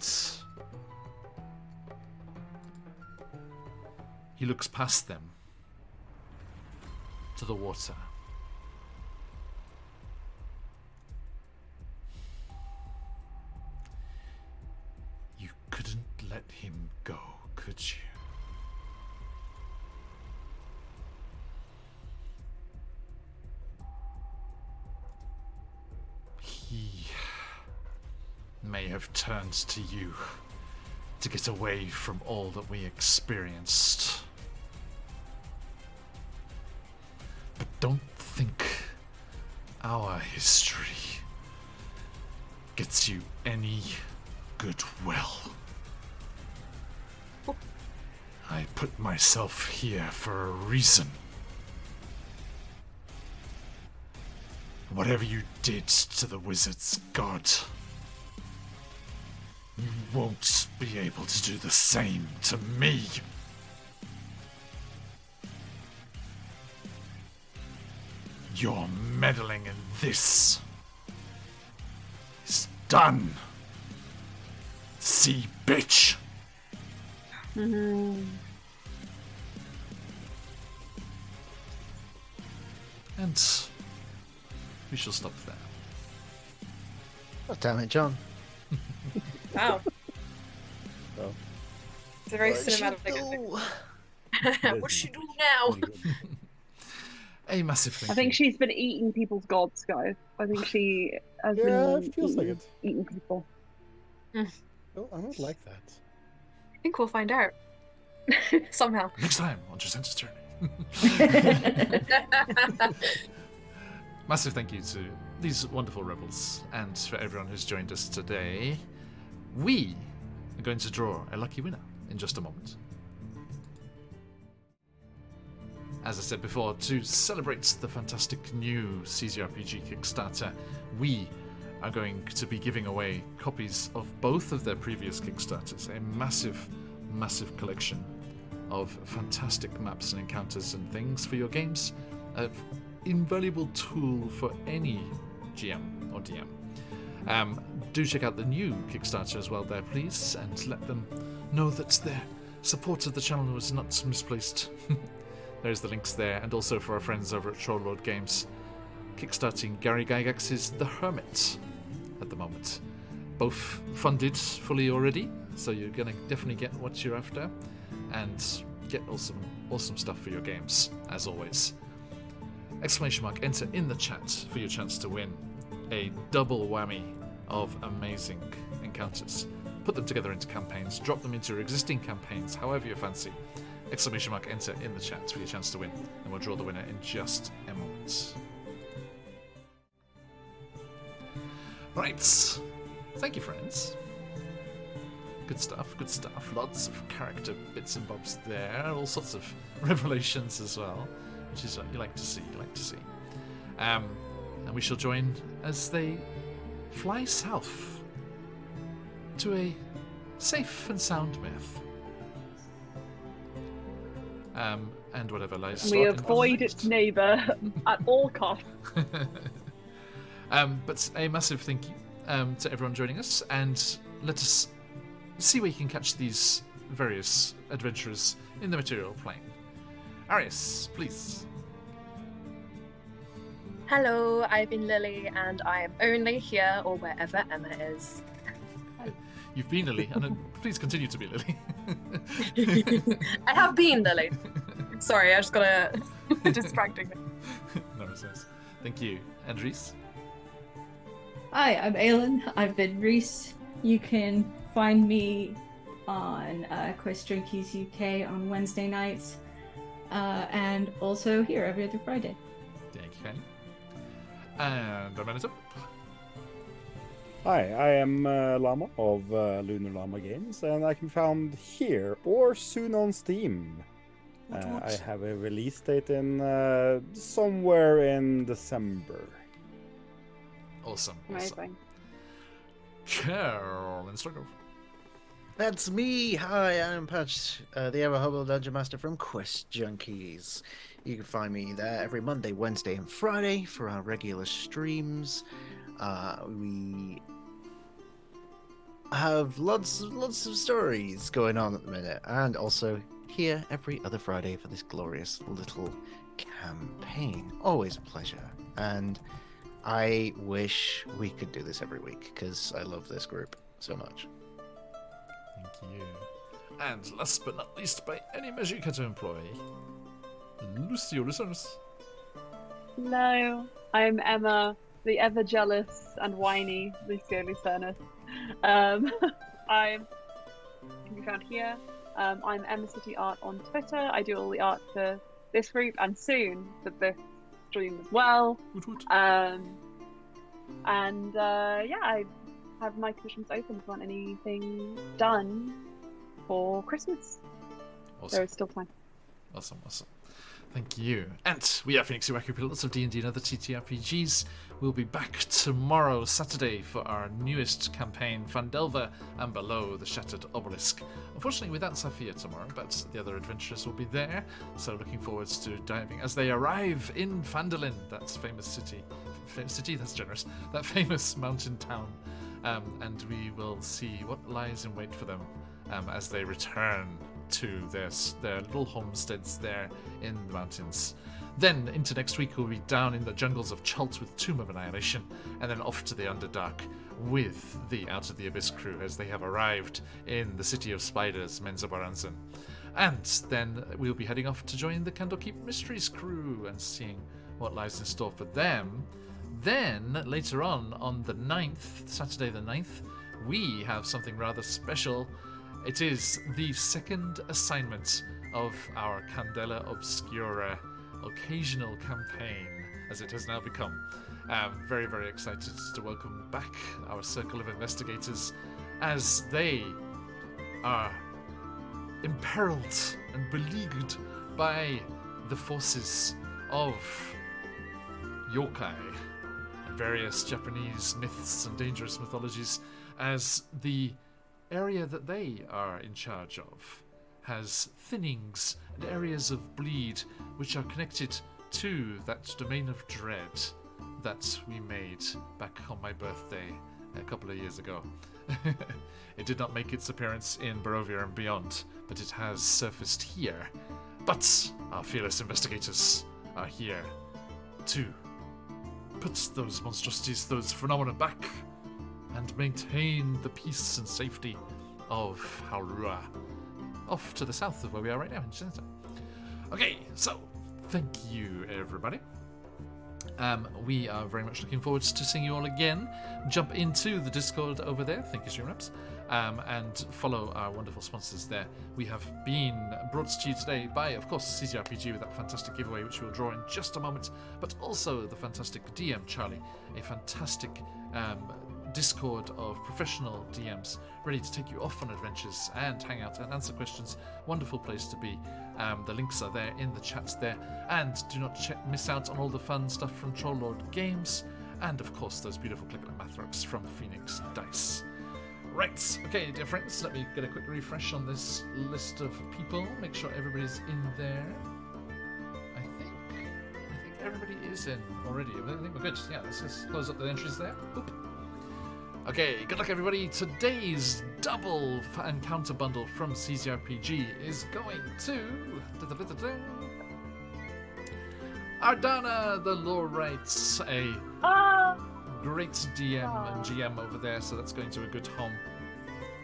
he looks past them to the water. You couldn't let him go, could you? He may have turned to you to get away from all that we experienced. But don't think our history gets you any goodwill. I put myself here for a reason. Whatever you did to the wizard's god, you won't be able to do the same to me. Your meddling in this is done. See, bitch. Mm-hmm. And we shall stop there. Oh, damn it, John. Wow. Oh. It's a very Where'd she cinematic. go? What's she doing now? A massive thing. I think she's been eating people's gods, guys. I think she has Yeah, been it feels like it. eating people. Oh, I don't like that. I think we'll find out. Somehow. Next time on Chessenta's Journey. Massive thank you to these wonderful rebels and for everyone who's joined us today. We are going to draw a lucky winner in just a moment. As I said before, to celebrate the fantastic new CZRPG Kickstarter, we are going to be giving away copies of both of their previous Kickstarters, a massive, massive collection of fantastic maps and encounters and things for your games. An invaluable tool for any GM or DM. Do check out the new Kickstarter as well there, please, and let them know that their support of the channel was not misplaced. There's the links there, and also for our friends over at Trollord Games, kickstarting Gary Gygax's The Hermit at the moment. Both funded fully already, so you're going to definitely get what you're after, and get awesome stuff for your games, as always. ! Enter in the chat for your chance to win a double whammy of amazing encounters. Put them together into campaigns, drop them into your existing campaigns, however you fancy. ! Enter in the chat for your chance to win, and we'll draw the winner in just a moment. Right, thank you, friends. Good stuff, good stuff. Lots of character bits and bobs there, all sorts of revelations as well, which is what you like to see, And we shall join as they fly south to a safe and sound myth. And whatever lies. We avoid its neighbour at all costs. But a massive thank you to everyone joining us, and let us see where you can catch these various adventurers in the material plane. Arius, please. Hello, I've been Lily, and I am only here or wherever Emma is. You've been Lily, and please continue to be Lily. I have been Lily. Sorry, I just got distracting me. No, it's nice. Thank you. And Reese? Hi, I'm Aylin. I've been Reese. You can find me on QuestJunkiesUK on Wednesday nights, and also here every other Friday. Thank you, Kenny. And Amenita? Hi, I am Llama of Lunar Llama Games, and I can be found here or soon on Steam. I have a release date in somewhere in December. Awesome. Amazing. Carol and Struggle. That's me. Hi, I'm Patch, the ever-humble Dungeon Master from Quest Junkies. You can find me there every Monday, Wednesday, and Friday for our regular streams. We have lots of stories going on at the minute, and also here every other Friday for this glorious little campaign. Always a pleasure, and I wish we could do this every week because I love this group so much. Thank you. And last but not least, by any measure you care to employ, Lucy, your listeners. Hello, I'm Emma, the ever jealous and whiny Lucio Lucernus. I can be found here. I'm Emma City Art on Twitter. I do all the art for this group and soon for this stream as well. Woot woot. Yeah, I have my commissions open if you want anything done for Christmas. Awesome. There is still time. Awesome. Thank you. And we are Phoenix UK, we play lots of D&D and other TTRPGs. We'll be back tomorrow, Saturday, for our newest campaign, Fandelver and Below the Shattered Obelisk. Unfortunately, without Sophia tomorrow, but the other adventurers will be there. So looking forward to diving as they arrive in Phandalin, that famous city. City, that's generous. That famous mountain town. And we will see what lies in wait for them as they return to their little homesteads there in the mountains. Then into next week we'll be down in the jungles of Chult with Tomb of Annihilation, and then off to the Underdark with the Out of the Abyss crew as they have arrived in the City of Spiders, Menzoberranzan. And then we'll be heading off to join the Candlekeep Mysteries crew and seeing what lies in store for them. Then later on the 9th, Saturday the 9th, we have something rather special. It is the second assignment of our Candela Obscura occasional campaign, as it has now become. Very, very excited to welcome back our circle of investigators as they are imperiled and beleaguered by the forces of yokai and various Japanese myths and dangerous mythologies, as the area that they are in charge of has thinnings and areas of bleed which are connected to that domain of dread that we made back on my birthday a couple of years ago. It did not make its appearance in Barovia and beyond, but it has surfaced here. But our fearless investigators are here to put those monstrosities, those phenomena back, and maintain the peace and safety of Haurua, off to the south of where we are right now in Chessenta. Okay, so thank you, everybody. We are very much looking forward to seeing you all again. Jump into the Discord over there. Thank you, StreamReps. And follow our wonderful sponsors there. We have been brought to you today by, of course, CZRPG with that fantastic giveaway, which we'll draw in just a moment, but also the fantastic DM Charlie, a fantastic Discord of professional DMs ready to take you off on adventures and hang out and answer questions. Wonderful place to be. The links are there in the chats there. And do not miss out on all the fun stuff from Trollord Games. And of course, those beautiful Clicklet Mathrocks from Phoenix Dice. Right, okay, dear friends, let me get a quick refresh on this list of people. Make sure everybody's in there. I think everybody is in already. I think we're good. Yeah, let's just close up the entries there. Boop. Okay, good luck everybody. Today's double encounter bundle from CZRPG is going to Ardana, the lore writes, a great DM and GM over there, so that's going to a good home.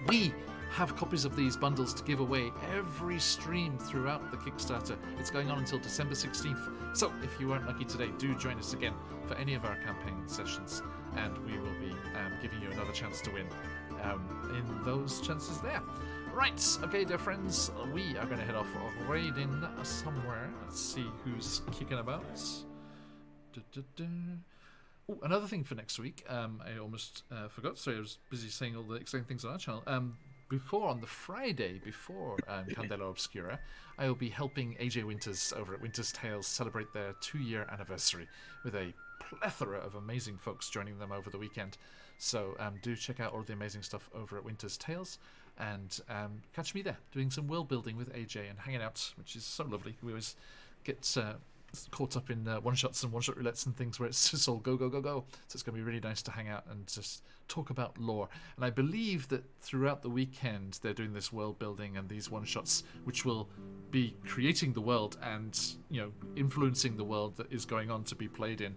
We have copies of these bundles to give away every stream throughout the Kickstarter. It's going on until December 16th. So if you weren't lucky today, do join us again for any of our campaign sessions, and we will be giving you another chance to win in those chances there. Right, okay, dear friends, we are going to head off right in somewhere. Let's see who's kicking about. Oh, another thing for next week, I almost forgot. Sorry, I was busy saying all the exciting things on our channel. On the Friday before Candela Obscura, I will be helping AJ Winters over at Winters Tales celebrate their 2-year anniversary with a plethora of amazing folks joining them over the weekend. So do check out all the amazing stuff over at Winters Tales, and catch me there doing some world building with AJ and hanging out, which is so lovely. We always get caught up in one-shots and one-shot roulettes and things where it's just all go, go, go, go. So it's going to be really nice to hang out and just talk about lore. And I believe that throughout the weekend they're doing this world building and these one-shots, which will be creating the world and, you know, influencing the world that is going on to be played in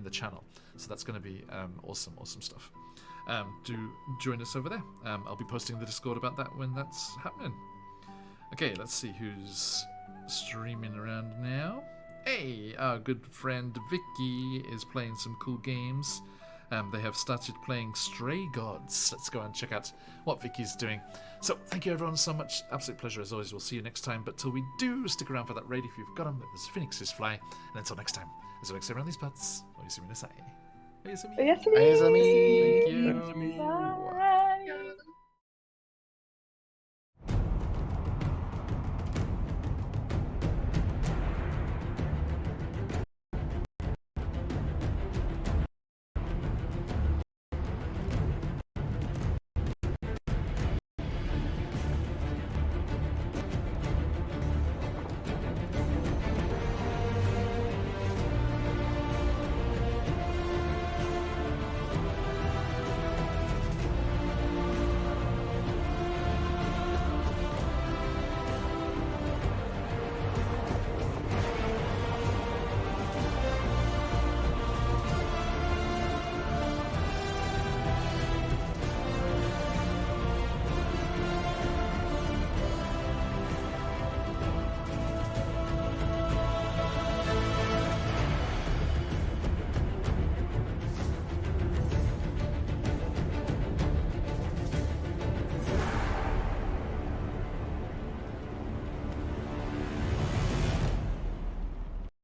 the channel. So that's going to be awesome stuff. Do join us over there. I'll be posting the Discord about that when that's happening. Okay, let's see who's streaming around now. Hey, our good friend Vicky is playing some cool games. They have started playing Stray Gods. Let's go and check out what Vicky's doing. So, thank you everyone so much. Absolute pleasure as always. We'll see you next time. But till we do, stick around for that raid if you've got them. As phoenixes fly. And until next time, as I say around these parts, Oyasumi Nasai. Oyasumi. Oyasumi. Thank you. Bye.